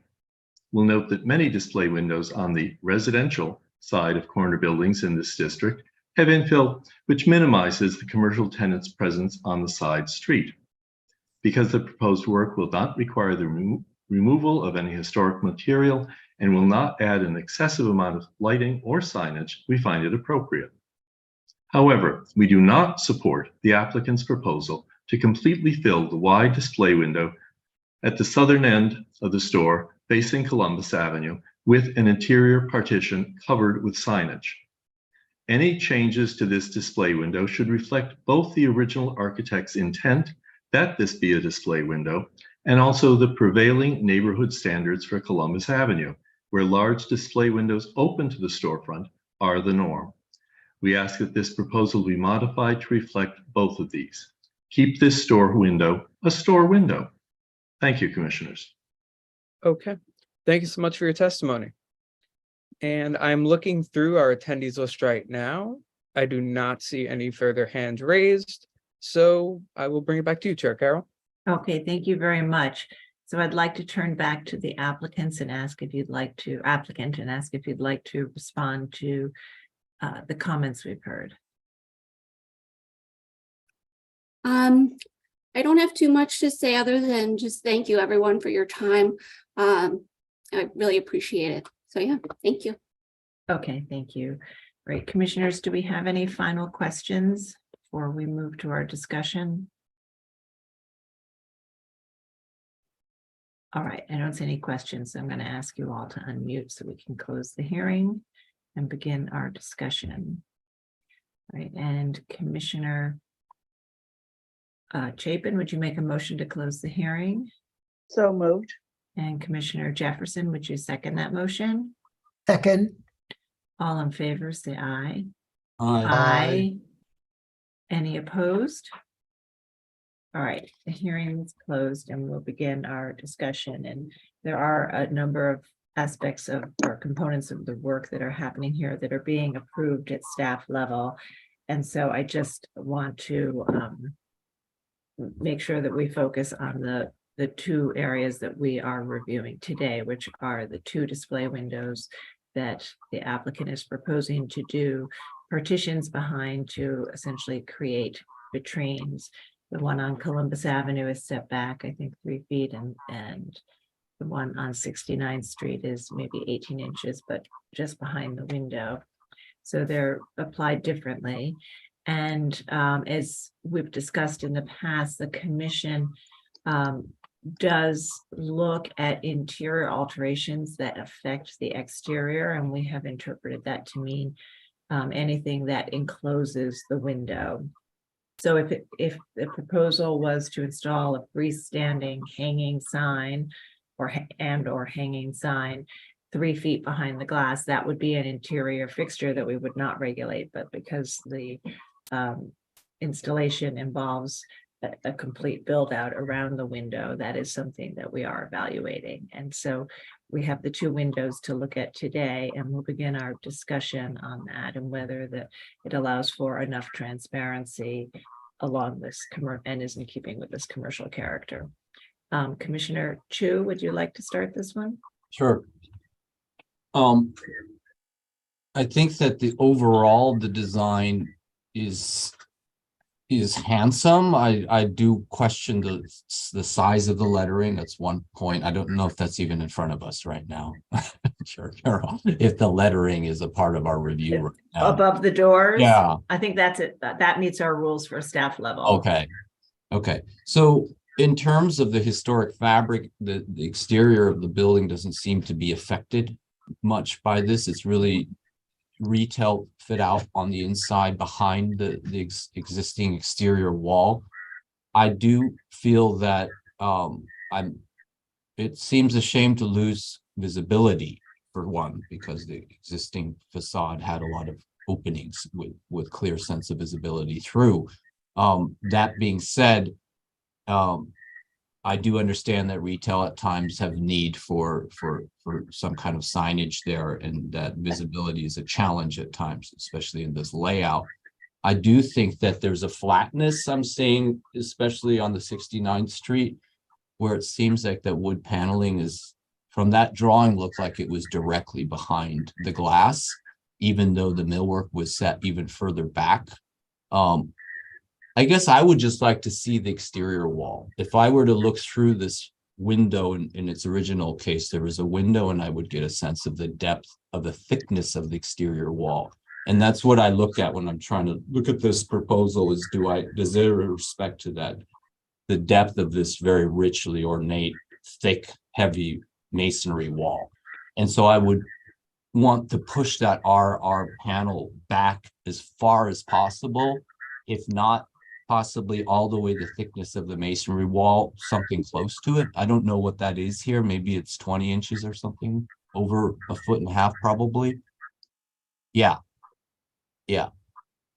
We'll note that many display windows on the residential side of corner buildings in this district have infill, which minimizes the commercial tenant's presence on the side street. Because the proposed work will not require the removal of any historic material and will not add an excessive amount of lighting or signage, we find it appropriate. However, we do not support the applicant's proposal to completely fill the wide display window at the southern end of the store facing Columbus Avenue with an interior partition covered with signage. Any changes to this display window should reflect both the original architect's intent that this be a display window, and also the prevailing neighborhood standards for Columbus Avenue, where large display windows open to the storefront are the norm. We ask that this proposal be modified to reflect both of these. Keep this store window a store window. Thank you, Commissioners. Okay, thank you so much for your testimony. And I'm looking through our attendees list right now. I do not see any further hands raised. So I will bring it back to you, Chair Carroll. Okay, thank you very much. So I'd like to turn back to the applicants and ask if you'd like to, respond to the comments we've heard. I don't have too much to say other than just thank you everyone for your time. I really appreciate it. So yeah, thank you. Okay, thank you. Great. Commissioners, do we have any final questions before we move to our discussion? All right, I don't see any questions. So I'm going to ask you all to unmute so we can close the hearing and begin our discussion. All right, and Commissioner Chapin, would you make a motion to close the hearing? So moved. And Commissioner Jefferson, would you second that motion? Second. All in favor, say aye. Aye. Aye. Any opposed? All right, the hearing is closed and we'll begin our discussion. And there are a number of aspects of or components of the work that are happening here that are being approved at staff level. And so I just want to make sure that we focus on the two areas that we are reviewing today, which are the two display windows that the applicant is proposing to do partitions behind to essentially create vitrines. The one on Columbus Avenue is set back, I think, 3 feet, and the one on 69th Street is maybe 18 inches, but just behind the window. So they're applied differently. And as we've discussed in the past, the commission does look at interior alterations that affect the exterior, and we have interpreted that to mean anything that encloses the window. So if the proposal was to install a freestanding hanging sign or hanging sign 3 feet behind the glass, that would be an interior fixture that we would not regulate. But because the installation involves a complete build out around the window, that is something that we are evaluating. And so we have the two windows to look at today, and we'll begin our discussion on that and whether it allows for enough transparency along this and is in keeping with this commercial character. Commissioner Chu, would you like to start this one? Sure. I think that the design is handsome. I do question the size of the lettering. That's one point. I don't know if that's even in front of us right now. Sure, Carol. If the lettering is a part of our review right now. Above the doors? Yeah. I think that's it. That meets our rules for staff level. Okay. So in terms of the historic fabric, the exterior of the building doesn't seem to be affected much by this. It's really retail fit out on the inside behind the existing exterior wall. I do feel that it seems a shame to lose visibility, for one, because the existing facade had a lot of openings with clear sense of visibility through. That being said, I do understand that retail at times have need for some kind of signage there, and that visibility is a challenge at times, especially in this layout. I do think that there's a flatness I'm seeing, especially on the 69th Street, where it seems like that wood paneling is, from that drawing, looked like it was directly behind the glass, even though the millwork was set even further back. I guess I would just like to see the exterior wall. If I were to look through this window in its original case, there was a window and I would get a sense of the depth of the thickness of the exterior wall. And that's what I look at when I'm trying to look at this proposal is, does there respect to that, the depth of this very richly ornate, thick, heavy masonry wall. And so I would want to push that RR panel back as far as possible, if not possibly all the way the thickness of the masonry wall, something close to it. I don't know what that is here. Maybe it's 20 inches or something, over 1.5 feet probably. Yeah,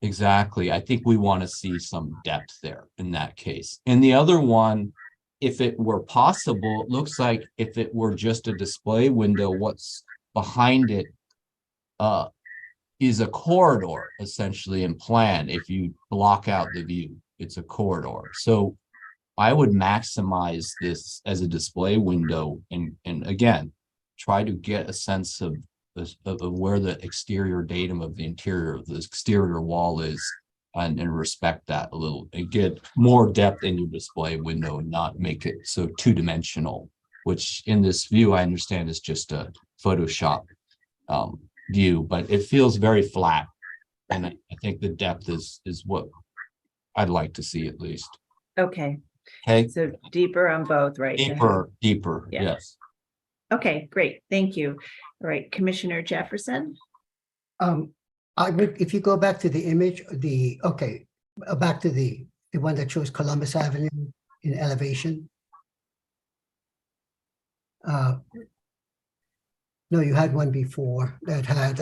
exactly. I think we want to see some depth there in that case. And the other one, if it were possible, it looks like if it were just a display window, what's behind it is a corridor, essentially, in plan. If you block out the view, it's a corridor. So I would maximize this as a display window and again, try to get a sense of where the exterior datum of the interior of the exterior wall is, and respect that a little, and get more depth in your display window and not make it so two-dimensional, which in this view, I understand is just a Photoshop view, but it feels very flat. And I think the depth is what I'd like to see at least. Okay. Okay. So deeper on both, right? Deeper, Yeah. yes. Okay, great. Thank you. All right, Commissioner Jefferson. I would, if you go back to the image, back to the one that shows Columbus Avenue in elevation. No, you had one before that had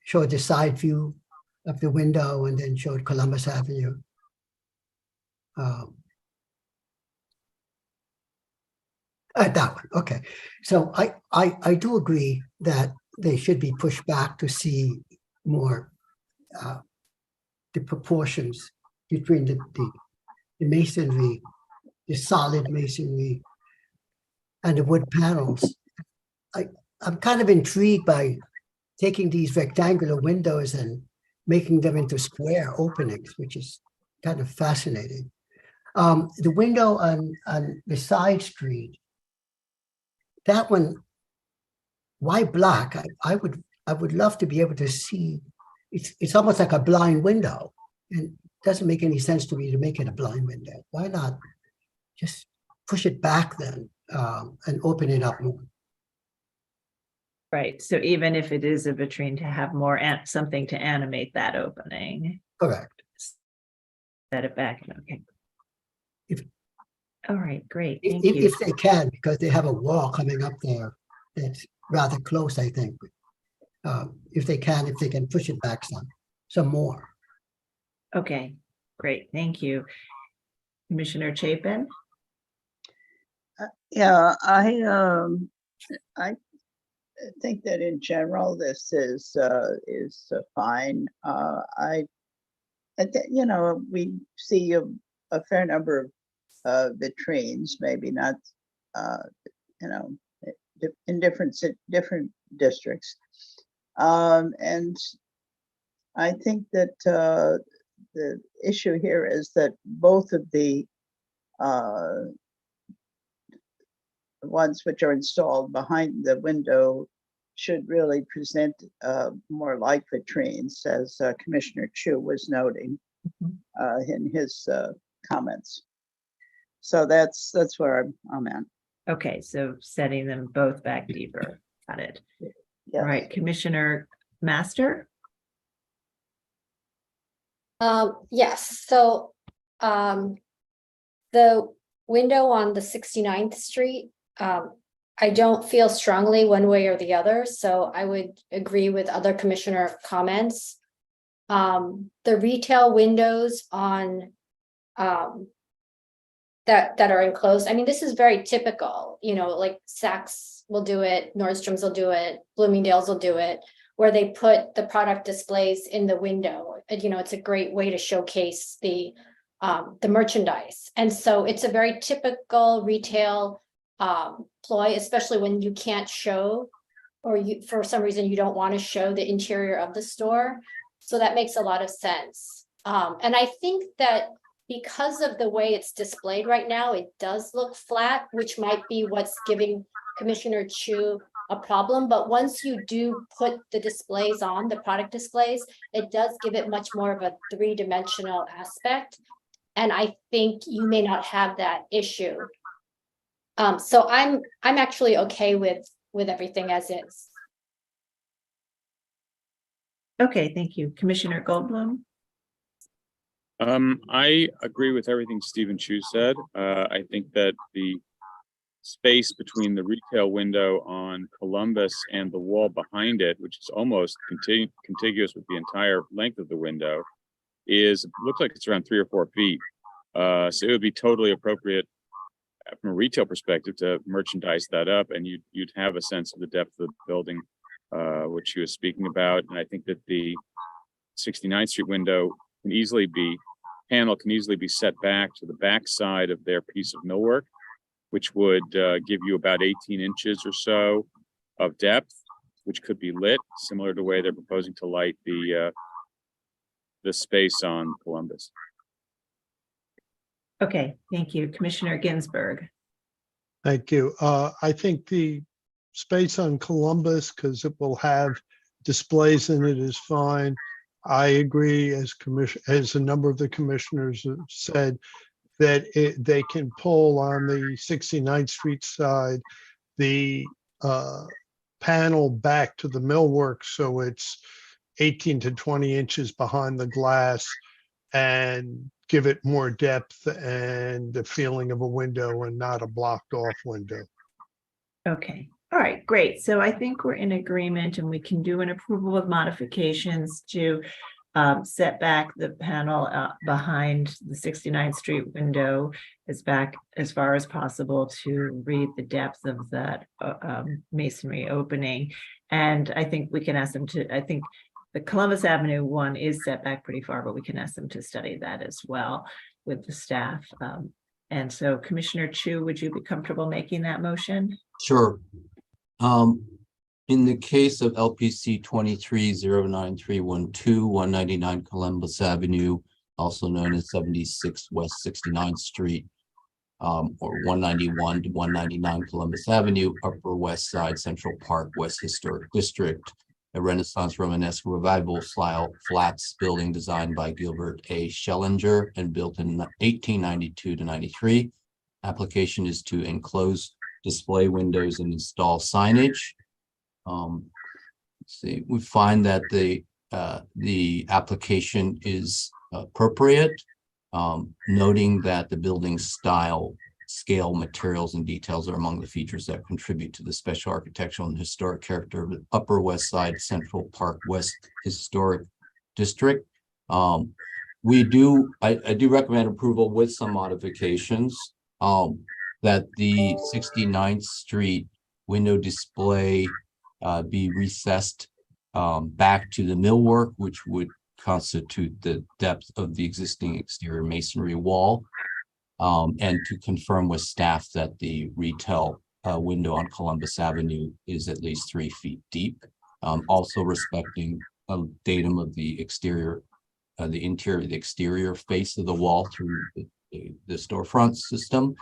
showed the side view of the window and then showed Columbus Avenue. That one, okay. So I do agree that they should be pushed back to see more the proportions between the masonry the solid masonry and the wood panels. I'm kind of intrigued by taking these rectangular windows and making them into square openings, which is kind of fascinating. The window on the side street, that one, why black? I would love to be able to see. It's almost like a blind window, and it doesn't make any sense to me to make it a blind window. Why not just push it back then and open it up more? Right. So even if it is a vitrine, to have more something to animate that opening. Correct. Set it back. Okay. All right, great. Thank If you. they can, because they have a wall coming up there that's rather close, I think. If they can push it back some more. Okay, great. Thank you. Commissioner Chapin? Yeah, I think that in general, this is fine. You know, we see a fair number of vitrines, maybe not, you know, in different districts. And I think that the issue here is that both of the ones which are installed behind the window should really present more like vitrines, as Commissioner Chu was noting in his comments. So that's where I'm at. Okay, so setting them both back deeper. Got it. Yes. All right, Commissioner Master? Yes, so the window on the 69th Street, I don't feel strongly one way or the other, so I would agree with other commissioner comments. The retail windows on that are enclosed, I mean, this is very typical, you know, like Saks will do it, Nordstrom's will do it, Bloomingdale's will do it, where they put the product displays in the window. You know, it's a great way to showcase the merchandise. And so it's a very typical retail ploy, especially when you can't show, or you, for some reason, you don't want to show the interior of the store. So that makes a lot of sense. And I think that because of the way it's displayed right now, it does look flat, which might be what's giving Commissioner Chu a problem. But once you do put the displays on, the product displays, it does give it much more of a three-dimensional aspect. And I think you may not have that issue. So I'm actually okay with everything as is. Okay, thank you. Commissioner Goldblum? I agree with everything Stephen Chu said. I think that the space between the retail window on Columbus and the wall behind it, which is almost contiguous with the entire length of the window, looks like it's around 3 or 4 feet. So it would be totally appropriate from a retail perspective to merchandise that up, and you'd have a sense of the depth of the building, which he was speaking about. And I think that the 69th Street window can easily be set back to the back side of their piece of millwork, which would give you about 18 inches or so of depth, which could be lit, similar to the way they're proposing to light the space on Columbus. Okay, thank you. Commissioner Ginsburg? Thank you. I think the space on Columbus, because it will have displays in it, is fine. I agree, as a number of the commissioners have said, that they can pull on the 69th Street side the panel back to the millwork, so it's 18 to 20 inches behind the glass, and give it more depth and the feeling of a window and not a blocked off window. Okay, all right, great. So I think we're in agreement, and we can do an approval of modifications to set back the panel behind the 69th Street window as far as possible to read the depth of that masonry opening. And I think we can ask them to, I think the Columbus Avenue one is set back pretty far, but we can ask them to study that as well with the staff. And so Commissioner Chu, would you be comfortable making that motion? Sure. In the case of LPC 23093121, 199 Columbus Avenue, also known as 76 West 69th Street, or 191 to 199 Columbus Avenue, Upper West Side, Central Park, West Historic District, a Renaissance Romanesque revival style flats building designed by Gilbert A. Schellinger and built in 1892 to 93. Application is to enclose display windows and install signage. Let's see, we find that the application is appropriate, noting that the building style, scale, materials, and details are among the features that contribute to the special architectural and historic character of the Upper West Side Central Park West Historic District. I do recommend approval with some modifications, that the 69th Street window display be recessed back to the millwork, which would constitute the depth of the existing exterior masonry wall, and to confirm with staff that the retail window on Columbus Avenue is at least 3 feet deep, also respecting a datum of the exterior, the exterior face of the wall through the storefront system.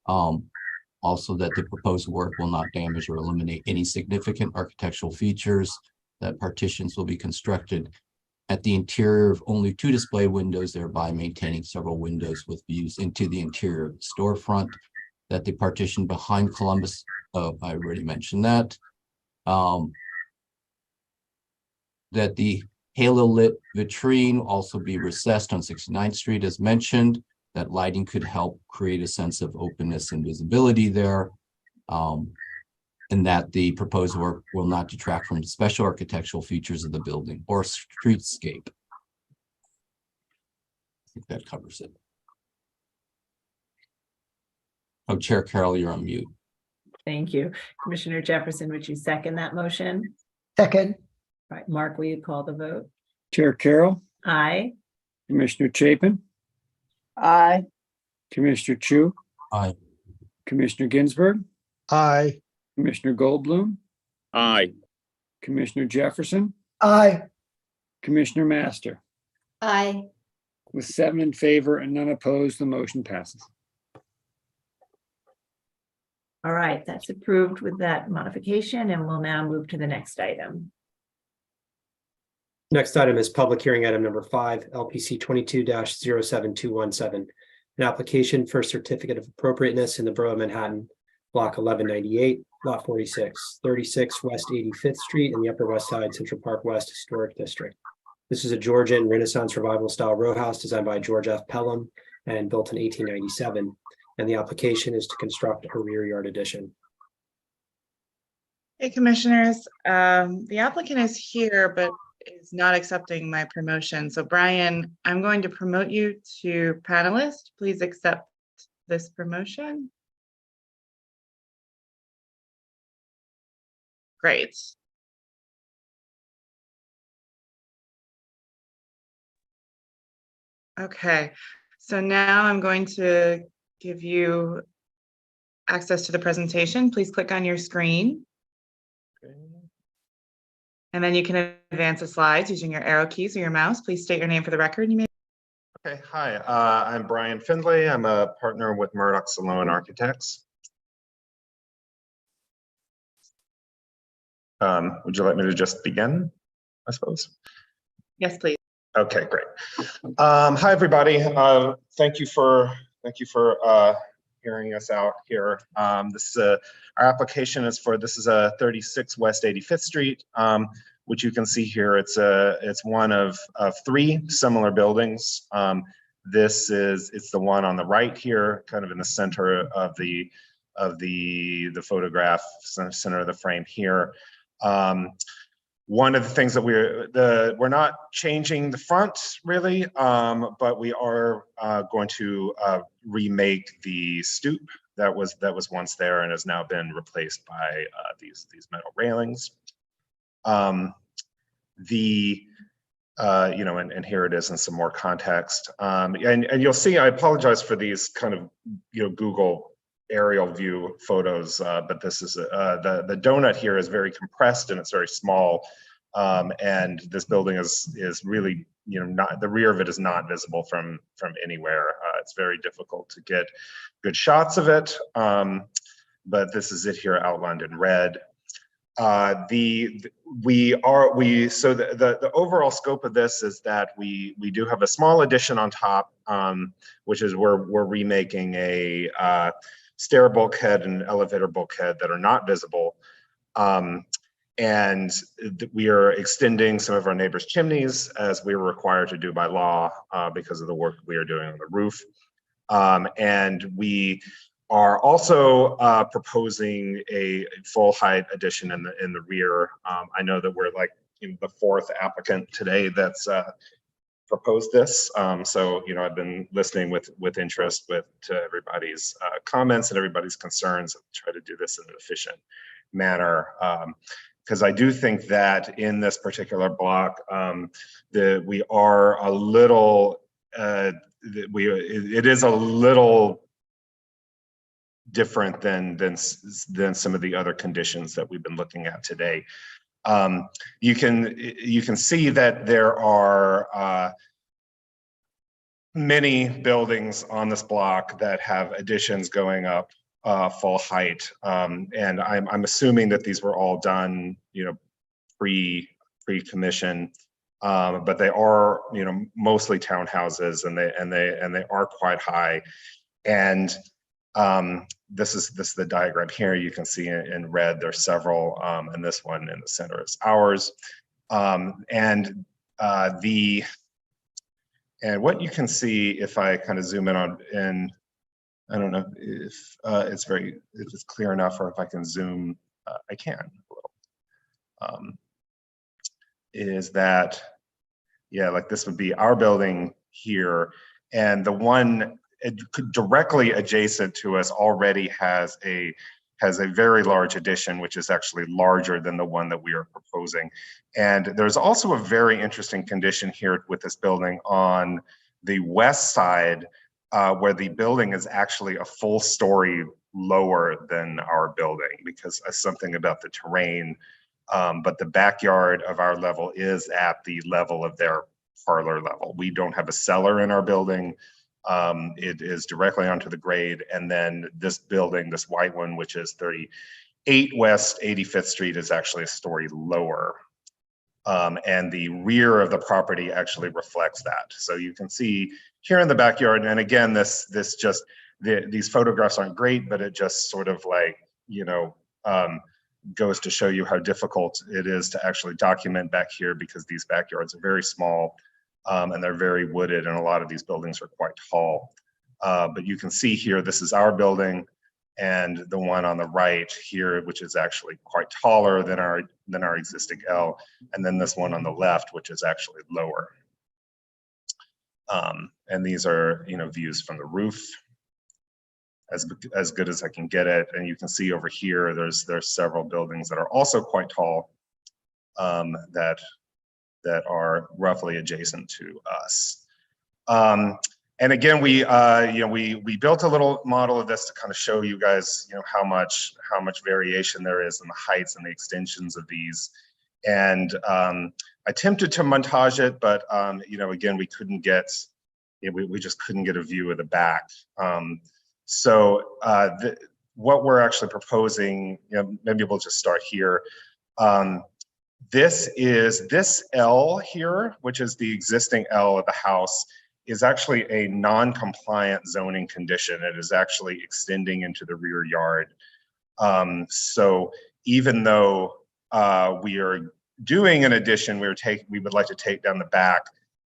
Also that the proposed work will not damage or eliminate any significant architectural features, that partitions will be constructed at the interior of only 2 display windows, thereby maintaining several windows with views into the interior of the storefront, that the partition behind Columbus, I already mentioned that, that the halo lit vitrine also be recessed on 69th Street as mentioned, that lighting could help create a sense of openness and visibility there, and that the proposed work will not detract from special architectural features of the building or streetscape. I think that covers it. Oh, Chair Carroll, you're on mute. Thank you. Commissioner Jefferson, would you second that motion? Second. All right, Mark, will you call the vote? Chair Carroll, Aye. Commissioner Chapin, Aye. Commissioner Chu, Aye. Commissioner Ginsburg, Aye. Commissioner Goldblum, Aye. Commissioner Jefferson, Aye. Commissioner Master. Aye. With 7 in favor and none opposed, the motion passes. All right, that's approved with that modification, and we'll now move to the next item. Next item is public hearing item number 5, LPC 22-07217. An application for certificate of appropriateness in the Borough of Manhattan, block 1198, lot 46, 36 West 85th Street in the Upper West Side, Central Park West Historic District. This is a Georgian Renaissance Revival style row house designed by George F. Pelham and built in 1897. And the application is to construct a rear yard addition. Hey, commissioners, the applicant is here, but is not accepting my promotion. So Brian, I'm going to promote you to panelist. Please accept this promotion. Great. Okay, so now I'm going to give you access to the presentation. Please click on your screen. And then you can advance the slides using your arrow keys or your mouse. Please state your name for the record. You may. Okay, hi, I'm Brian Findlay. I'm a partner with Murdoch Salone Architects. Would you like me to just begin, I suppose? Yes, please. Okay, great. Hi, everybody. Thank you for hearing us out here. This our application is for, this is a 36 West 85th Street, which you can see here. It's one of 3 similar buildings. It's the one on the right here, kind of in the center of the photograph, center of the frame here. One of the things that we're not changing the front really, but we are going to remake the stoop that was once there and has now been replaced by these metal railings. and here it is in some more context. And you'll see, I apologize for these kind of, Google aerial view photos, but this is, the donut here is very compressed and it's very small. And this building is really, not, the rear of it is not visible from anywhere. It's very difficult to get good shots of it. But this is it here outlined in red. The overall scope of this is that we do have a small addition on top, which is we're remaking a stair bulkhead and elevator bulkhead that are not visible. And we are extending some of our neighbors' chimneys as we were required to do by law because of the work we are doing on the roof. And we are also proposing a full height addition in the rear. I know that we're like the fourth applicant today that's proposed this. So I've been listening with interest to everybody's comments and everybody's concerns. Try to do this in an efficient manner. Because I do think that in this particular block, we are a little, it is a little different than some of the other conditions that we've been looking at today. You can see that there are many buildings on this block that have additions going up full height, and I'm assuming that these were all done, pre-commission, but they are, mostly townhouses, and they are quite high. And this is the diagram here. You can see in red there's several, and this one in the center is ours. And what you can see if I kind of zoom in on, I don't know if it's clear enough, or if I can zoom, I can a little. Is that, yeah, like this would be our building here, and the one directly adjacent to us already has a very large addition, which is actually larger than the one that we are proposing. And there's also a very interesting condition here with this building on the west side, where the building is actually a full story lower than our building because of something about the terrain. But the backyard of our level is at the level of their parlor level. We don't have a cellar in our building. It is directly onto the grade. And then this building, this white one, which is 38 West 85th Street, is actually a story lower. And the rear of the property actually reflects that. So you can see here in the backyard, and again, these photographs aren't great, but it just sort of like, goes to show you how difficult it is to actually document back here, because these backyards are very small, and they're very wooded, and a lot of these buildings are quite tall. But you can see here, this is our building, and the one on the right here, which is actually quite taller than our existing L, and then this one on the left, which is actually lower. And these are, views from the roof, as good as I can get it. And you can see over here, there's several buildings that are also quite tall, that are roughly adjacent to us. And again, we built a little model of this to kind of show you guys, how much variation there is in the heights and the extensions of these. And I attempted to montage it, but again, we couldn't get, we just couldn't get a view of the back. So what we're actually proposing, maybe we'll just start here. This L here, which is the existing L of the house, is actually a non-compliant zoning condition. It is actually extending into the rear yard. So even though we are doing an addition, we would like to take down the back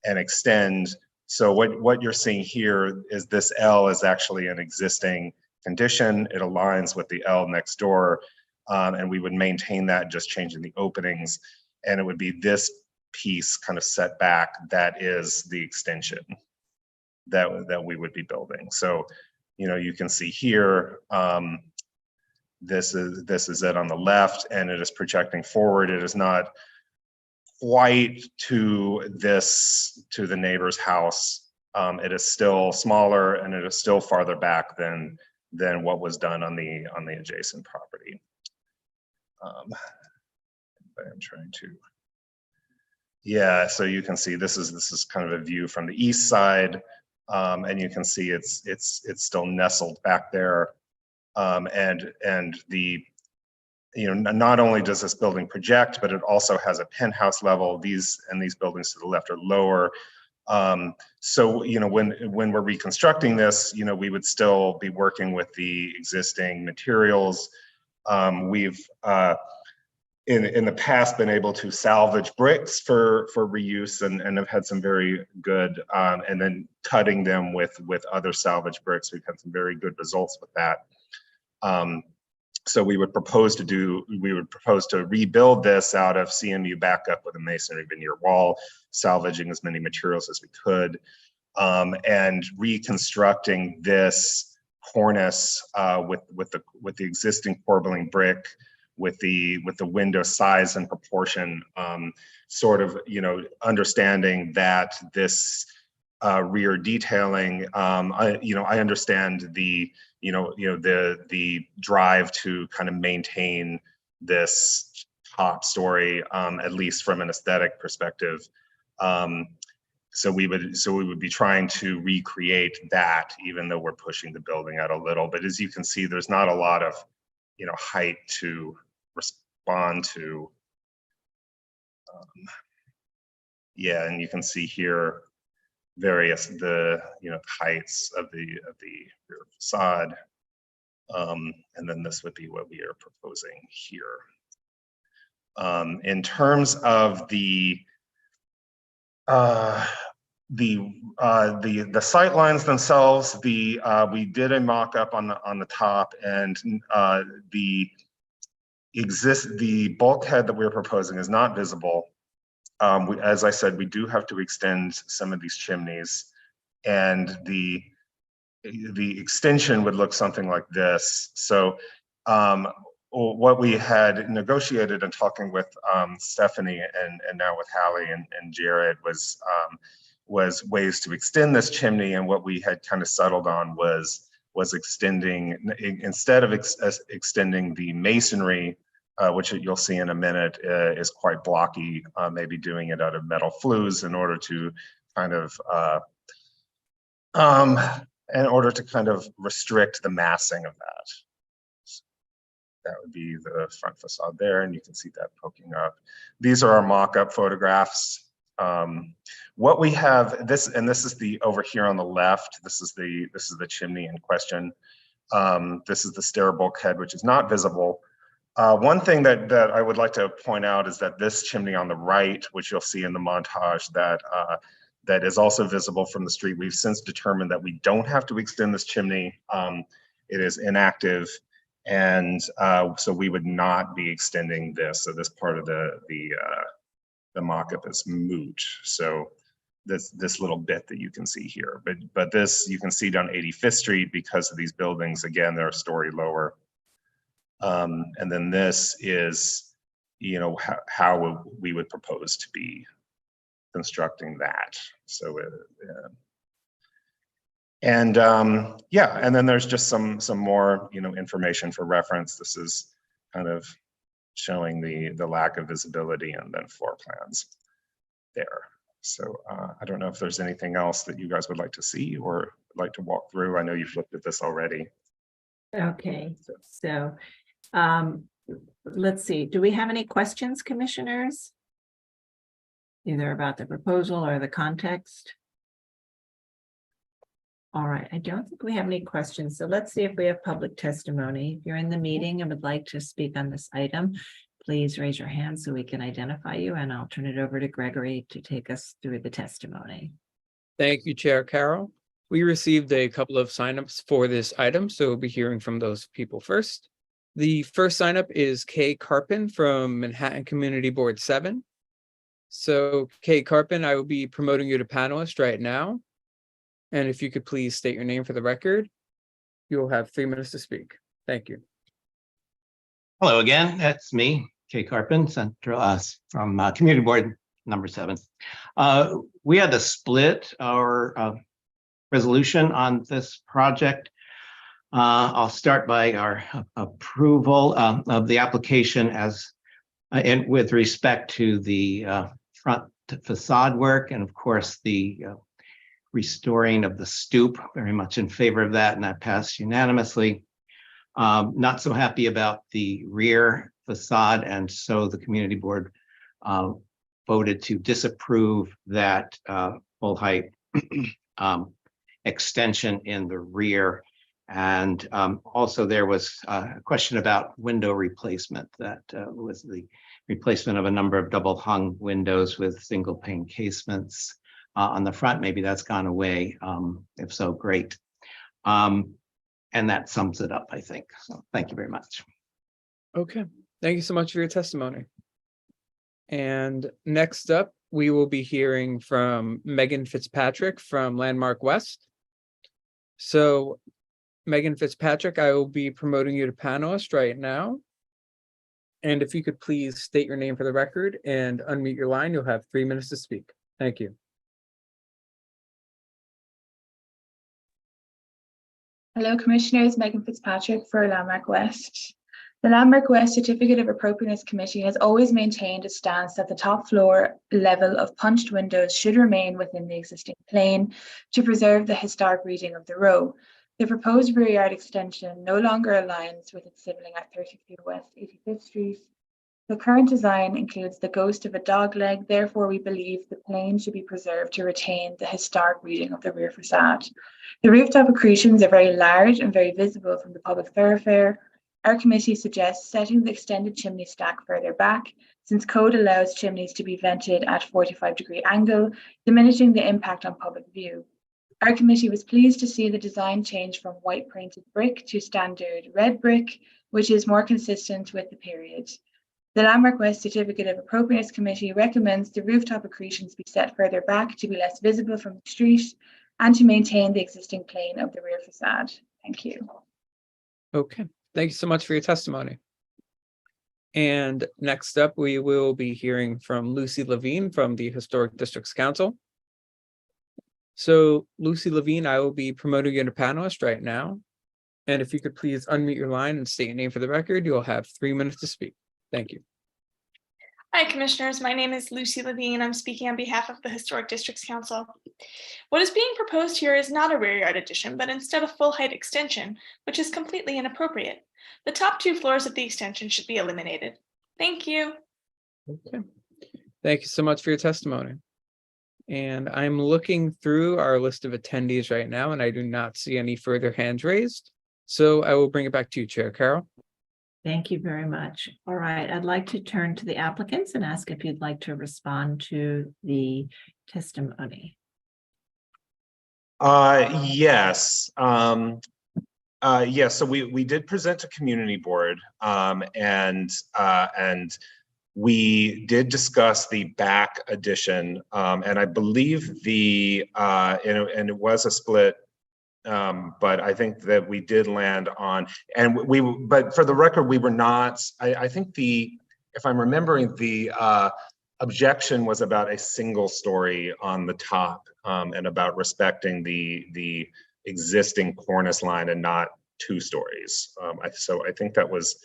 and extend. So what you're seeing here is this L is actually an existing condition. It aligns with the L next door, and we would maintain that, just changing the openings. And it would be this piece kind of set back that is the extension that we would be building. So, you can see here, this is it on the left, and it is projecting forward. It is not quite to the neighbor's house. It is still smaller and it is still farther back than what was done on the adjacent property. I'm trying to. Yeah, so you can see this is kind of a view from the east side, and you can see it's still nestled back there, and the not only does this building project, but it also has a penthouse level. These buildings to the left are lower. So when we're reconstructing this, we would still be working with the existing materials. We've in the past been able to salvage bricks for reuse and have had some very good, and then cutting them with other salvage bricks, we've had some very good results with that. So we would propose to rebuild this out of CMU backup with a masonry veneer wall, salvaging as many materials as we could, and reconstructing this cornice with the existing corbelling brick, with the window size and proportion, sort of understanding that this rear detailing, I understand the the drive to kind of maintain this top story, at least from an aesthetic perspective. So we would be trying to recreate that, even though we're pushing the building out a little. But as you can see, there's not a lot of height to respond to. Yeah, and you can see here various heights of the rear facade, and then this would be what we are proposing here. In terms of the sight lines themselves, we did a mock-up on the top, and the bulkhead that we're proposing is not visible. As I said, we do have to extend some of these chimneys, and the extension would look something like this. So what we had negotiated and talking with Stephanie and now with Hallie and Jared was ways to extend this chimney, and what we had kind of settled on was extending, instead of extending the masonry, which you'll see in a minute is quite blocky, maybe doing it out of metal flues in order to kind of restrict the massing of that. That would be the front facade there, and you can see that poking up. These are our mock-up photographs. What we have, this is the over here on the left. This is the chimney in question. This is the stair bulkhead, which is not visible. One thing that I would like to point out is that this chimney on the right, which you'll see in the montage, that is also visible from the street, we've since determined that we don't have to extend this chimney. It is inactive, and so we would not be extending this. So this part of the mock-up is moot. So this little bit that you can see here, but this you can see down 85th Street because of these buildings. Again, they're a story lower. And then this is, how we would propose to be constructing that. So, yeah, and then there's just some more, information for reference. This is kind of showing the lack of visibility, and then floor plans there. So I don't know if there's anything else that you guys would like to see or like to walk through. I know you've looked at this already. Okay, so let's see. Do we have any questions, commissioners? Either about the proposal or the context? All right, I don't think we have any questions. So let's see if we have public testimony. If you're in the meeting and would like to speak on this item, please raise your hand so we can identify you, and I'll turn it over to Gregory to take us through the testimony. Thank you, Chair Carroll. We received a couple of signups for this item, so we'll be hearing from those people first. The first signup is Kay Carpin from Manhattan Community Board 7. So Kay Carpin, I will be promoting you to panelist right now. And if you could please state your name for the record, you'll have 3 minutes to speak. Thank you. Hello again, that's me, Kay Carpin, Central from Community Board number 7. We had to split our resolution on this project. I'll start by our approval of the application as and with respect to the front facade work, and of course the restoring of the stoop, very much in favor of that, and that passed unanimously. Not so happy about the rear facade, and so the community board voted to disapprove that full height extension in the rear. And also there was a question about window replacement. That was the replacement of a number of double hung windows with single pane casements on the front. Maybe that's gone away. If so, great. And that sums it up, I think. So thank you very much. Okay, thank you so much for your testimony. And next up, we will be hearing from Megan Fitzpatrick from Landmark West. So Megan Fitzpatrick, I will be promoting you to panelist right now. And if you could please state your name for the record and unmute your line, you'll have 3 minutes to speak. Thank you. Hello, Commissioners. Megan Fitzpatrick for Landmark West. The Landmark West Certificate of Appropriateness Committee has always maintained a stance that the top floor level of punched windows should remain within the existing plane to preserve the historic reading of the row. The proposed rear yard extension no longer aligns with its sibling at 33 West 85th Street. The current design includes the ghost of a dog leg, therefore we believe the plane should be preserved to retain the historic reading of the rear facade. The rooftop accretions are very large and very visible from the public thoroughfare. Our committee suggests setting the extended chimney stack further back, since code allows chimneys to be vented at 45-degree angle, diminishing the impact on public view. Our committee was pleased to see the design change from white painted brick to standard red brick, which is more consistent with the period. The Landmark West Certificate of Appropriateness Committee recommends the rooftop accretions be set further back to be less visible from the street and to maintain the existing plane of the rear facade. Thank you. Okay, thank you so much for your testimony. And next up, we will be hearing from Lucy Levine from the Historic Districts Council. So Lucy Levine, I will be promoting you to panelist right now. And if you could please unmute your line and state your name for the record, you'll have 3 minutes to speak. Thank you. Hi, Commissioners. My name is Lucy Levine. I'm speaking on behalf of the Historic Districts Council. What is being proposed here is not a rear yard addition, but instead a full height extension, which is completely inappropriate. The top 2 floors of the extension should be eliminated. Thank you. Okay. Thank you so much for your testimony. And I'm looking through our list of attendees right now, and I do not see any further hands raised. So I will bring it back to you, Chair Carroll. Thank you very much. All right, I'd like to turn to the applicants and ask if you'd like to respond to the testimony. Yes. Yes, so we did present to community board, and we did discuss the back addition, and I believe and it was a split, but I think that we did land on, but for the record, we were not, I think if I'm remembering, the objection was about a single story on the top, and about respecting the existing cornice line and not 2 stories. So I think that was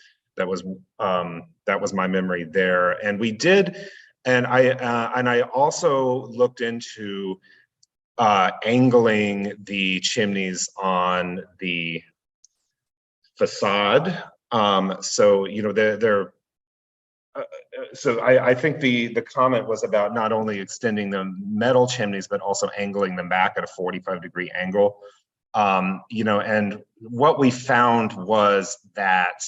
my memory there. And we did, and I also looked into angling the chimneys on the facade. So so I think the comment was about not only extending the metal chimneys, but also angling them back at a 45-degree angle. And what we found was that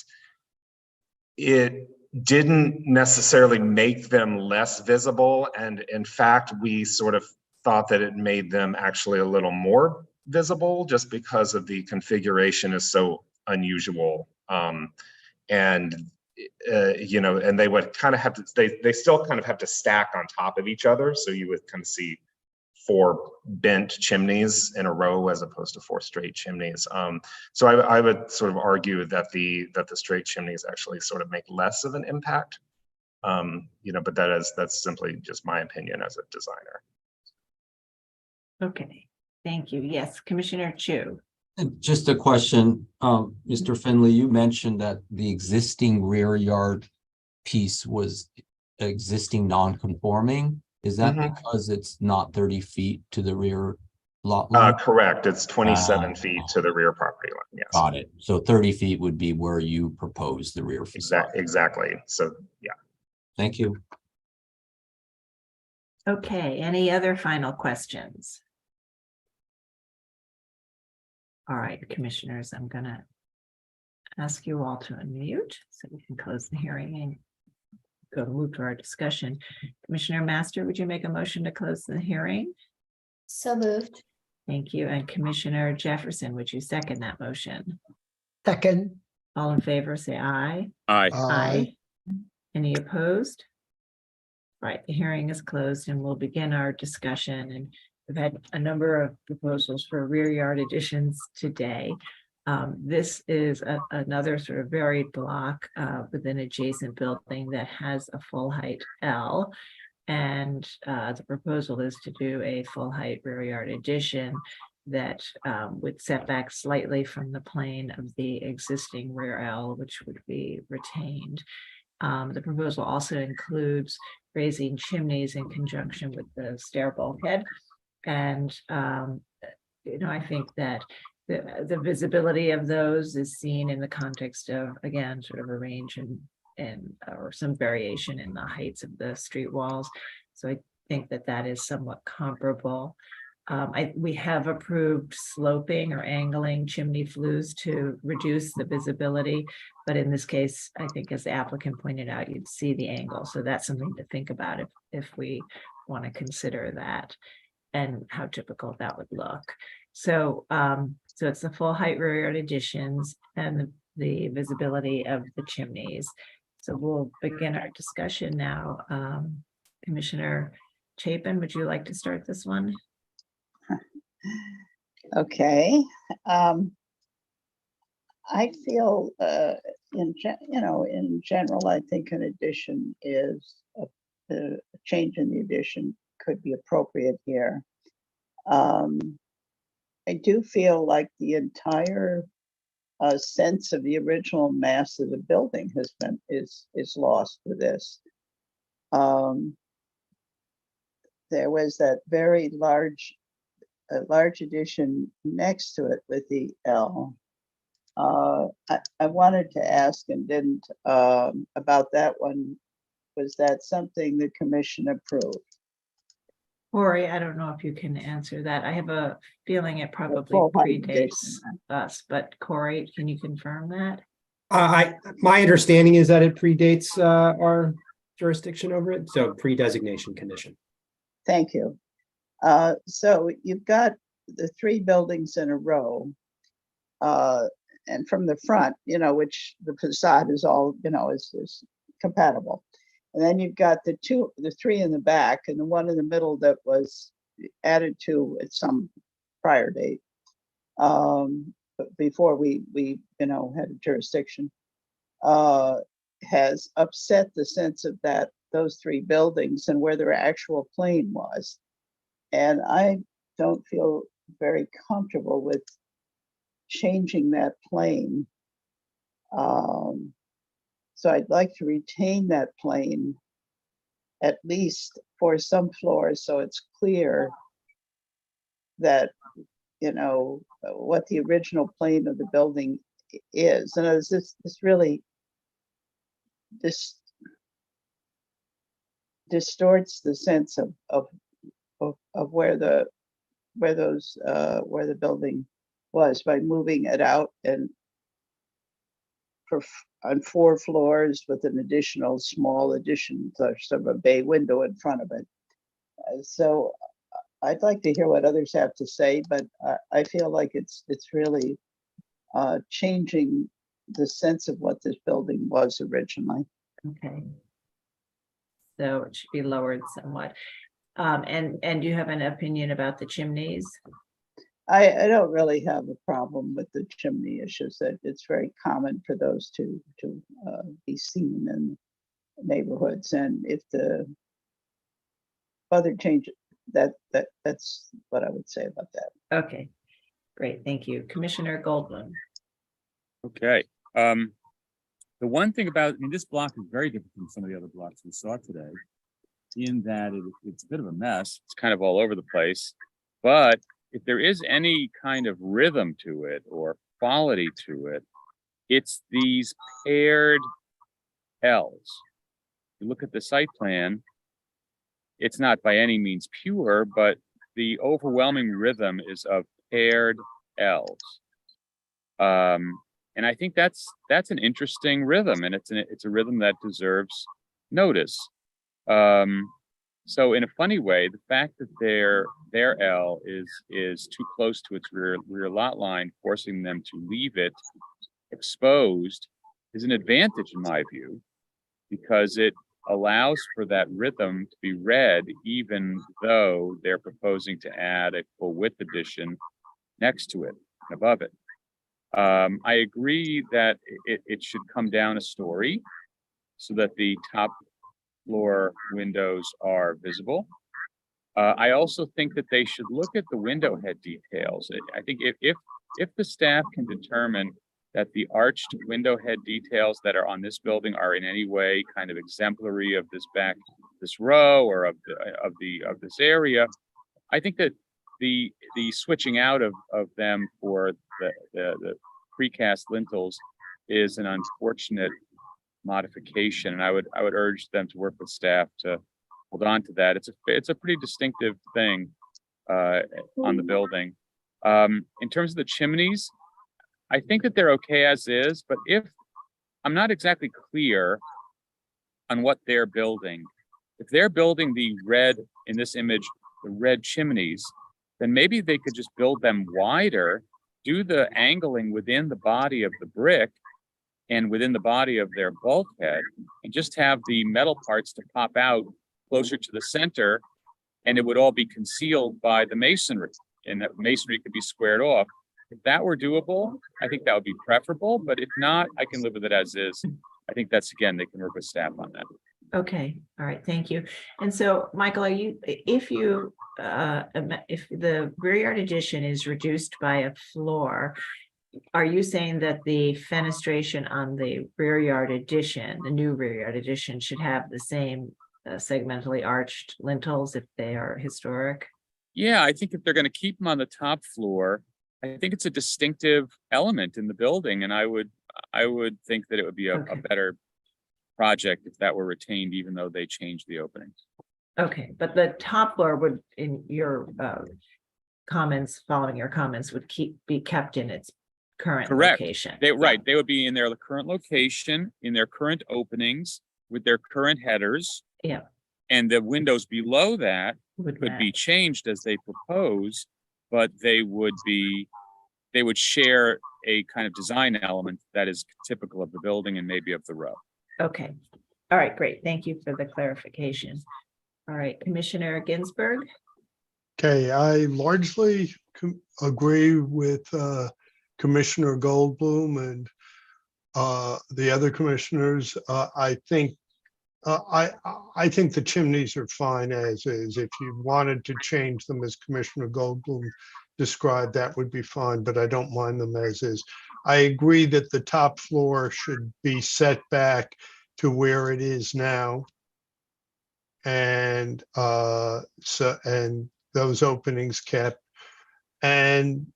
it didn't necessarily make them less visible. And in fact, we sort of thought that it made them actually a little more visible, just because of the configuration is so unusual. And they would kind of have to, they still kind of have to stack on top of each other. So you would kind of see 4 bent chimneys in a row as opposed to 4 straight chimneys. So I would sort of argue that the straight chimneys actually sort of make less of an impact But that's simply just my opinion as a designer. Okay, thank you. Yes, Commissioner Chu. And just a question, Mr. Finley, you mentioned that the existing rear yard piece was existing non-conforming. Is that because it's not 30 feet to the rear lot line? Correct. It's 27 feet to the rear property line. Yes. Got it. So 30 feet would be where you propose the rear facade. Exactly. So, yeah. Thank you. Okay, any other final questions? All right, commissioners, I'm gonna ask you all to unmute so we can close the hearing and move to our discussion. Commissioner Master, would you make a motion to close the hearing? So moved. Thank you. And Commissioner Jefferson, would you second that motion? Second. All in favor, say aye. Aye. Aye. Any opposed? Right, the hearing is closed and we'll begin our discussion. And we've had a number of proposals for rear yard additions today. This is another sort of varied block with an adjacent building that has a full height L. And the proposal is to do a full height rear yard addition that would set back slightly from the plane of the existing rear L, which would be retained. The proposal also includes raising chimneys in conjunction with the stair bulkhead. And, I think that the visibility of those is seen in the context of, again, sort of a range or some variation in the heights of the street walls. So I think that is somewhat comparable. We have approved sloping or angling chimney flues to reduce the visibility, but in this case, I think as the applicant pointed out, you'd see the angle. So that's something to think about if we want to consider that and how typical that would look. So, so it's the full height rear yard additions and the visibility of the chimneys. So we'll begin our discussion now. Commissioner Chapin, would you like to start this one? Okay. I feel, in general, I think an addition is a change in the addition could be appropriate here. I do feel like the entire sense of the original mass of the building is lost with this. There was that very large addition next to it with the L. I wanted to ask and didn't about that one. Was that something the commission approved? Corey, I don't know if you can answer that. I have a feeling it probably full height predates us, but Corey, can you confirm that? My understanding is that it predates our jurisdiction over it, so pre-designation condition. Thank you. So you've got the three buildings in a row, and from the front, which the facade is all, is compatible. And then you've got the three in the back and the one in the middle that was added to at some prior date, before we had a jurisdiction, has upset the sense of those three buildings and where their actual plane was. And I don't feel very comfortable with changing that plane. So I'd like to retain that plane at least for some floors, so it's clear that, what the original plane of the building is. And this really distorts the sense of where the building was by moving it out and on 4 floors with an additional small addition, sort of a bay window in front of it. So I'd like to hear what others have to say, but I feel like it's really changing the sense of what this building was originally. Okay. So it should be lowered somewhat. And do you have an opinion about the chimneys? I don't really have a problem with the chimney issues. That it's very common for those to be seen neighborhoods, and if the other change, that's what I would say about that. Okay, great, thank you. Commissioner Goldblum. Okay. The one thing about, I mean, this block is very different from some of the other blocks we saw today, in that it's a bit of a mess. It's kind of all over the place. But if there is any kind of rhythm to it or quality to it, it's these paired L's. You look at the site plan, it's not by any means pure, but the overwhelming rhythm is of paired L's. And I think that's an interesting rhythm, and it's a rhythm that deserves notice. So in a funny way, the fact that their L is too close to its rear lot line, forcing them to leave it exposed, is an advantage in my view, because it allows for that rhythm to be read, even though they're proposing to add a full width addition next to it, above it. I agree that it should come down a story so that the top floor windows are visible. I also think that they should look at the window head details. I think if the staff can determine that the arched window head details that are on this building are in any way kind of exemplary of this row or of this area, I think that the switching out of them for the precast lintels is an unfortunate modification, and I would urge them to work with staff to hold on to that. It's a pretty distinctive thing on the building. In terms of the chimneys, I think that they're okay as is, but if I'm not exactly clear on what they're building, if they're building the red, in this image, the red chimneys, then maybe they could just build them wider, do the angling within the body of the brick and within the body of their bulkhead, and just have the metal parts to pop out closer to the center, and it would all be concealed by the masonry, and that masonry could be squared off. If that were doable, I think that would be preferable, but if not, I can live with it as is. I think that's, again, they can work with staff on that. Okay, all right, thank you. And so, Michael, if the rear yard addition is reduced by a floor, are you saying that the fenestration on the rear yard addition, the new rear yard addition, should have the same segmentally arched lintels if they are historic? Yeah, I think if they're going to keep them on the top floor, I think it's a distinctive element in the building, and I would think that it would be a better project if that were retained, even though they changed the openings. Okay, but the top floor would, in your comments, following your comments, would be kept in its current location. Right, they would be in their current location, in their current openings, with their current headers. Yeah. And the windows below that could be changed as they propose, but they would share a kind of design element that is typical of the building and maybe of the row. Okay, all right, great. Thank you for the clarification. All right, Commissioner Ginsburg. Okay, I largely agree with Commissioner Goldblum and the other commissioners. I think the chimneys are fine as is. If you wanted to change them as Commissioner Goldblum described, that would be fine, but I don't mind them as is. I agree that the top floor should be set back to where it is now. And and those openings kept. And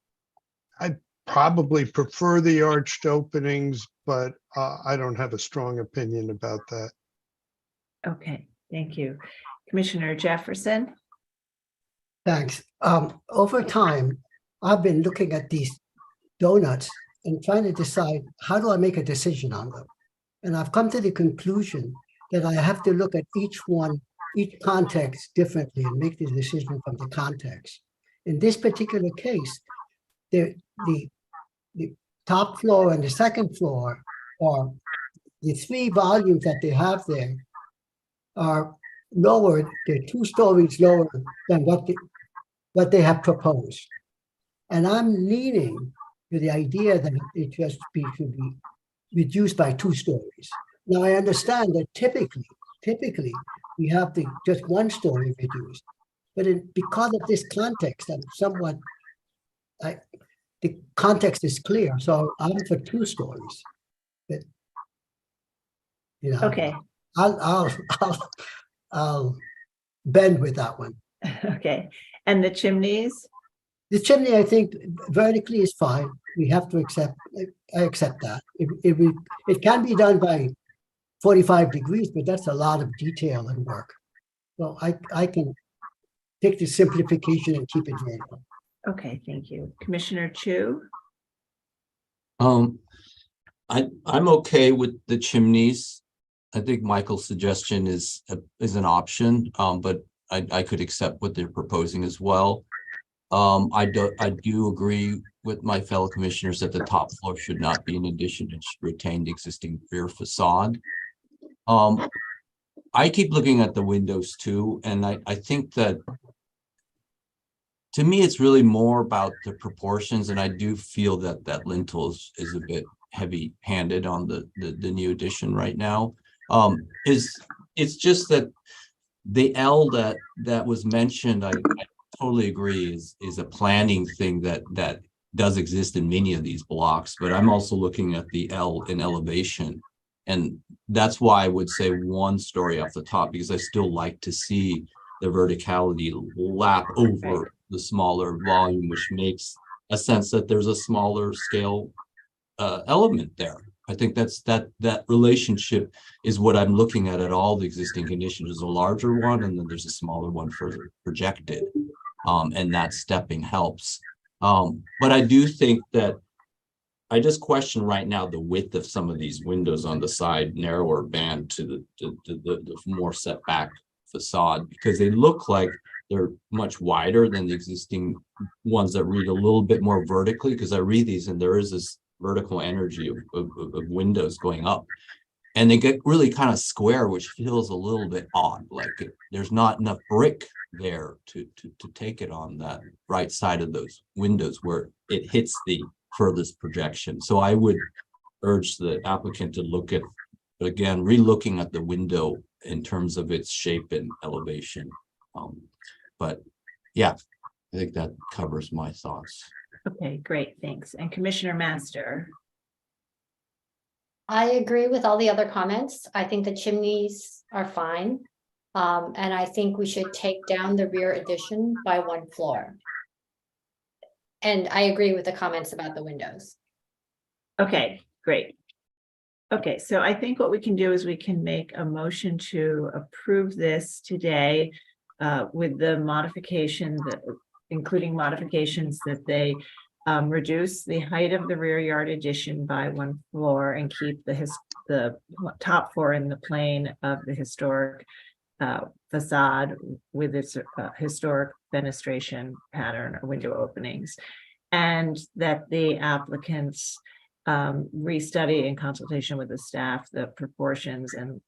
I probably prefer the arched openings, but I don't have a strong opinion about that. Okay, thank you. Commissioner Jefferson. Thanks. Over time, I've been looking at these donuts and trying to decide, how do I make a decision on them? And I've come to the conclusion that I have to look at each context differently and make the decision from the context. In this particular case, the top floor and the second floor, or the three volumes that they have there, are lowered. They're 2 stories lower than what they have proposed. And I'm leaning to the idea that it should be reduced by 2 stories. Now, I understand that typically, we have the just one story reduced. But because of this context, I'm somewhat, the context is clear, so I'm for 2 stories. But, you know, Okay, I'll bend with that one. okay. And the chimneys? The chimney, I think vertically is fine. We have to accept, I accept that. It can be done by 45 degrees, but that's a lot of detail and work. So I can take the simplification and keep it vertical. Okay, thank you. Commissioner Chu? I'm okay with the chimneys. I think Michael's suggestion is an option, but I could accept what they're proposing as well. I do agree with my fellow commissioners that the top floor should not be an addition. It should retain the existing rear facade. I keep looking at the windows too, and I think that to me it's really more about the proportions, and I do feel that that lintel is a bit heavy-handed on the new addition right now. It's just that the L that was mentioned, I totally agree is a planning thing that does exist in many of these blocks, but I'm also looking at the L in elevation. And that's why I would say 1 story off the top, because I still like to see the verticality lap over the smaller volume, which makes a sense that there's a smaller scale element there. I think that relationship is what I'm looking at all the existing conditions. There's a larger one, and then there's a smaller one further projected, and that stepping helps. But I do think that I just question right now the width of some of these windows on the side, narrower band to the more setback facade, because they look like they're much wider than the existing ones that read a little bit more vertically, because I read these and there is this vertical energy of windows going up, and they get really kind of square, which feels a little bit odd, like there's not enough brick there to take it on that right side of those windows where it hits the furthest projection. So I would urge the applicant to look at, again, re-looking at the window in terms of its shape and elevation. But yeah, I think that covers my thoughts. Okay, great, thanks. And Commissioner Master? I agree with all the other comments. I think the chimneys are fine. And I think we should take down the rear addition by 1 floor. And I agree with the comments about the windows. Okay, great. Okay, so I think what we can do is we can make a motion to approve this today with the modification that, including modifications that they reduce the height of the rear yard addition by 1 floor and keep the top floor in the plane of the historic facade with its historic fenestration pattern or window openings, and that the applicants restudy in consultation with the staff the proportions and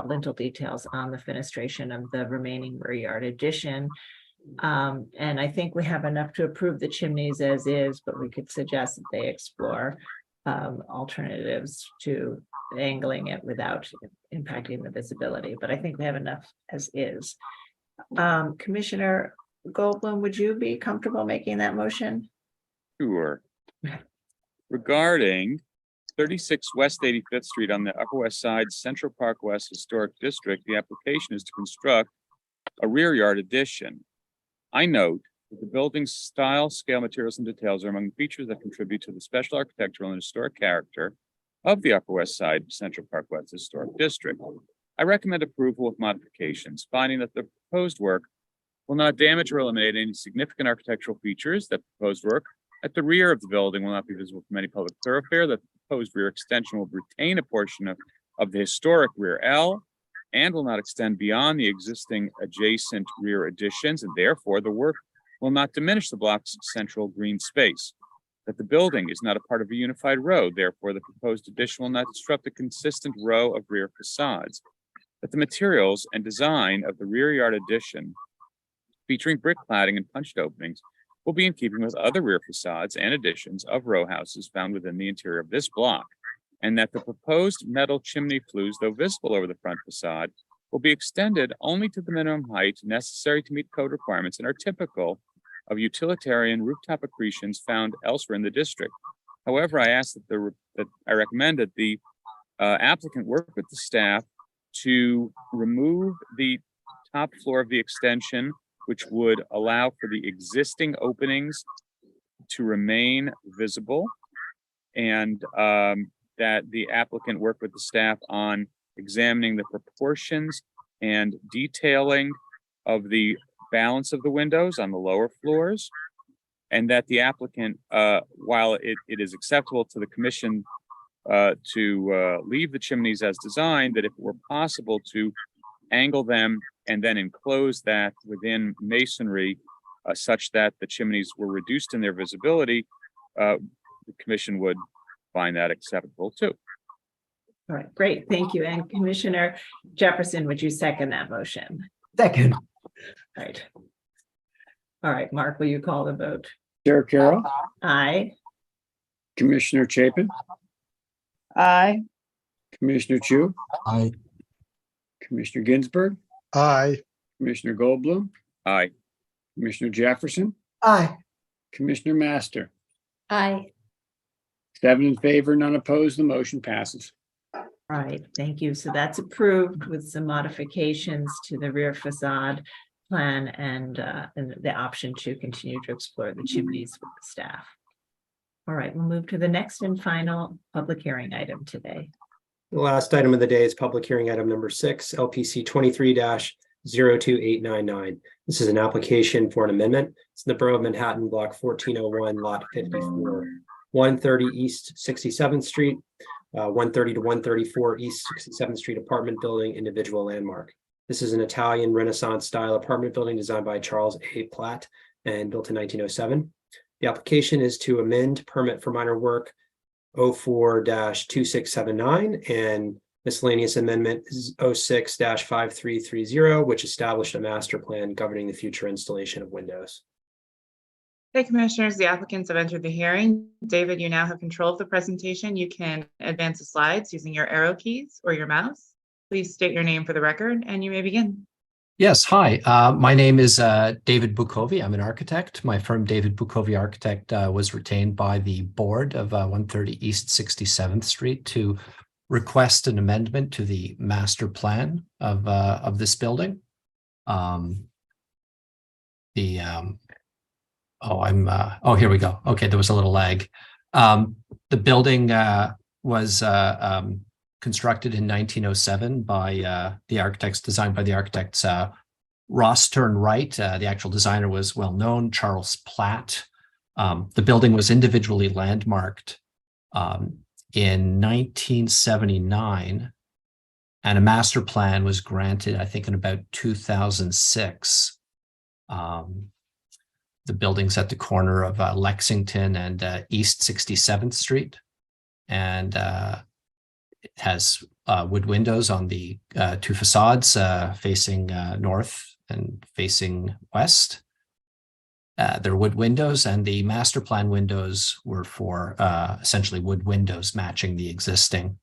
lintel details on the fenestration of the remaining rear yard addition. And I think we have enough to approve the chimneys as is, but we could suggest that they explore alternatives to angling it without impacting the visibility. But I think we have enough as is. Commissioner Goldblum, would you be comfortable making that motion? Sure. Regarding 36 West 85th Street on the Upper West Side, Central Park West Historic District, the application is to construct a rear yard addition. I note that the building's style, scale, materials, and details are among the features that contribute to the special architectural and historic character of the Upper West Side Central Park West Historic District. I recommend approval with modifications, finding that the proposed work will not damage or eliminate any significant architectural features. That proposed work at the rear of the building will not be visible from any public thoroughfare. That the proposed rear extension will retain a portion of the historic rear L and will not extend beyond the existing adjacent rear additions, and therefore the work will not diminish the block's central green space. That the building is not a part of a unified road, therefore the proposed addition will not disrupt the consistent row of rear facades. That the materials and design of the rear yard addition, featuring brick cladding and punched openings, will be in keeping with other rear facades and additions of row houses found within the interior of this block. and that the proposed metal chimney flues, though visible over the front facade, will be extended only to the minimum height necessary to meet code requirements and are typical of utilitarian rooftop accretions found elsewhere in the district. However, I asked that I recommend that the applicant work with the staff to remove the top floor of the extension, which would allow for the existing openings to remain visible, and that the applicant work with the staff on examining the proportions and detailing of the balance of the windows on the lower floors, and that the applicant, while it is acceptable to the commission to leave the chimneys as designed, that if it were possible to angle them and then enclose that within masonry such that the chimneys were reduced in their visibility, the commission would find that acceptable too. All right, great, thank you. And Commissioner Jefferson, would you second that motion? Second. Right. All right, Mark, will you call the vote? Chair Carroll, Aye. Commissioner Chapin, Aye. Commissioner Chu, Aye. Commissioner Ginsburg, Aye. Commissioner Goldblum, Aye. Commissioner Jefferson, Aye. Commissioner Master. Aye. 7 in favor, none opposed. The motion passes. All right, thank you. So that's approved with some modifications to the rear facade plan and the option to continue to explore the chimneys with the staff. All right, we'll move to the next and final public hearing item today. The last item of the day is public hearing item number 6, LPC 23-02899. This is an application for an amendment. It's in the Borough of Manhattan, block 1401, lot 54, 130 East 67th Street, 130 to 134 East 67th Street apartment building, individual landmark. This is an Italian Renaissance style apartment building designed by Charles A. Platt and built in 1907. The application is to amend permit for minor work 04-2679 and miscellaneous amendment 06-5330, which established a master plan governing the future installation of windows. Okay, commissioners, the applicants have entered the hearing. David, you now have control of the presentation. You can advance the slides using your arrow keys or your mouse. Please state your name for the record and you may begin. Yes, hi. My name is David Bukovi. I'm an architect. My firm, David Bukovi Architect, was retained by the board of 130 East 67th Street to request an amendment to the master plan of this building. Here we go. Okay, there was a little lag. The building was constructed in 1907 by the architects, designed by the architects Ross Turn Wright. The actual designer was well known, Charles Platt. The building was individually landmarked in 1979, and a master plan was granted, I think, in about 2006. The building's at the corner of Lexington and East 67th Street, and it has wood windows on the two facades facing north and facing west. They're wood windows, and the master plan windows were for essentially wood windows matching the existing.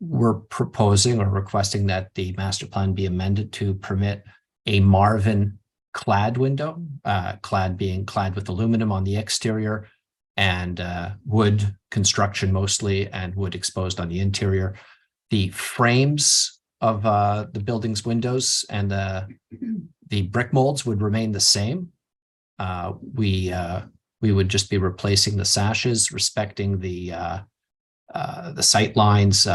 We're proposing or requesting that the master plan be amended to permit a Marvin clad window, clad being clad with aluminum on the exterior and wood construction mostly, and wood exposed on the interior. The frames of the building's windows and the brick molds would remain the same. We would just be replacing the sashes, respecting the sight lines,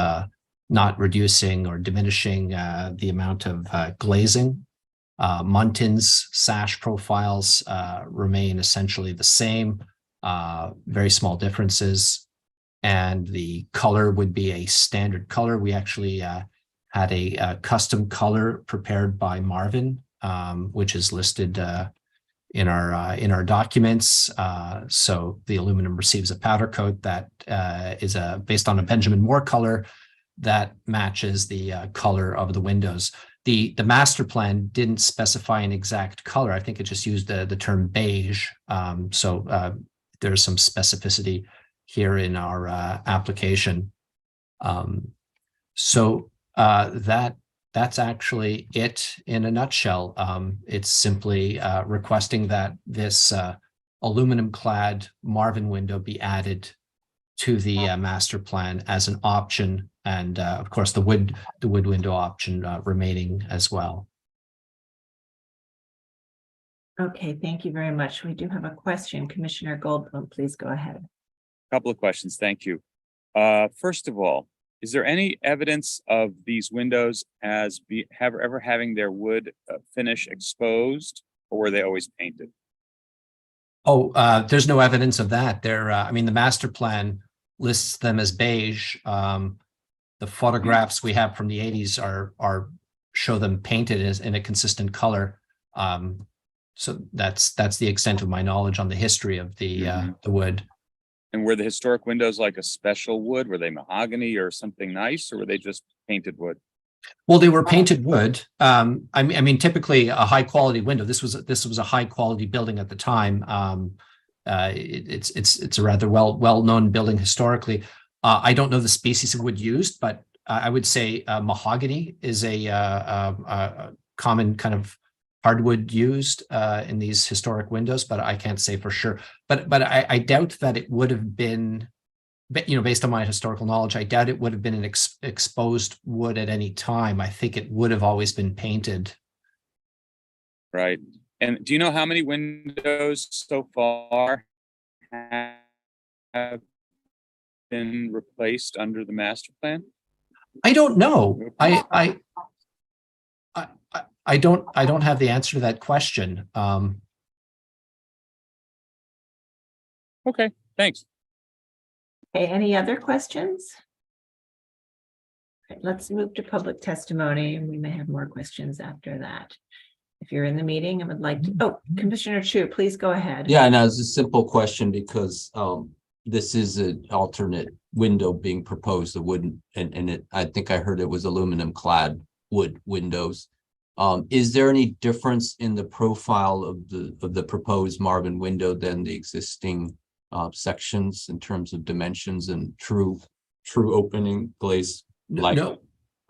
not reducing or diminishing the amount of glazing. Muntin's sash profiles remain essentially the same. Very small differences, and the color would be a standard color. We actually had a custom color prepared by Marvin, which is listed in our documents. So the aluminum receives a powder coat that is based on a Benjamin Moore color that matches the color of the windows. The master plan didn't specify an exact color. I think it just used the term beige. So there's some specificity here in our application. That's actually it in a nutshell. It's simply requesting that this aluminum clad Marvin window be added to the master plan as an option, and of course the wood window option remaining as well. Okay, thank you very much. We do have a question. Commissioner Goldblum, please go ahead. Couple of questions. Thank you. First of all, is there any evidence of these windows as ever having their wood finish exposed, or were they always painted? Oh, there's no evidence of that. I mean, the master plan lists them as beige. The photographs we have from the 80s show them painted in a consistent color. So that's the extent of my knowledge on the history of the wood. And were the historic windows like a special wood? Were they mahogany or something nice, or were they just painted wood? Well, they were painted wood. I mean, typically a high quality window. This was a high quality building at the time. It's a rather well known building historically. I don't know the species of wood used, but I would say mahogany is a common kind of hardwood used in these historic windows, but I can't say for sure. But I doubt that it would have been, based on my historical knowledge, I doubt it would have been an exposed wood at any time. I think it would have always been painted. Right. And do you know how many windows so far have been replaced under the master plan? I don't know. I don't have the answer to that question. Okay, thanks. Okay, any other questions? Okay, let's move to public testimony, and we may have more questions after that. If you're in the meeting and would like to, Commissioner Chu, please go ahead. Yeah, and it's a simple question because this is an alternate window being proposed, the wooden, and I think I heard it was aluminum clad wood windows. Is there any difference in the profile of the proposed Marvin window than the existing sections in terms of dimensions and true opening glaze light? No.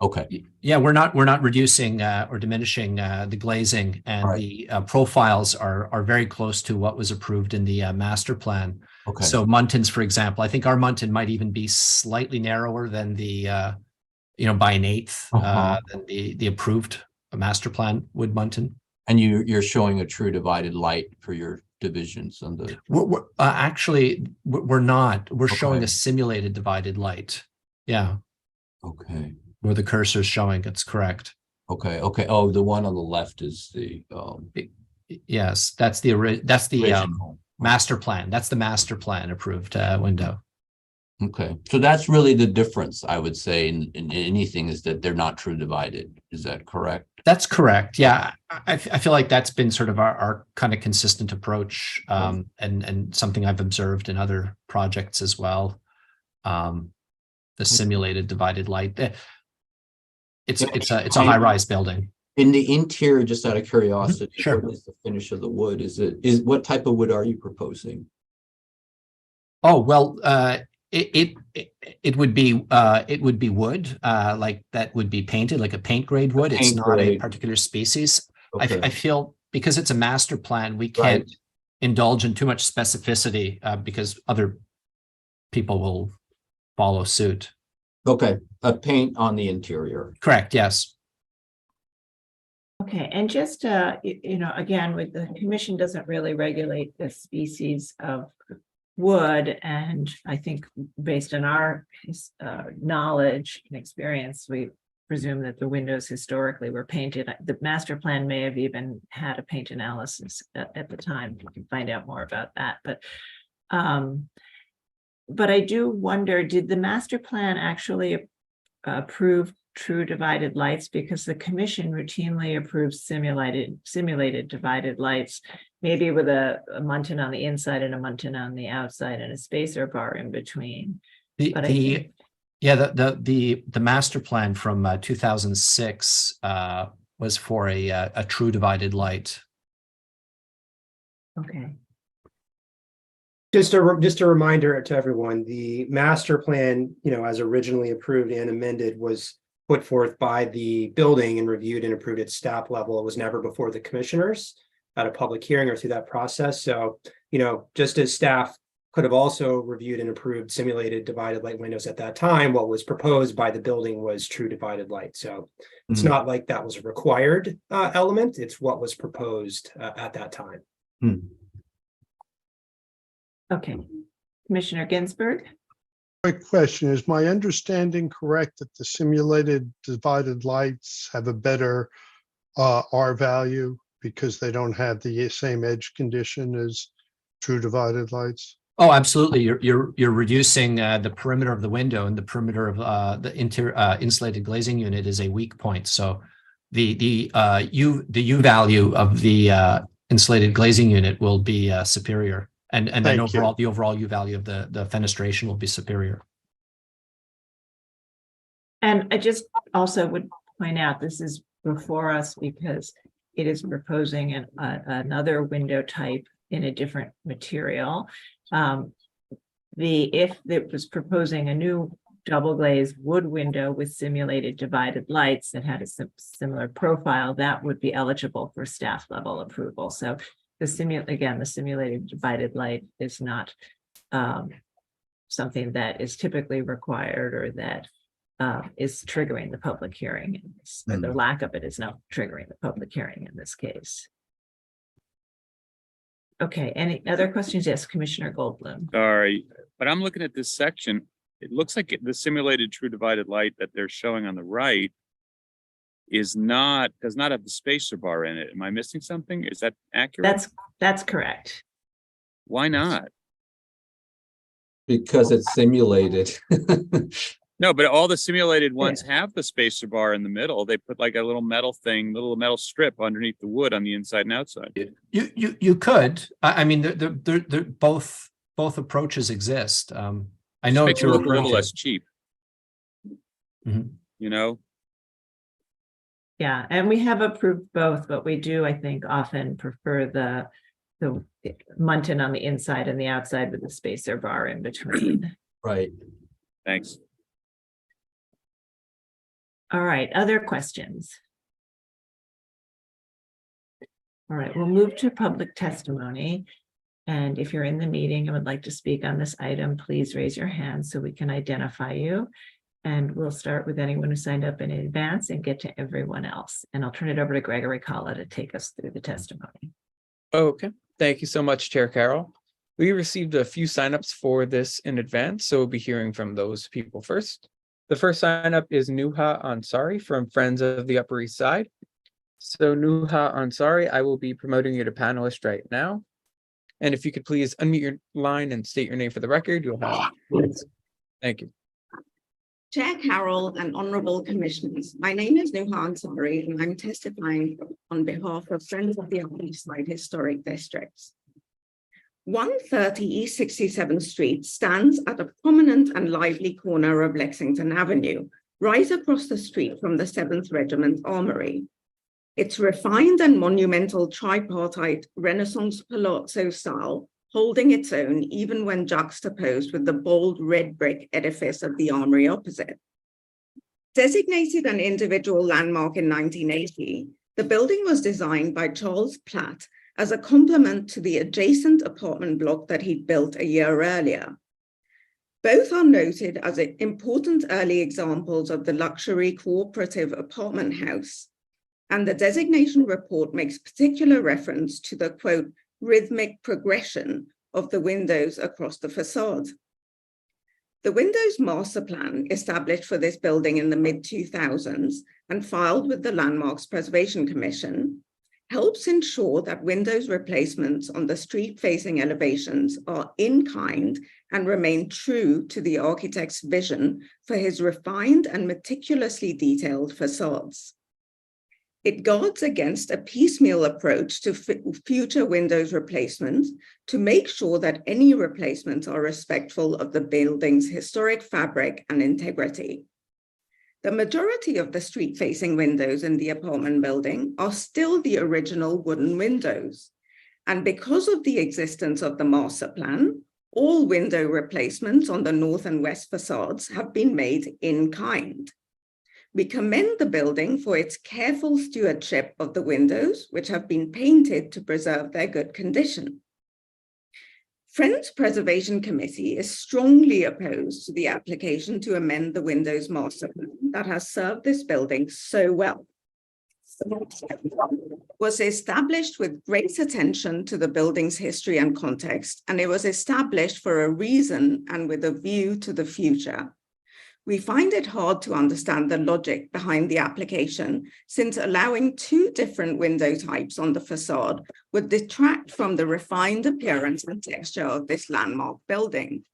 Okay. Yeah, we're not reducing or diminishing the glazing, and the profiles are very close to what was approved in the master plan. Okay. So Muntins, for example, I think our Muntin might even be slightly narrower than the by an eighth than the approved master plan wood Muntin. And you're showing a true divided light for your divisions on the. We're not. We're showing a simulated divided light. Yeah. Okay. Where the cursor is showing, it's correct. Okay. Oh, the one on the left is the. Yes, that's the master plan. That's the master plan approved window. Okay, so that's really the difference, I would say, in anything, is that they're not true divided. Is that correct? That's correct. Yeah, I feel like that's been sort of our kind of consistent approach, and something I've observed in other projects as well. The simulated divided light. It's a high-rise building. In the interior, just out of curiosity, sure. What is the finish of the wood? What type of wood are you proposing? Oh well, it would be wood, like that would be painted like a paint grade wood. It's not a particular species. Okay. I feel because it's a master plan, we can't indulge in too much specificity because other people will follow suit. Okay, a paint on the interior. Correct. Yes. Okay, and just again, with the commission doesn't really regulate the species of wood, and I think based on our knowledge and experience, we presume that the windows historically were painted. The master plan may have even had a paint analysis at the time. We can find out more about that, but I do wonder, did the master plan actually approve true divided lights? Because the commission routinely approves simulated divided lights, maybe with a Muntin on the inside and a Muntin on the outside and a spacer bar in between. The master plan from 2006 was for a true divided light. Okay. Just a reminder to everyone, the master plan, as originally approved and amended, was put forth by the building and reviewed and approved at staff level. It was never before the commissioners at a public hearing or through that process. So, just as staff could have also reviewed and approved simulated divided light windows at that time, what was proposed by the building was true divided light. So it's not like that was a required element. It's what was proposed at that time. Okay, Commissioner Ginsburg. My question is, my understanding correct that the simulated divided lights have a better R value because they don't have the same edge condition as true divided lights? Oh, absolutely. You're reducing the perimeter of the window, and the perimeter of the interior insulated glazing unit is a weak point. So the U value of the insulated glazing unit will be superior, and then overall the overall U value of the fenestration will be superior. And I just also would point out, this is before us because it is proposing another window type in a different material. If it was proposing a new double glazed wood window with simulated divided lights that had a similar profile, that would be eligible for staff level approval. So the simulated divided light is not something that is typically required or that is triggering the public hearing. Or the lack of it is not triggering the public hearing in this case. Okay, any other questions? Yes, Commissioner Goldblum. Sorry, but I'm looking at this section. It looks like the simulated true divided light that they're showing on the right does not have the spacer bar in it. Am I missing something? Is that accurate? That's correct. Why not? Because it's simulated. No, but all the simulated ones have the spacer bar in the middle. They put like a little metal metal strip underneath the wood on the inside and outside. You could. I mean, they're both approaches exist. I know it look a little less cheap. Yeah, and we have approved both, but we do, I think, often prefer the muntin on the inside and the outside with the spacer bar in between. Right. Thanks. All right, other questions? All right, we'll move to public testimony. And if you're in the meeting and would like to speak on this item, please raise your hand so we can identify you. And we'll start with anyone who signed up in advance and get to everyone else. And I'll turn it over to Gregory Kalla to take us through the testimony. Okay, thank you so much, Chair Carroll. We received a few signups for this in advance, so we'll be hearing from those people first. The first sign-up is Nuha Ansari from Friends of the Upper East Side. So Nuha Ansari, I will be promoting you to panelist right now. And if you could please unmute your line and state your name for the record, you'll have. Thank you. Chair Carroll and Honourable Commissioners, my name is Nuha Ansari and I'm testifying on behalf of Friends of the Upper East Side Historic Districts. 130 East 67th Street stands at a prominent and lively corner of Lexington Avenue, right across the street from the 7th Regiment Armory. Its refined and monumental tripartite Renaissance palazzo style, holding its own even when juxtaposed with the bold red brick edifice of the Armory opposite. Designated an individual landmark in 1980, the building was designed by Charles Platt as a complement to the adjacent apartment block that he'd built a year earlier. Both are noted as important early examples of the luxury cooperative apartment house, and the designation report makes particular reference to the, quote, rhythmic progression of the windows across the facade. The Windows Master Plan, established for this building in the mid-2000s and filed with the Landmarks Preservation Commission, helps ensure that windows replacements on the street-facing elevations are in kind and remain true to the architect's vision for his refined and meticulously detailed facades. It guards against a piecemeal approach to future windows replacements to make sure that any replacements are respectful of the building's historic fabric and integrity. The majority of the street-facing windows in the apartment building are still the original wooden windows. And because of the existence of the master plan, All window replacements on the north and west facades have been made in kind. We commend the building for its careful stewardship of the windows, which have been painted to preserve their good condition. Friends Preservation Committee is strongly opposed to the application to amend the Windows Master Plan that has served this building so well. Was established with great attention to the building's history and context, and it was established for a reason and with a view to the future. We find it hard to understand the logic behind the application, since allowing two different window types on the facade would detract from the refined appearance and texture of this landmark building.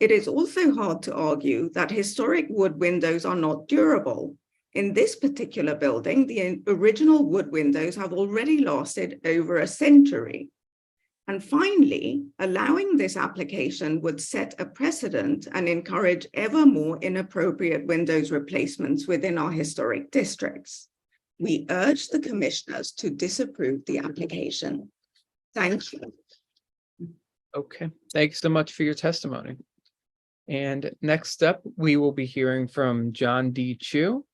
It is also hard to argue that historic wood windows are not durable. In this particular building, the original wood windows have already lasted over a century. And finally, allowing this application would set a precedent and encourage ever more inappropriate windows replacements within our historic districts. We urge the commissioners to disapprove the application. Thank you. Okay, thanks so much for your testimony. And next up, we will be hearing from John D. Chu.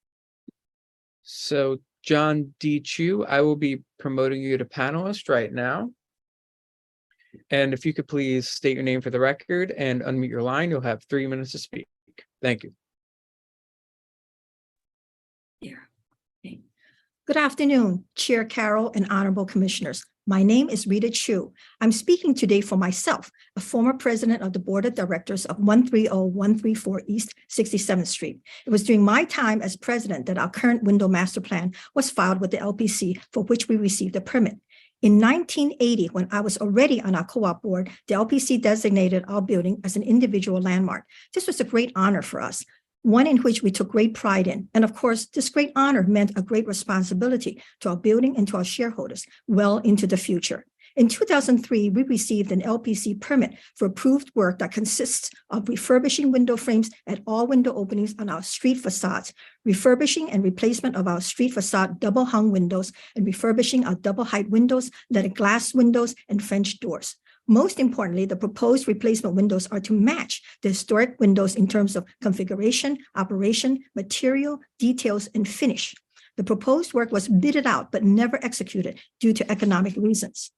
So John D. Chu, I will be promoting you to panelist right now. And if you could please state your name for the record and unmute your line, you'll have 3 minutes to speak. Thank you. Good afternoon, Chair Carroll and honorable commissioners. My name is Rita Chu. I'm speaking today for myself, a former president of the board of directors of 130134 East 67th Street. It was during my time as president that our current window master plan was filed with the LPC, for which we received a permit. In 1980, when I was already on our co-op board, the LPC designated our building as an individual landmark. This was a great honor for us, one in which we took great pride in. And of course, this great honor meant a great responsibility to our building and to our shareholders well into the future. In 2003, we received an LPC permit for approved work that consists of refurbishing window frames at all window openings on our street facades, refurbishing and replacement of our street facade double hung windows, and refurbishing our double height windows, leaded glass windows, and French doors. Most importantly, the proposed replacement windows are to match the historic windows in terms of configuration, operation, material, details, and finish. The proposed work was bidded out but never executed due to economic reasons.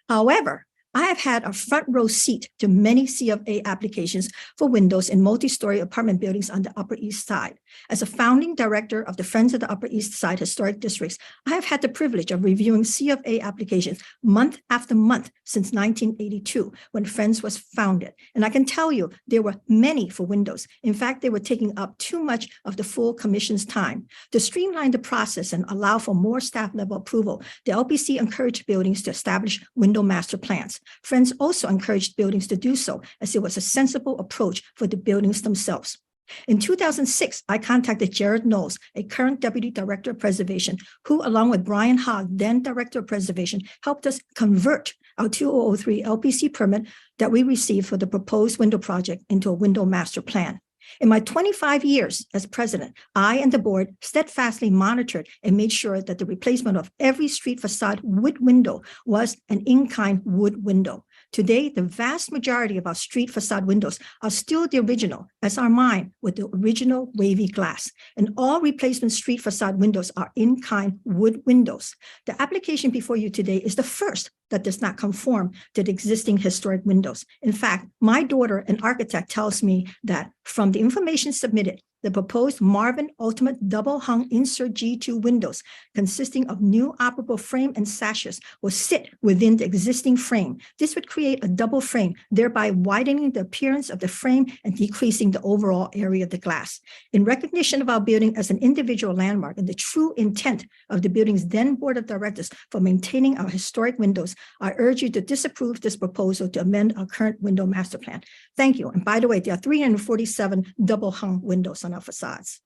However, I have had a front row seat to many CFA applications for windows in multi-story apartment buildings on the Upper East Side. As a founding director of the Friends of the Upper East Side Historic Districts, I have had the privilege of reviewing CFA applications month after month since 1982, when Friends was founded. And I can tell you, there were many for windows. In fact, they were taking up too much of the full commission's time. To streamline the process and allow for more staff level approval, the LPC encouraged buildings to establish window master plans. Friends also encouraged buildings to do so, as it was a sensible approach for the buildings themselves. In 2006, I contacted Jared Knowles, a current Deputy Director of Preservation, who, along with Brian Hogg, then Director of Preservation, helped us convert our 2003 LPC permit that we received for the proposed window project into a window master plan. In my 25 years as president, I and the board steadfastly monitored and made sure that the replacement of every street facade wood window was an in-kind wood window. Today, the vast majority of our street facade windows are still the original, as are mine, with the original wavy glass. And all replacement street facade windows are in-kind wood windows. The application before you today is the first that does not conform to the existing historic windows. In fact, my daughter, an architect, tells me that from the information submitted, the proposed Marvin Ultimate Double Hung Insert G2 windows, consisting of new operable frame and sashes, will sit within the existing frame. This would create a double frame, thereby widening the appearance of the frame and decreasing the overall area of the glass. In recognition of our building as an individual landmark and the true intent of the building's then board of directors for maintaining our historic windows, I urge you to disapprove this proposal to amend our current window master plan. Thank you. And by the way, there are 347 double hung windows on our facades.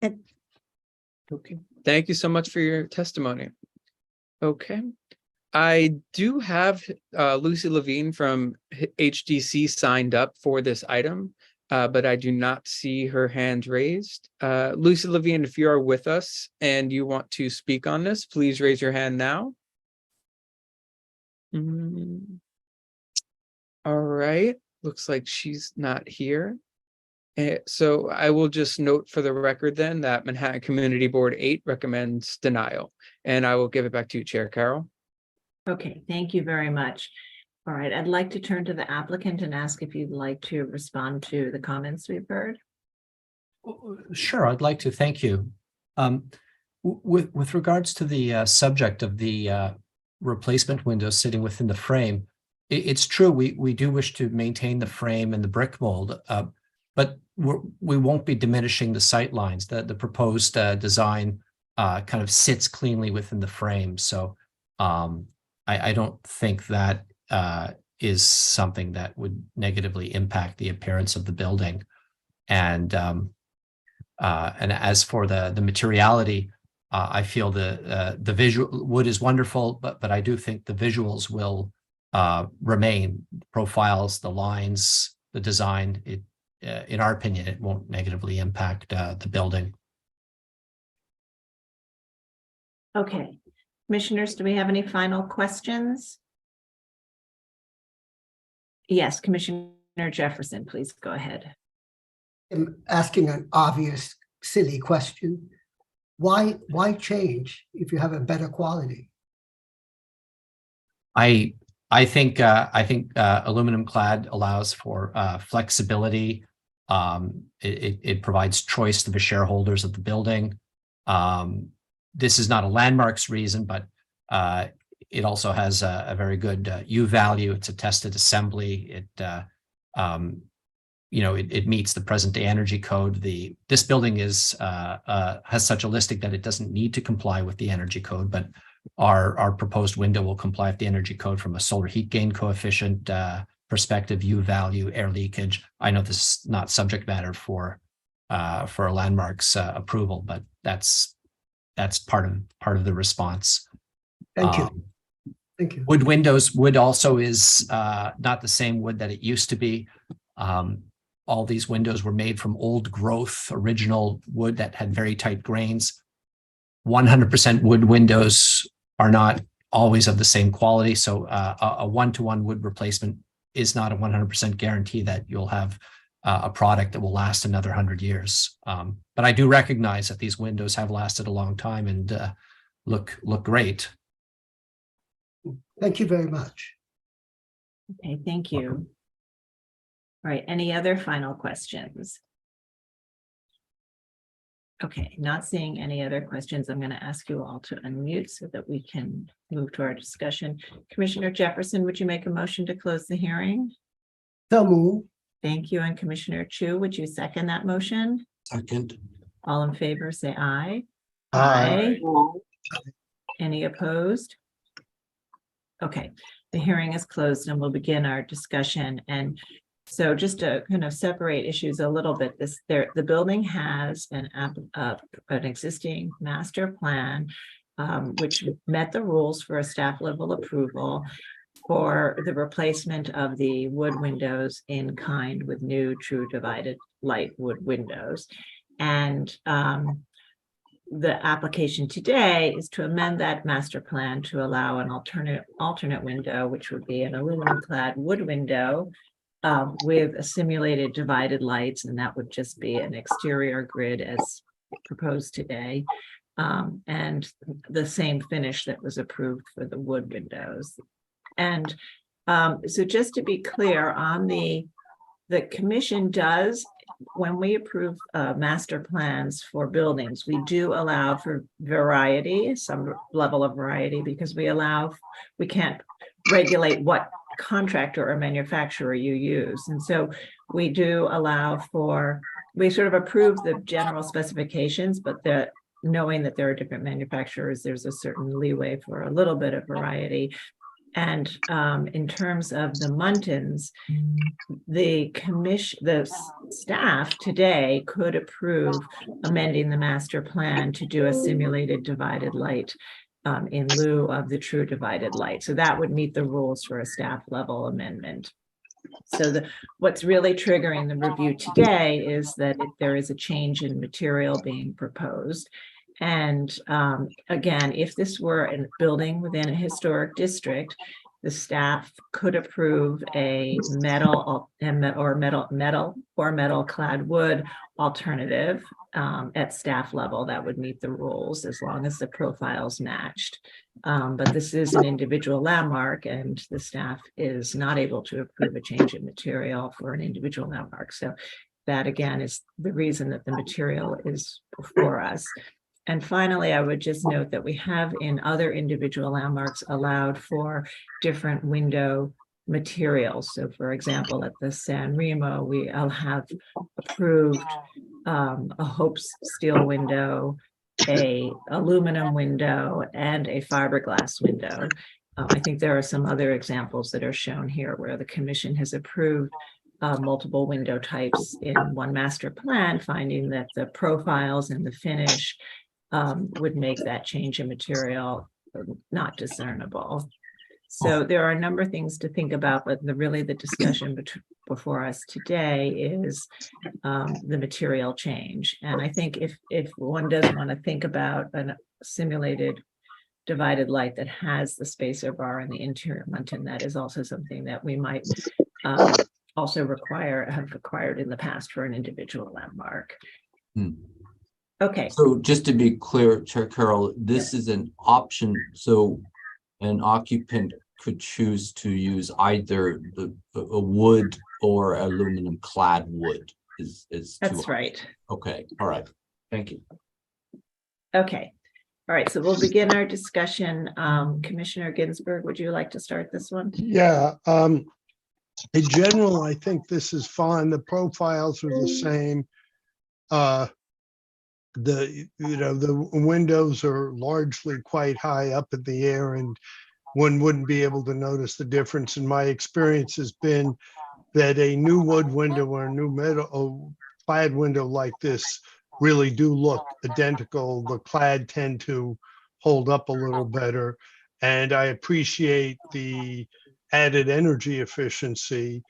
And okay, thank you so much for your testimony. Okay, I do have Lucy Levine from HDC signed up for this item, but I do not see her hand raised. Lucy Levine, if you are with us and you want to speak on this, please raise your hand now. All right, looks like she's not here. So I will just note for the record then that Manhattan Community Board 8 recommends denial. And I will give it back to you, Chair Carroll. Okay, thank you very much. All right, I'd like to turn to the applicant and ask if you'd like to respond to the comments we've heard. Sure, I'd like to. Thank you. With regards to the subject of the replacement window sitting within the frame, it's true we do wish to maintain the frame and the brick mold, but we won't be diminishing the sight lines. The proposed design kind of sits cleanly within the frame, so I don't think that is something that would negatively impact the appearance of the building. And as for the materiality, I feel the visual wood is wonderful, but I do think the visuals will remain. Profiles, the lines, the design. In our opinion, it won't negatively impact the building. Okay, commissioners, do we have any final questions? Yes, Commissioner Jefferson, please go ahead. I'm asking an obvious, silly question. Why change if you have a better quality? I think aluminum clad allows for flexibility. It provides choice to the shareholders of the building. This is not a landmarks reason, but it also has a very good U value. It's a tested assembly. It meets the present day energy code. This building has such a listing that it doesn't need to comply with the energy code, but our proposed window will comply with the energy code from a solar heat gain coefficient perspective, U value, air leakage. I know this is not subject matter for a landmarks approval, but that's part of the response. Thank you. Thank you. Wood windows, wood also is not the same wood that it used to be. All these windows were made from old growth, original wood that had very tight grains. 100% wood windows are not always of the same quality. So a one-to-one wood replacement is not a 100% guarantee that you'll have a product that will last another 100 years. But I do recognize that these windows have lasted a long time and look great. Thank you very much. Okay, thank you. All right, any other final questions? Okay, not seeing any other questions. I'm going to ask you all to unmute so that we can move to our discussion. Commissioner Jefferson, would you make a motion to close the hearing? So move. Thank you. And Commissioner Chu, would you second that motion? Second. All in favor, say aye. Aye. Any opposed? Okay, the hearing is closed and we'll begin our discussion. And so just to kind of separate issues a little bit, the building has an existing master plan, which met the rules for a staff level approval for the replacement of the wood windows in kind with new true divided light wood windows. And the application today is to amend that master plan to allow an alternate window, which would be an aluminum clad wood window with a simulated divided lights, and that would just be an exterior grid as proposed today, and the same finish that was approved for the wood windows. And so just to be clear, on the commission does, when we approve master plans for buildings, we do allow for variety, some level of variety, because we can't regulate what contractor or manufacturer you use. And so we do allow we sort of approve the general specifications, but knowing that there are different manufacturers, there's a certain leeway for a little bit of variety. And in terms of the Muntins, the staff today could approve amending the master plan to do a simulated divided light in lieu of the true divided light. So that would meet the rules for a staff level amendment. So what's really triggering the review today is that there is a change in material being proposed. And again, if this were a building within a historic district, the staff could approve a metal clad wood alternative at staff level that would meet the rules as long as the profiles matched. But this is an individual landmark, and the staff is not able to approve a change in material for an individual landmark. So that again is the reason that the material is before us. And finally, I would just note that we have in other individual landmarks allowed for different window materials. So for example, at the San Remo, we all have approved a Hope's steel window, a aluminum window, and a fiberglass window. I think there are some other examples that are shown here where the commission has approved multiple window types in one master plan, finding that the profiles and the finish would make that change in material not discernible. So there are a number of things to think about, but really the discussion before us today is the material change. And I think if one does want to think about a simulated divided light that has the spacer bar and the interior muntin, that is also something that we might also have required in the past for an individual landmark. Okay. So just to be clear, Chair Carroll, this is an option. So an occupant could choose to use either a wood or aluminum clad wood. That's right. Okay. All right. Thank you. Okay. All right. So we'll begin our discussion. Commissioner Ginsburg, would you like to start this one? Yeah. In general, I think this is fine. The profiles are the same. The windows are largely quite high up in the air, and one wouldn't be able to notice the difference. And my experience has been that a new wood window or a new metal clad window like this really do look identical. The clad tend to hold up a little better, and I appreciate the added energy efficiency.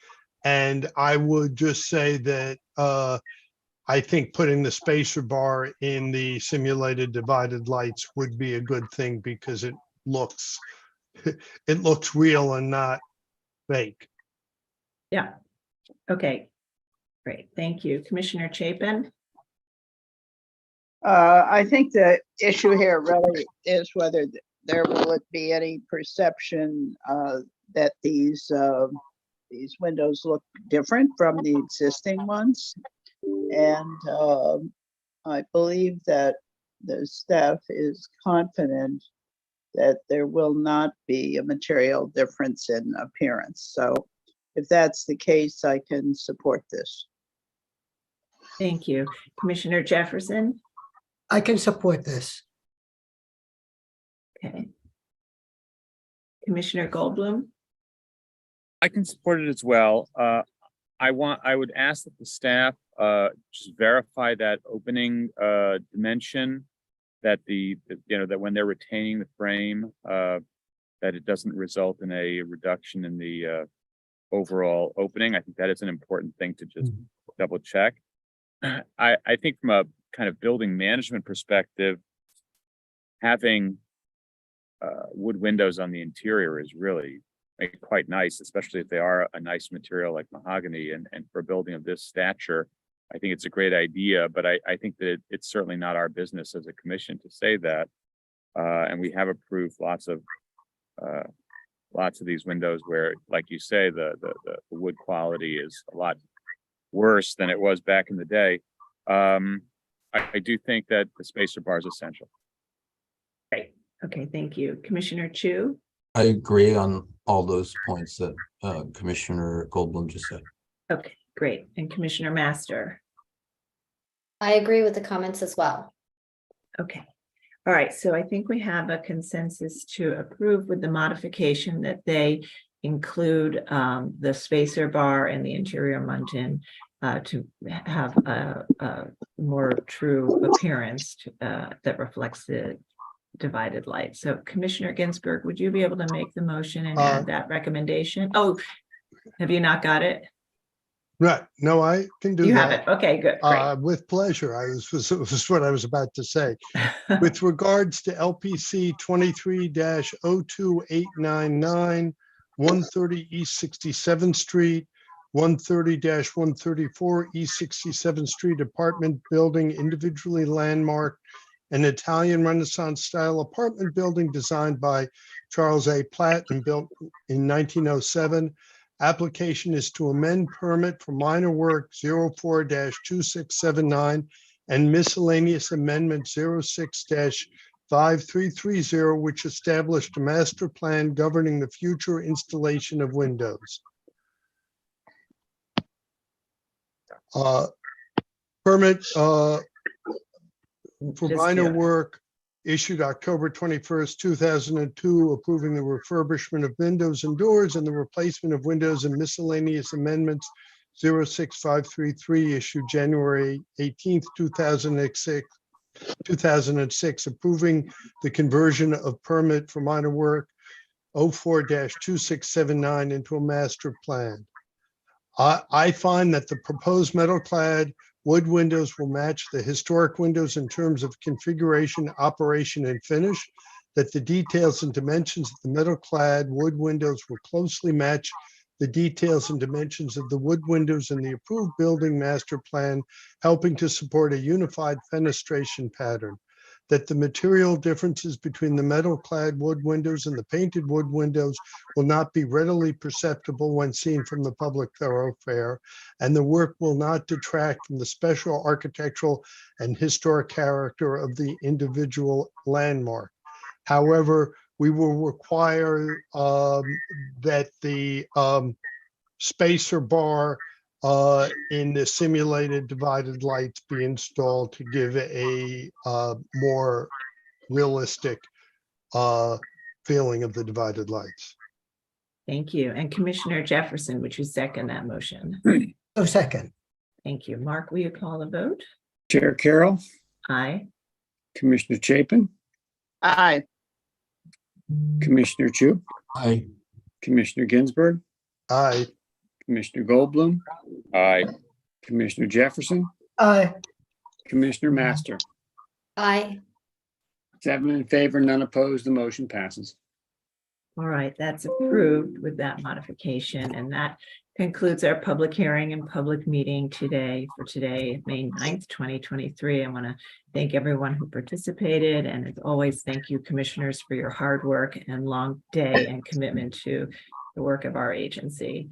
And I would just say that I think putting the spacer bar in the simulated divided lights would be a good thing because it looks real and not fake. Yeah. Okay. Great. Thank you. Commissioner Chapin? I think the issue here really is whether there will be any perception that these windows look different from the existing ones. And I believe that the staff is confident that there will not be a material difference in appearance. So if that's the case, I can support this. Thank you. Commissioner Jefferson? I can support this. Okay. Commissioner Goldblum? I can support it as well. I would ask that the staff just verify that opening dimension, that that when they're retaining the frame, that it doesn't result in a reduction in the overall opening. I think that is an important thing to just double check. I think from a kind of building management perspective, having wood windows on the interior is really quite nice, especially if they are a nice material like mahogany. And for a building of this stature, I think it's a great idea, but I think that it's certainly not our business as a commission to say that. And we have approved lots of these windows where, like you say, the wood quality is a lot worse than it was back in the day. I do think that the spacer bar is essential. Great. Okay, thank you. Commissioner Chu? I agree on all those points that Commissioner Goldblum just said. Okay, great. And Commissioner Master? I agree with the comments as well. Okay. All right. So I think we have a consensus to approve with the modification that they include the spacer bar and the interior muntin to have a more true appearance that reflects the divided light. So Commissioner Ginsburg, would you be able to make the motion and add that recommendation? Oh, have you not got it? Right. No, I can do that. You have it. Okay, good. Great. With pleasure. It was what I was about to say. With regards to LPC 23-02899, 130 East 67th Street, 130-134 East 67th Street apartment building individually landmarked, an Italian Renaissance style apartment building designed by Charles A. Platt and built in 1907. Application is to amend permit for minor work 04-2679 and miscellaneous amendment 06-5330, which established a master plan governing the future installation of windows. Permit for minor work issued October 21st, 2002, approving the refurbishment of windows and doors and the replacement of windows and miscellaneous amendments 06533, issued January 18th, 2006, approving the conversion of permit for minor work 04-2679 into a master plan. I find that the proposed metal clad wood windows will match the historic windows in terms of configuration, operation, and finish, that the details and dimensions of the metal clad wood windows will closely match the details and dimensions of the wood windows in the approved building master plan, helping to support a unified fenestration pattern, that the material differences between the metal clad wood windows and the painted wood windows will not be readily perceptible when seen from the public thoroughfare, and the work will not detract from the special architectural and historic character of the individual landmark. However, we will require that the spacer bar in the simulated divided lights be installed to give a more realistic feeling of the divided lights. Thank you. And Commissioner Jefferson, would you second that motion? So second. Thank you. Mark, will you call the vote? Chair Carroll, Aye. Commissioner Chapin, Aye. Commissioner Chu, Aye. Commissioner Ginsburg, Aye. Commissioner Goldblum, Aye. Commissioner Jefferson, Aye. Commissioner Master. Aye. 7 in favor, none opposed, the motion passes. All right, that's approved with that modification, and that concludes our public hearing and public meeting today, May 9th, 2023. I want to thank everyone who participated, and as always, thank you, commissioners, for your hard work and long day and commitment to the work of our agency.